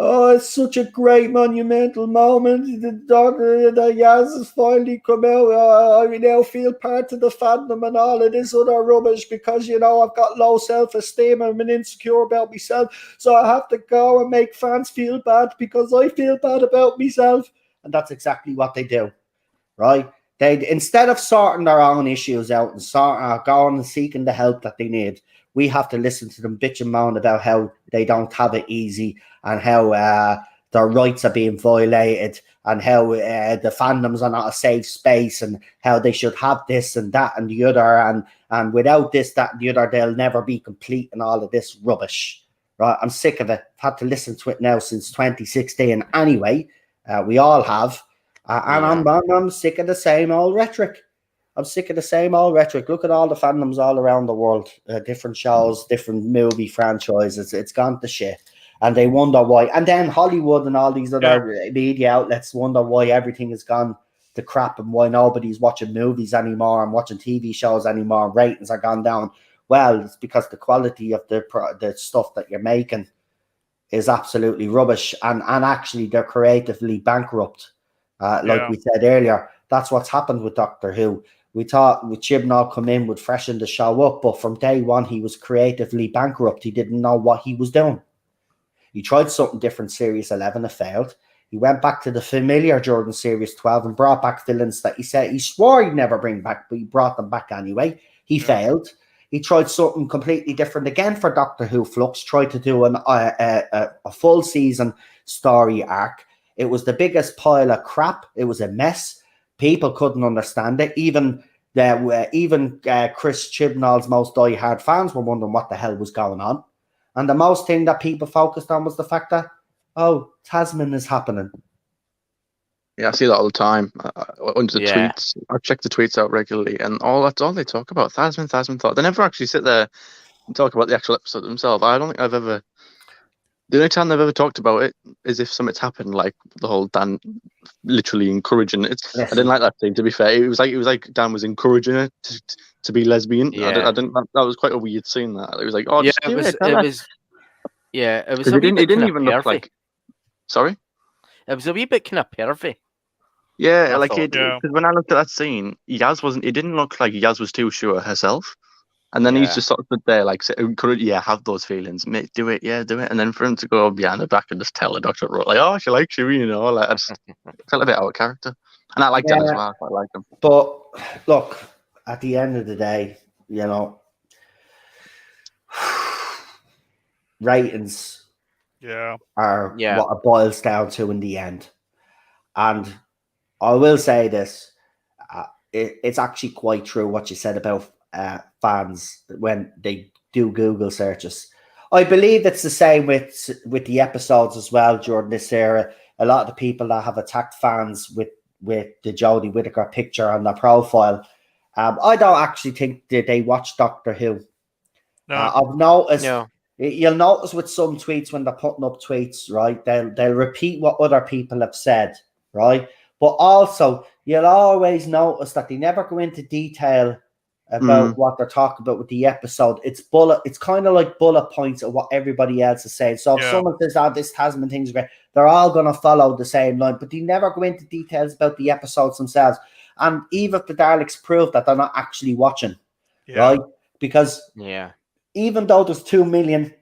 oh, it's such a great monumental moment. The Doctor, the Yaz has finally come out. I now feel part of the fandom and all of this other rubbish because, I've got low self-esteem. I'm insecure about myself. So I have to go and make fans feel bad because I feel bad about myself. And that's exactly what they do, right? They, instead of sorting their own issues out and going and seeking the help that they need, we have to listen to them bitch and moan about how they don't have it easy and how their rights are being violated and how the fandoms are not a safe space and how they should have this and that and the other and without this, that and the other, they'll never be complete and all of this rubbish. Right? I'm sick of it. I've had to listen to it now since 2016 anyway. We all have. And I'm sick of the same old rhetoric. I'm sick of the same old rhetoric. Look at all the fandoms all around the world, different shows, different movie franchises. It's gone to shit. And they wonder why. And then Hollywood and all these other media outlets wonder why everything has gone to crap and why nobody's watching movies anymore and watching TV shows anymore. And ratings are gone down. Well, it's because the quality of the stuff that you're making is absolutely rubbish. And actually, they're creatively bankrupt. Like we said earlier, that's what's happened with Doctor Who. We thought with Chibnall come in would freshen the show up, but from day one, he was creatively bankrupt. He didn't know what he was doing. He tried something different, Series 11, it failed. He went back to the familiar during Series 12 and brought back villains that he said he swore he'd never bring back, but he brought them back anyway. He failed. He tried something completely different again for Doctor Who Flux, tried to do a full season story arc. It was the biggest pile of crap. It was a mess. People couldn't understand it. Even Chris Chibnall's most diehard fans were wondering what the hell was going on. And the most thing that people focused on was the fact that, Tasman is happening. Yeah, I see that all the time. Under the tweets, I check the tweets out regularly, and that's all they talk about. Tasman thought. They never actually sit there and talk about the actual episode themselves. I don't think I've ever The only time they've ever talked about it is if something's happened, like the whole Dan literally encouraging it. I didn't like that scene. To be fair, it was like Dan was encouraging her to be lesbian. Yeah. I didn't. That was quite a weird scene. That it was like, oh, Yeah, just do it. It was Because a wee it bit didn't kind of even look pervy. like. Sorry. It was a wee bit kind of pervy. Yeah, I like thought. it. Because when I looked at that scene, Yaz wasn't. It didn't look like Yaz was too sure herself. And then he's Yeah. just sort of stood there, like, encourage, have those feelings, mate, do it, do it. And then for him to go behind her back and just tell the doctor, like, oh, she likes you, like, I just felt a bit out of character. And I liked that as well. I quite liked him. But look, at the end of the day, ratings are what it boils down to in the end. And I will say this, it's actually quite true what you said about fans when they do Google searches. I believe it's the same with the episodes as well during this era. A lot of the people that have attacked fans with the Jodie Whittaker picture on their profile, I don't actually think that they watch Doctor Who. No. I've noticed. No. You'll notice with some tweets when they're putting up tweets, right? They'll repeat what other people have said, right? But also, you'll always notice that they never go into detail about what they're talking about with the episode. It's kind of like bullet points of what everybody else is saying. So if someone says, this Tasman thing's great, they're all going to follow the same line, but they never go into details about the episodes themselves. And even if the Daleks prove that they're not actually watching, right? Because even though there's 2 million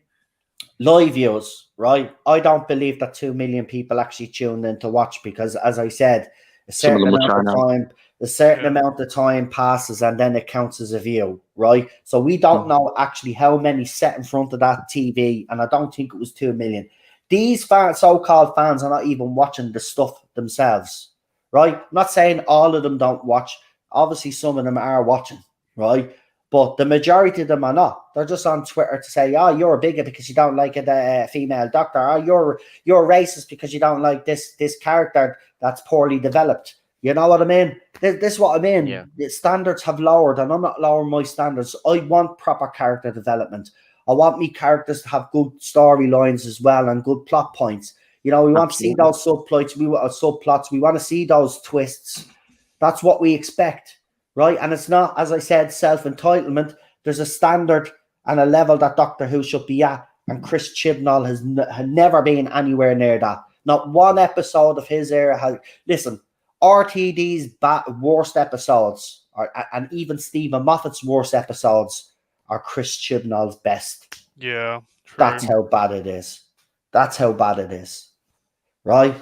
live views, right? I don't believe that 2 million people actually tuned in to watch, because, as I said, a certain amount of time passes and then it counts as a view, right? So we don't know actually how many sat in front of that TV, and I don't think it was 2 million. These so-called fans are not even watching the stuff themselves, right? I'm not saying all of them don't watch. Obviously, some of them are watching, right? But the majority of them are not. They're just on Twitter to say, oh, you're a bigot because you don't like a female doctor. Oh, you're racist because you don't like this character that's poorly developed. You know what I mean? This is what I mean. Yeah. The standards have lowered, and I'm not lowering my standards. I want proper character development. I want me characters to have good storylines as well and good plot points. We want to see those subplots. We want to see those twists. That's what we expect. Right, and it's not, as I said, self-entitlement. There's a standard and a level that Doctor Who should be at, and Chris Chibnall has never been anywhere near that. Not one episode of his era has. Listen, RTD's worst episodes, and even Stephen Moffat's worst episodes, are Chris Chibnall's best. Yeah, true. That's how bad it is. Right?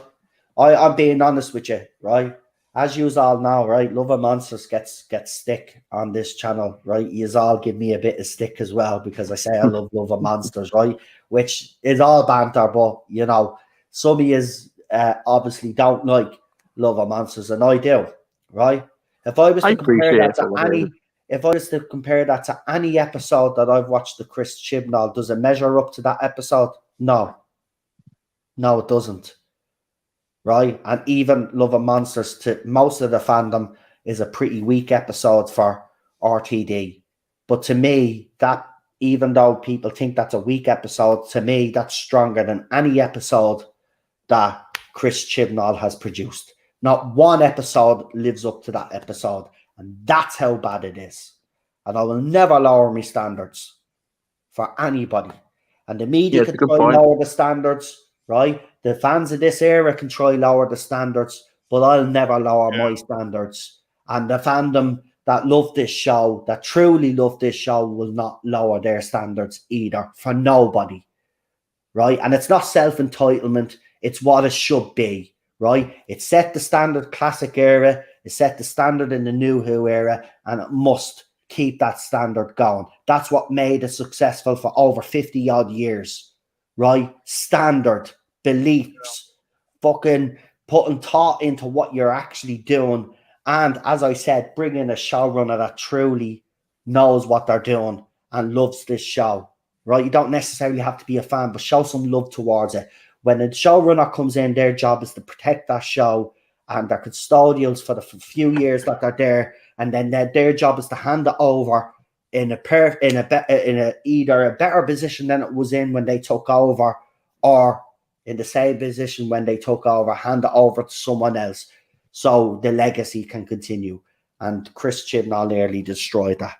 I'm being honest with you, right? As you all know, right, Love of Monsters gets stick on this channel, right? You all give me a bit of stick as well because I say I love of Monsters, right? Which is all banter, but some of you obviously don't like Love of Monsters, and I do, right? If I was to compare that to any episode that I've watched the Chris Chibnall, does it measure up to that episode? No, it doesn't. Right, and even Love of Monsters to most of the fandom is a pretty weak episode for RTD. But to me, that, even though people think that's a weak episode, to me that's stronger than any episode that Chris Chibnall has produced. Not one episode lives up to that episode, and that's how bad it is. And I will never lower my standards for anybody. And the media can try lower the standards, right? The fans of this era can try lower the standards, but I'll never lower my standards. And the fandom that love this show, that truly love this show, will not lower their standards either, for nobody, right? And it's not self-entitlement, it's what it should be, right? It set the standard classic era, it set the standard in the New Who era, and it must keep that standard going. That's what made it successful for over 50 odd years, right? Standard, beliefs, fucking putting thought into what you're actually doing. And as I said, bringing a showrunner that truly knows what they're doing and loves this show, right? You don't necessarily have to be a fan, but show some love towards it. When a showrunner comes in, their job is to protect that show, and they're custodials for the few years that they're there, and then their job is to hand it over in either a better position than it was in when they took over, or in the same position when they took over, hand it over to someone else so the legacy can continue. And Chris Chibnall nearly destroyed that.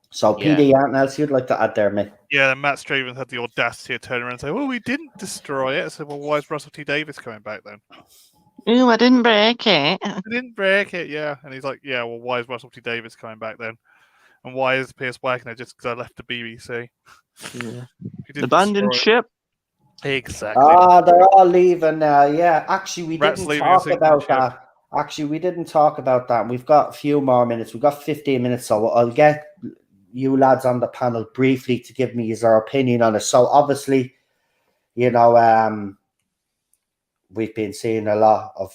So, PD, anything else you'd like to add there, mate? Yeah, then Matt Stevens had the audacity to turn around and say, well, we didn't destroy it. I said, well, why is Russell T Davies coming back then? Ooh, I didn't break it. I didn't break it, yeah. And he's like, yeah, well, why is Russell T Davies coming back then? And why is Piers Wagner just because I left the BBC? Yeah. The abandoned ship. Exactly. They're all leaving now. Yeah, actually, we Rats didn't talk about that. Actually, we didn't talk about that. We've got a few more minutes. We've got 15 minutes, so I'll get you lads on the panel briefly to give me your opinion on it. So obviously, you know, we've been seeing a lot of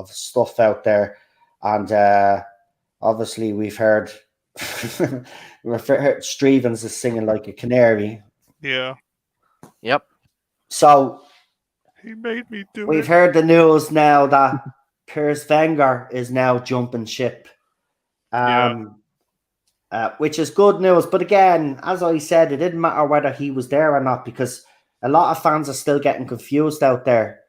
stuff out there, and obviously we've heard Stevens is singing like a canary. Yeah. Yep. So he made me do we've heard the news now that Piers Wenger is now jumping ship. Which is good news. But again, as I said, it didn't matter whether he was there or not, because a lot of fans are still getting confused out there.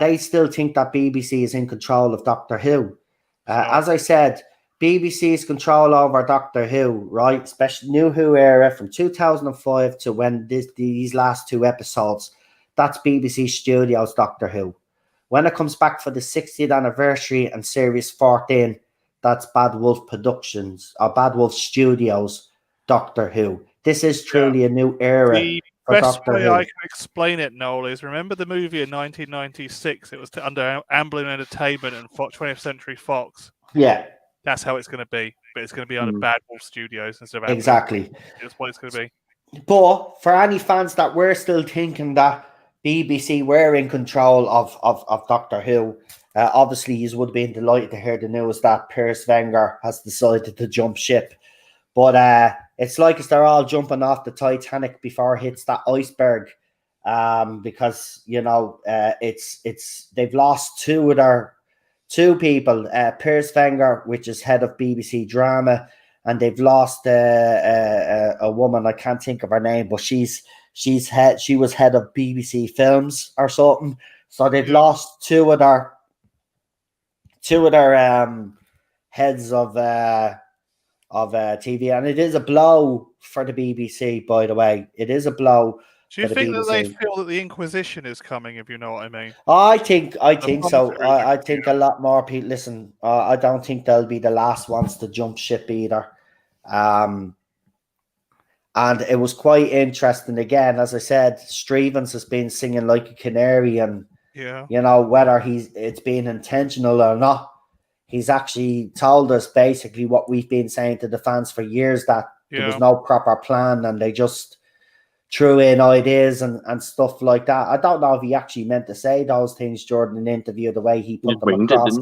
They still think that BBC is in control of Doctor Who. As I said, BBC's control over Doctor Who, right? Especially New Who era from 2005 to when these last two episodes, that's BBC Studios Doctor Who. When it comes back for the 60th anniversary and Series 14, that's Bad Wolf Productions or Bad Wolf Studios Doctor Who. This is truly a new era. The best way I can explain it, Noel, is remember the movie in 1996? It was under Amblin Entertainment and 20th Century Fox. Yeah. That's how it's going to be. But it's going to be under Bad Wolf Studios instead of Amblin. Exactly. That's what it's going to be. But for any fans that were still thinking that BBC were in control of Doctor Who, obviously you would have been delighted to hear the news that Piers Wenger has decided to jump ship. But it's like they're all jumping off the Titanic before it hits that iceberg, because you know they've lost two people, Piers Wenger, which is head of BBC Drama, and they've lost a woman, I can't think of her name, but she was head of BBC Films or something. So they've lost two of their heads of TV, and it is a blow for the BBC. By the way, it is a blow. Do you think that they feel that the Inquisition is coming? If you know what I mean. I think so. I think a lot more people. Listen, I don't think they'll be the last ones to jump ship either. And it was quite interesting. Again, as I said, Stevens has been singing like a canary, and you know whether it's been intentional or not. He's actually told us basically what we've been saying to the fans for years, that there was no proper plan and they just threw in ideas and stuff like that. I don't know if he actually meant to say those things during an interview, the way he put them across.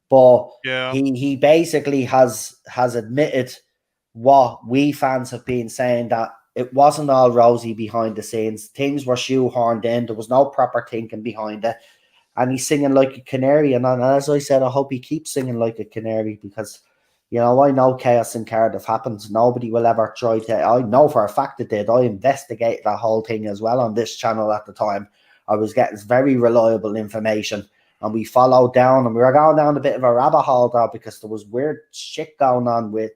But he basically has admitted what we fans have been saying, that it wasn't all rosy behind the scenes. Things were shoehorned in. There was no proper thinking behind it. And he's singing like a canary. And as I said, I hope he keeps singing like a canary, because, you know, I know chaos in Cardiff happens. Nobody will ever try to. I know for a fact it did. I investigated that whole thing as well on this channel at the time. I was getting very reliable information. And we followed down, and we were going down a bit of a rabbit hole there, because there was weird shit going on with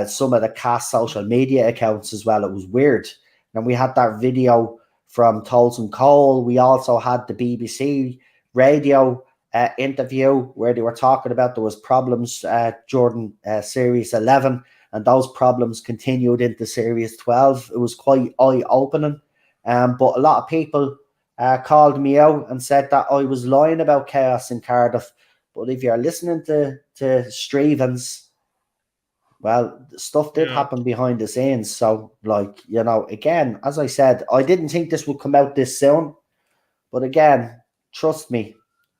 some of the cast social media accounts as well. It was weird. And we had that video from Tolson Cole. We also had the BBC radio interview where they were talking about there was problems during Series 11, and those problems continued into Series 12. It was quite eye-opening. But a lot of people called me out and said that I was lying about chaos in Cardiff. But if you're listening to Stevens, well, stuff did happen behind the scenes. So, like, you know, again, as I said, I didn't think this would come out this soon. But again, trust me,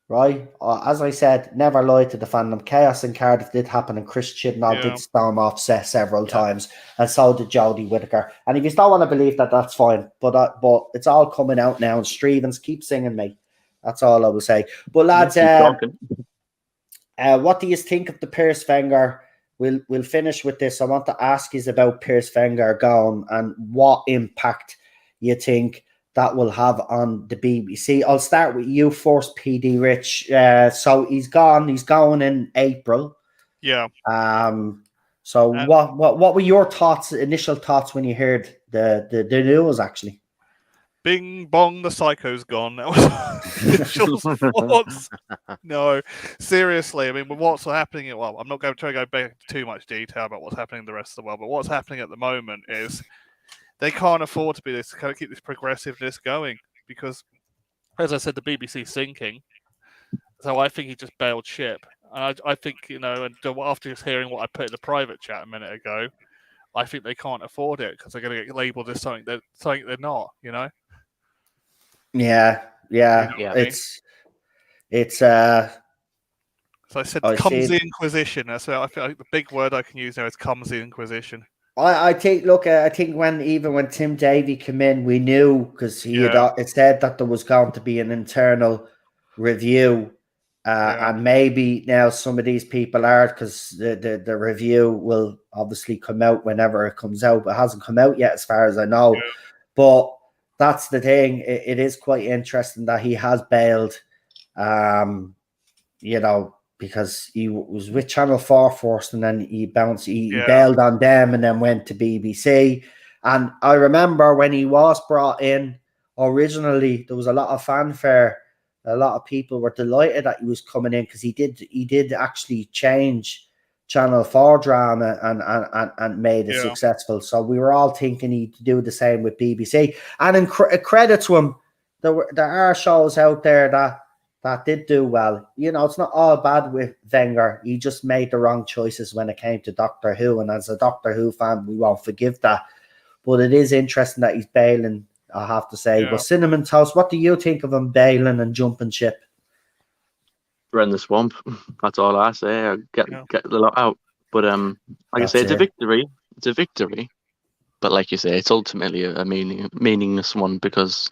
right? As I said, never lie to the fandom. Chaos in Cardiff did happen, and Chris Chibnall did storm off set several times, and so did Jodie Whittaker. And if you don't want to believe that, that's fine. But it's all coming out now, and Stevens, keep singing me. That's all I will say. But lads, what do you think of the Piers Wenger? We'll finish with this. I want to ask you about Piers Wenger going, and what impact you think that will have on the BBC? I'll start with you first, PD Rich. So he's gone. He's going in April. Yeah. So what were your initial thoughts when you heard the news? Actually, Bing bong, the psycho's gone. That was initial thoughts. No, seriously. I mean, what's happening? Well, I'm not going to try to go back into too much detail about what's happening in the rest of the world, but what's happening at the moment is they can't afford to be this, kind of keep this progressiveness going, because, as I said, the BBC's sinking. So I think he just bailed ship. And I think, and after just hearing what I put in the private chat a minute ago, I think they can't afford it because they're going to get labelled as something they're not. Yeah. It's So I said, I comes see. the Inquisition. That's I feel like the big word I can use now is comes the Inquisition. I think. Look, I think when Tim Davie came in, we knew, because it said that there was going to be an internal review, and maybe now some of these people are, because the review will obviously come out whenever it comes out, but it hasn't come out yet, as far as I know. Yeah. But that's the thing. It is quite interesting that he has bailed. Because he was with Channel 4 first, and then he bailed on them and then went to BBC. And I remember when he was brought in originally, there was a lot of fanfare. A lot of people were delighted that he was coming in, because he did actually change Channel 4 drama and made it successful. So we were all thinking he'd do the same with BBC. And in credit to him, there are shows out there that did do well. It's not all bad with Wenger. He just made the wrong choices when it came to Doctor Who. And as a Doctor Who fan, we won't forgive that. But it is interesting that he's bailing, I have to say. But Cinnamon Toast, what do you think of him bailing and jumping ship? We're in the swamp. That's all I say. Get the lot out. But like I say, it's a victory. It's a victory. But like you say, it's ultimately a meaningless one, because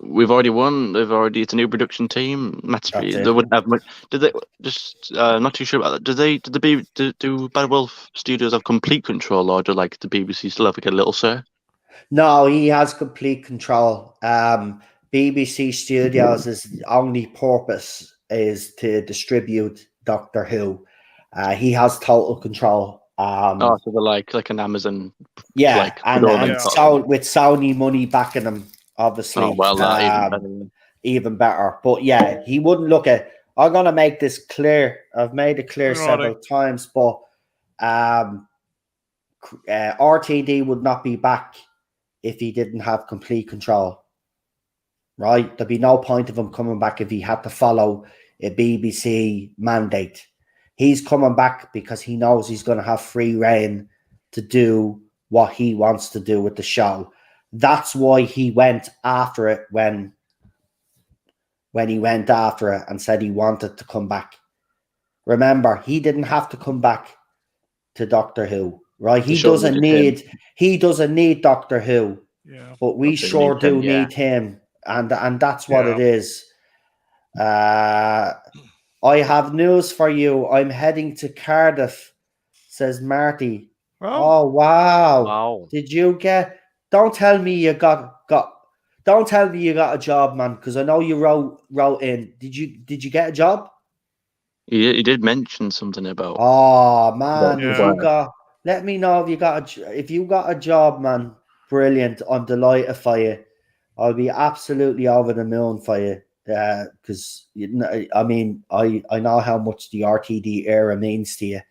we've already won. It's a new production team. They wouldn't have much. Did they just? Not too sure about that. Do Bad Wolf Studios have complete control, or do the BBC still have a little say? No, he has complete control. BBC Studios' only purpose is to distribute Doctor Who. He has total control. So they're like an Amazon. Yeah, so with Sony money backing him, obviously. Oh, well, even better. But yeah, he wouldn't look at. I'm gonna make this clear. I've made it clear several times, but RTD would not be back if he didn't have complete control. Right? There'd be no point of him coming back if he had to follow a BBC mandate. He's coming back because he knows he's going to have free reign to do what he wants to do with the show. That's why he went after it when he went after it and said he wanted to come back. Remember, he didn't have to come back to Doctor Who, right? He doesn't need Doctor Who, but we sure do need him, and that's what it is. I have news for you. I'm heading to Cardiff, says Marty. Oh wow. Did you get? Don't tell me you got. Don't tell me you got a job, man, because I know you wrote in. Did you get a job? He did mention something about. Oh man, let me know if you got a job, man. Brilliant. I'm delighted for you. I'll be absolutely over the moon for you. Because I know how much the RTD era means to you.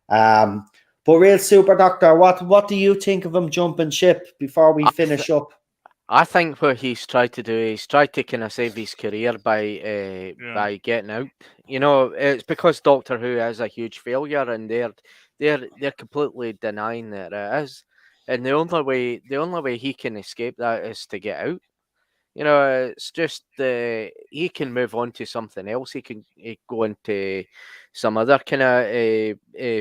But real Super Doctor, what do you think of him jumping ship before we finish up? I think what he's tried to do is kind of save his career by getting out. It's because Doctor Who is a huge failure, and they're completely denying that it is. And the only way he can escape that is to get out. It's just he can move on to something else. He can go into some other kind of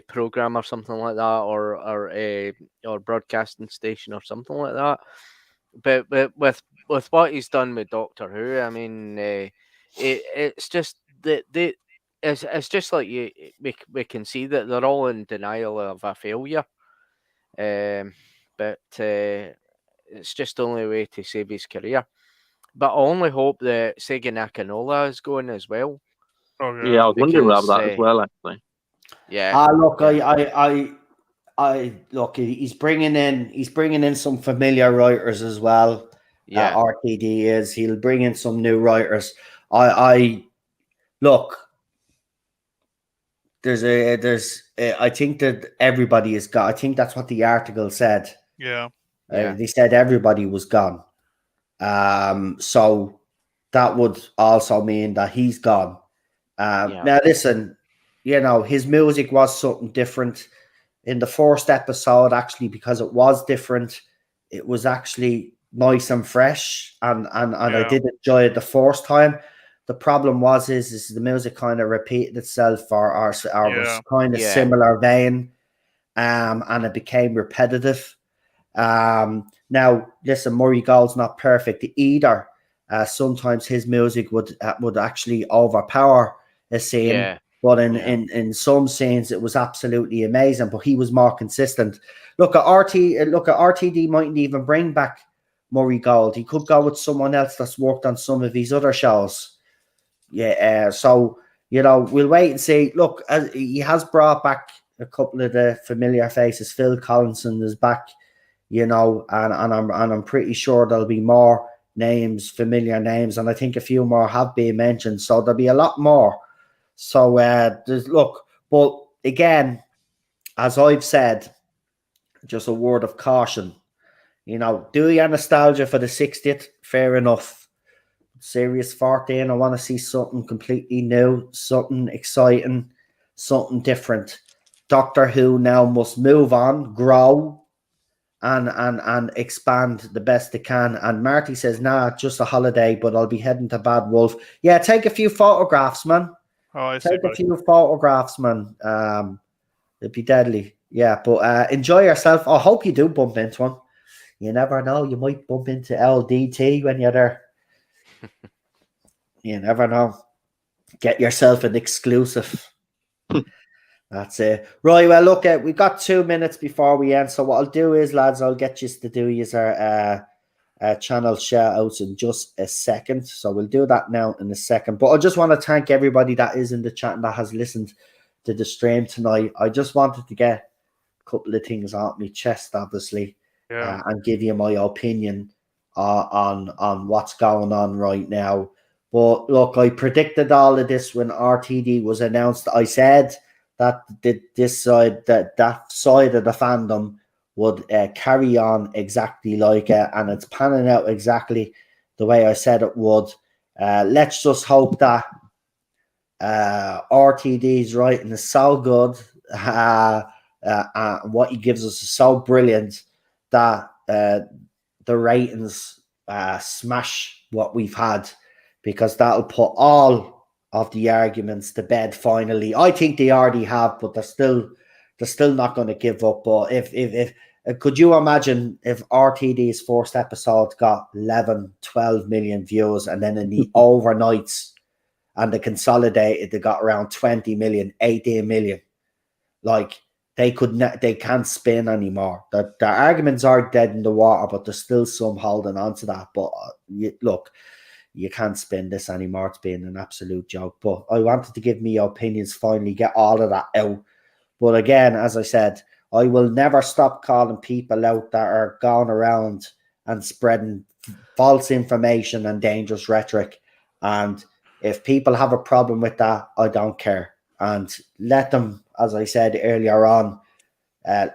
program or something like that, or broadcasting station or something like that. But with what he's done with Doctor Who, I mean, it's just that it's just like we can see that they're all in denial of a failure. But it's just the only way to save his career. But I only hope that Sega Nakanola is going as well. Oh, Yeah, I was wondering about Because, that as well, actually. Yeah. Look, yeah. look. He's bringing in some familiar writers as well. Yeah. RTD is. He'll bring in some new writers. I look. I think that everybody is gone. I think that's what the article said. Yeah. They said everybody was gone. So that would also mean that he's gone. Now, listen, his music was something different in the first episode, actually, because it was different. It was actually nice and fresh, and I did enjoy it the first time. The problem is the music kind of repeated itself or was kind of similar vein, and it became repetitive. Now, listen, Murray Gold's not perfect either. Sometimes his music would actually overpower a scene, but in some scenes it was absolutely amazing. But he was more consistent. Look at RTD mightn't even bring back Murray Gold. He could go with someone else that's worked on some of his other shows. So we'll wait and see. Look, he has brought back a couple of the familiar faces. Phil Collinson is back. And I'm pretty sure there'll be more names, familiar names, and I think a few more have been mentioned. So there'll be a lot more. So but again, as I've said, just a word of caution. Do your nostalgia for the 60th? Fair enough. Series 14, I want to see something completely new, something exciting, something different. Doctor Who now must move on, grow, and expand the best they can. And Marty says, nah, just a holiday, but I'll be heading to Bad Wolf. Yeah, take a few photographs, man. Take a few photographs, man. It'd be deadly. Yeah, but enjoy yourself. I hope you do bump into one. You never know. You might bump into LDT when you're there. You never know. Get yourself an exclusive. That's it. Right, well, look, we've got 2 minutes before we end. So what I'll do is, lads, I'll get you to do our channel shout-outs in just a second. So we'll do that now in a second. But I just want to thank everybody that is in the chat and that has listened to the stream tonight. I just wanted to get a couple of things off my chest, obviously, and give you my opinion on what's going on right now. But look, I predicted all of this when RTD was announced. I said that that side of the fandom would carry on exactly like it, and it's panning out exactly the way I said it would. Let's just hope that RTD's writing is so good, what he gives us is so brilliant that the ratings smash what we've had, because that'll put all of the arguments to bed finally. I think they already have, but they're still not going to give up. But if could you imagine if RTD's first episode got 11, 12 million views, and then in the overnights and the consolidated they got around 20 million, 18 million? Like, they can't spin anymore. The arguments are dead in the water, but there's still some holding on to that. But look, you can't spin this anymore. It's been an absolute joke. But I wanted to give me opinions, finally get all of that out. But again, as I said, I will never stop calling people out that are going around and spreading false information and dangerous rhetoric. And if people have a problem with that, I don't care. And let them, as I said earlier on,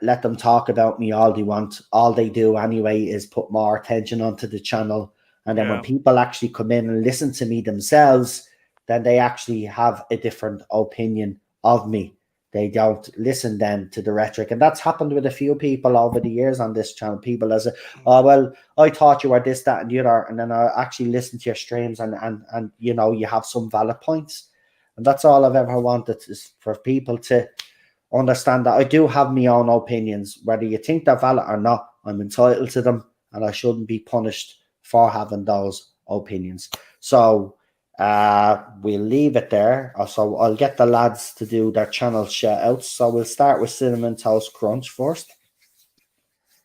let them talk about me all they want. All they do anyway is put more attention onto the channel. And then when people actually come in and listen to me themselves, then they actually have a different opinion of me. They don't listen then to the rhetoric. And that's happened with a few people over the years on this channel. People as oh, well, I thought you were this, that, and the other. And then I actually listen to your streams and you have some valid points. And that's all I've ever wanted, is for people to understand that I do have my own opinions. Whether you think they're valid or not, I'm entitled to them, and I shouldn't be punished for having those opinions. So we'll leave it there. So I'll get the lads to do their channel shout outs. So we'll start with Cinnamon Toast Crunch first.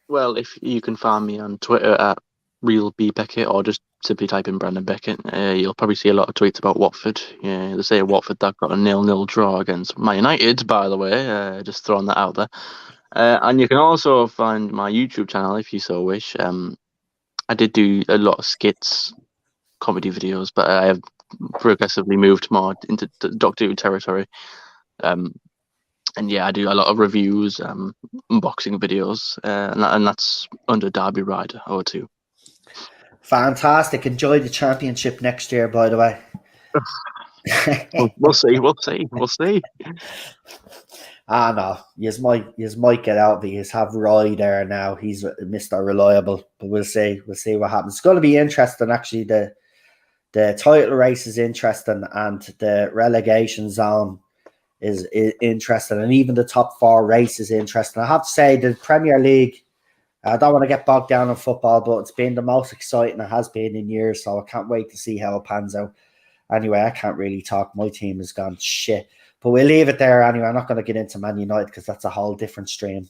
Well, if you can find me on Twitter at Real B Beckett, or just simply type in Brandon Beckett, you'll probably see a lot of tweets about Watford. Yeah, they say Watford that got a 0-0 draw against Man United, by the way. Just throwing that out there. And you can also find my YouTube channel if you so wish. I did do a lot of skits, comedy videos, but I have progressively moved more into Doctor Who territory. And yeah, I do a lot of reviews, unboxing videos, and that's under Derby Rider 02. Fantastic. Enjoy the championship next year, by the way. We'll see. Ah, no. You might get out, but you have Roy there now. He's Mr. Reliable, but we'll see. We'll see what happens. It's going to be interesting, actually. The title race is interesting, and the relegation zone is interesting, and even the top 4 race is interesting. I have to say, the Premier League, I don't want to get bogged down in football, but it's been the most exciting it has been in years, so I can't wait to see how it pans out. Anyway, I can't really talk. My team has gone shit, but we'll leave it there anyway. I'm not going to get into Man United because that's a whole different stream.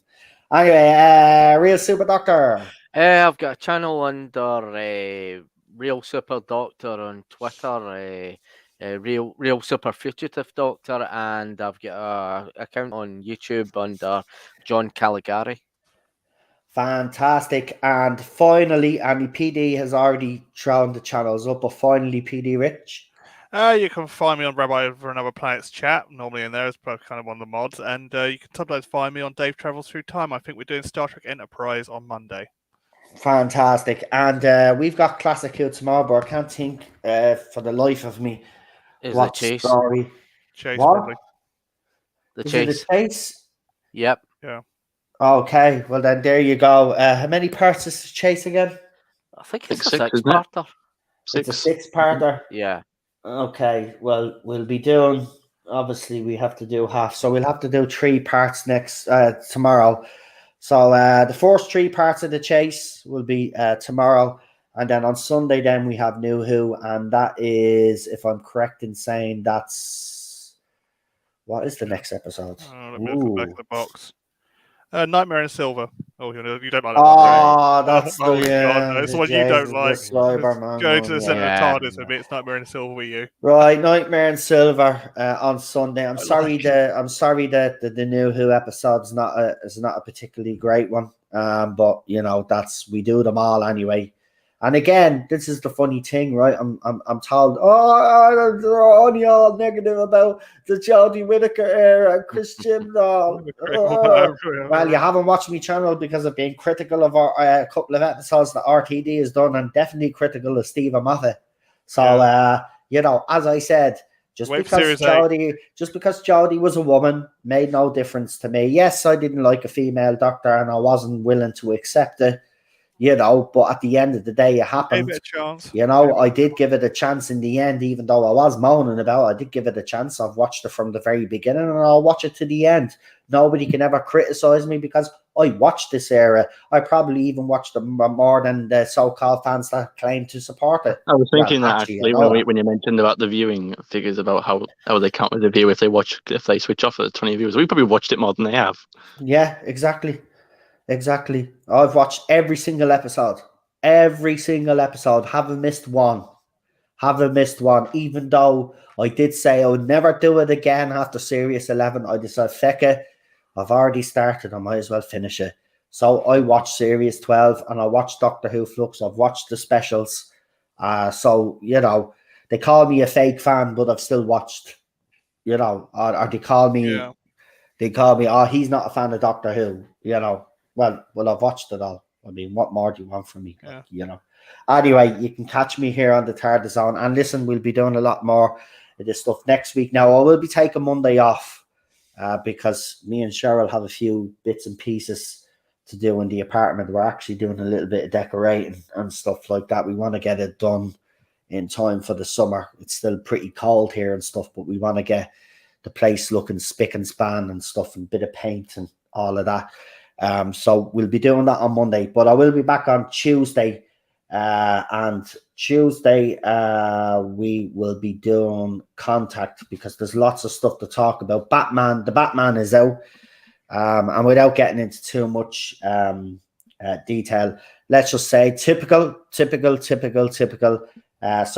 Anyway, Real Super Doctor. I've got a channel under Real Super Doctor on Twitter, Real Super Fugitive Doctor, and I've got a account on YouTube under John Caligari. Fantastic. And finally, PD has already thrown the channels up, but finally, PD Rich. You can find me on Rabbi over Another Planet's chat. Normally in there is kind of one of the mods. And you can sometimes find me on Dave Travels Through Time. I think we're doing Star Trek Enterprise on Monday. Fantastic. And we've got Classic Who tomorrow, but I can't think for the life of me what Chase story. Chase, what? probably. The Is Chase. it the Chase? Yep. Yeah. Okay, well then there you go. How many parts is the Chase again? I think it's a Six, six-parter. It's a 6-parter. Yeah. Okay, well, we'll be doing, obviously we have to do half, so we'll have to do 3 parts tomorrow. So the first 3 parts of the Chase will be tomorrow, and then on Sunday then we have New Who, and that is, if I'm correct in saying, what is the next episode? Let me look at the back of the box. Nightmare in Silver. Oh, you don't like that one. That's the God, it's the one you don't like. Cyberman Go to the centre of Tardis with me. It's Nightmare in Silver with you. Right, Nightmare in Silver on Sunday. I'm sorry that the New Who episode's is not a particularly great one. But we do them all anyway. And again, this is the funny thing, right? I'm told, they're only all negative about the Jodie Whittaker era and Chris Chibnall. Well, you haven't watched my channel because I've been critical of a couple of episodes that RTD has done, and definitely critical of Stephen Moffat. So, as I said, just because Jodie was a woman made no difference to me. Yes, I didn't like a female doctor, and I wasn't willing to accept it. But at the end of the day, it happened. Gave it a chance. I did give it a chance in the end, even though I was moaning about it. I did give it a chance. I've watched it from the very beginning, and I'll watch it to the end. Nobody can ever criticize me because I watched this era. I probably even watched it more than the so-called fans that claim to support it. I was thinking when you mentioned about the viewing figures, about how they count as a view if they switch off at 20 viewers. We probably watched it more than they have. Yeah, exactly. I've watched every single episode. Haven't missed one. Even though I did say I would never do it again after Series 11, I decided, feck it, I've already started, I might as well finish it. So I watched Series 12 and I watched Doctor Who Flux. I've watched the specials. So they call me a fake fan, but I've still watched, or they call me, he's not a fan of Doctor Who, Well, I've watched it all. I mean, what more do you want from me? Anyway, you can catch me here on the Tardis Zone. And listen, we'll be doing a lot more of this stuff next week. Now, I will be taking Monday off because me and Cheryl have a few bits and pieces to do in the apartment. We're actually doing a little bit of decorating and stuff like that. We want to get it done in time for the summer. It's still pretty cold here and stuff, but we want to get the place looking spick and span and stuff, and a bit of paint and all of that. So we'll be doing that on Monday, but I will be back on Tuesday. And Tuesday, we will be doing Contact because there's lots of stuff to talk about. The Batman is out. And without getting into too much detail. Let's just say typical. So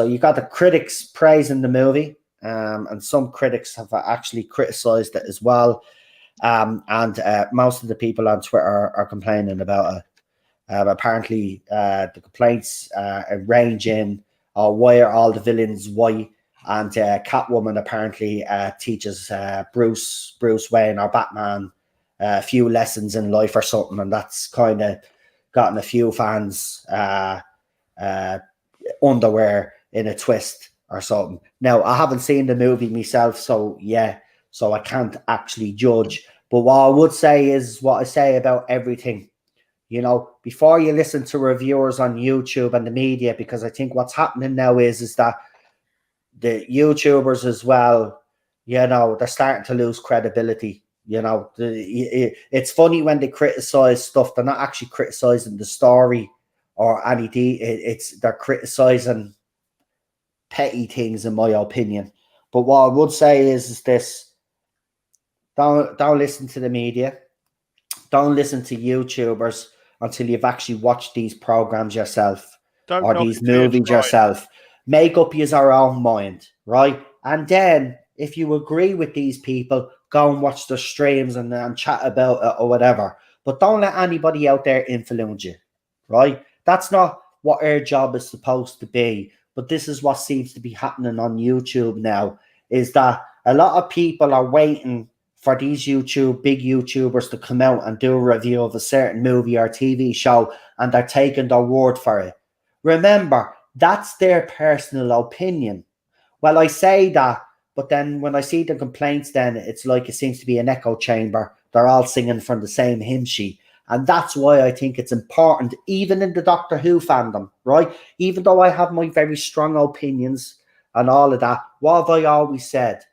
you got the critics praising the movie, and some critics have actually criticized it as well. And most of the people on Twitter are complaining about it. Apparently, the complaints range in why are all the villains white, and Catwoman apparently teaches Bruce Wayne or Batman a few lessons in life or something, and that's kind of gotten a few fans underwear in a twist or something. Now, I haven't seen the movie myself, so I can't actually judge. But what I would say is what I say about everything. You know, before you listen to reviewers on YouTube and the media, because I think what's happening now is that the YouTubers as well, you know, they're starting to lose credibility. You know, it's funny when they criticize stuff, they're not actually criticizing the story or anything. They're criticizing petty things, in my opinion. But what I would say is this: don't listen to the media, don't listen to YouTubers until you've actually watched these programs yourself or these movies yourself. Make up your own mind, right? And then if you agree with these people, go and watch their streams and chat about it or whatever. But don't let anybody out there influence you, right? That's not what our job is supposed to be. But this is what seems to be happening on YouTube now, is that a lot of people are waiting for these big YouTubers to come out and do a review of a certain movie or TV show, and they're taking their word for it. Remember, that's their personal opinion. Well, I say that, but then when I see the complaints, then it's like it seems to be an echo chamber. They're all singing from the same hymn sheet. And that's why I think it's important, even in the Doctor Who fandom, right? Even though I have my very strong opinions and all of that, what have I always said?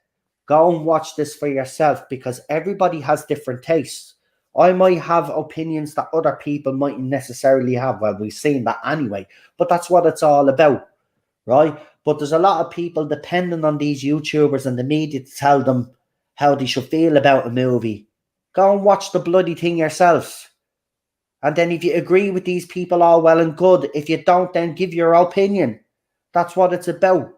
Go and watch this for yourself, because everybody has different tastes. I might have opinions that other people mightn't necessarily have. Well, we've seen that anyway, but that's what it's all about, right? But there's a lot of people depending on these YouTubers and the media to tell them how they should feel about a movie. Go and watch the bloody thing yourself. And then if you agree with these people, all well and good. If you don't, then give your opinion. That's what it's about.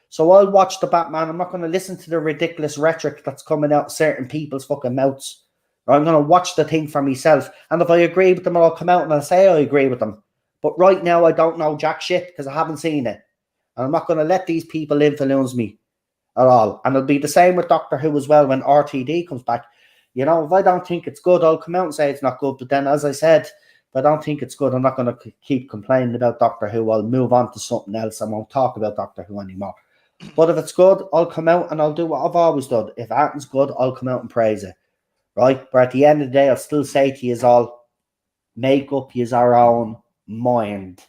So I'll watch the Batman. I'm not going to listen to the ridiculous rhetoric that's coming out of certain people's fucking mouths. I'm going to watch the thing for myself. And if I agree with them, I'll come out and I'll say I agree with them. But right now, I don't know jack shit because I haven't seen it. And I'm not going to let these people influence me at all. And it'll be the same with Doctor Who as well when RTD comes back. You know, if I don't think it's good, I'll come out and say it's not good. But then, as I said, if I don't think it's good, I'm not going to keep complaining about Doctor Who. I'll move on to something else. I won't talk about Doctor Who anymore. But if it's good, I'll come out and I'll do what I've always done. If Arten's good, I'll come out and praise it. Right? But at the end of the day, I'll still say to you all, make up your own mind.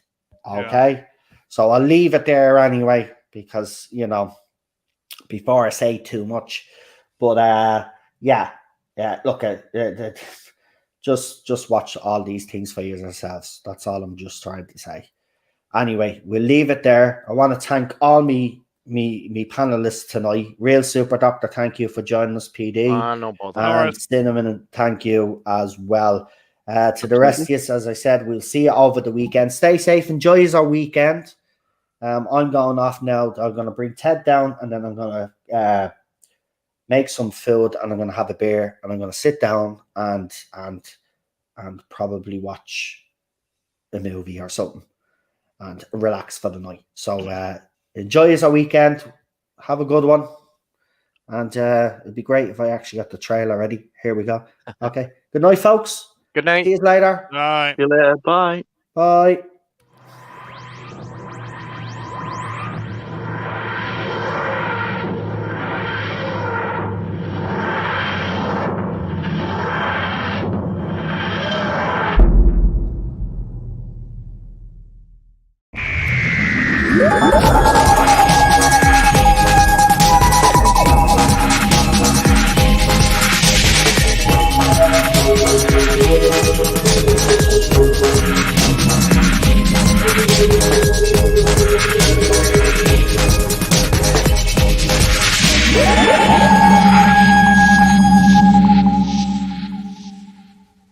Okay? Yeah. So I'll leave it there anyway, because, you know, before I say too much. But look, just watch all these things for yourselves. That's all I'm just trying to say. Anyway, we'll leave it there. I want to thank all me panelists tonight. Real Super Doctor, thank you for joining us, PD. No bother. And Cinnamon, thank you as well. To the rest of you, as I said, we'll see you over the weekend. Stay safe. Enjoy our weekend. I'm going off now. I'm going to bring Ted down, and then I'm going to make some food, and I'm going to have a beer, and I'm going to sit down and probably watch a movie or something and relax for the night. So enjoy our weekend. Have a good one. And it'd be great if I actually got the trailer ready. Here we go. Okay. Good night, folks. Good night. See you later. Bye. See you later. Bye. Bye. Thank you.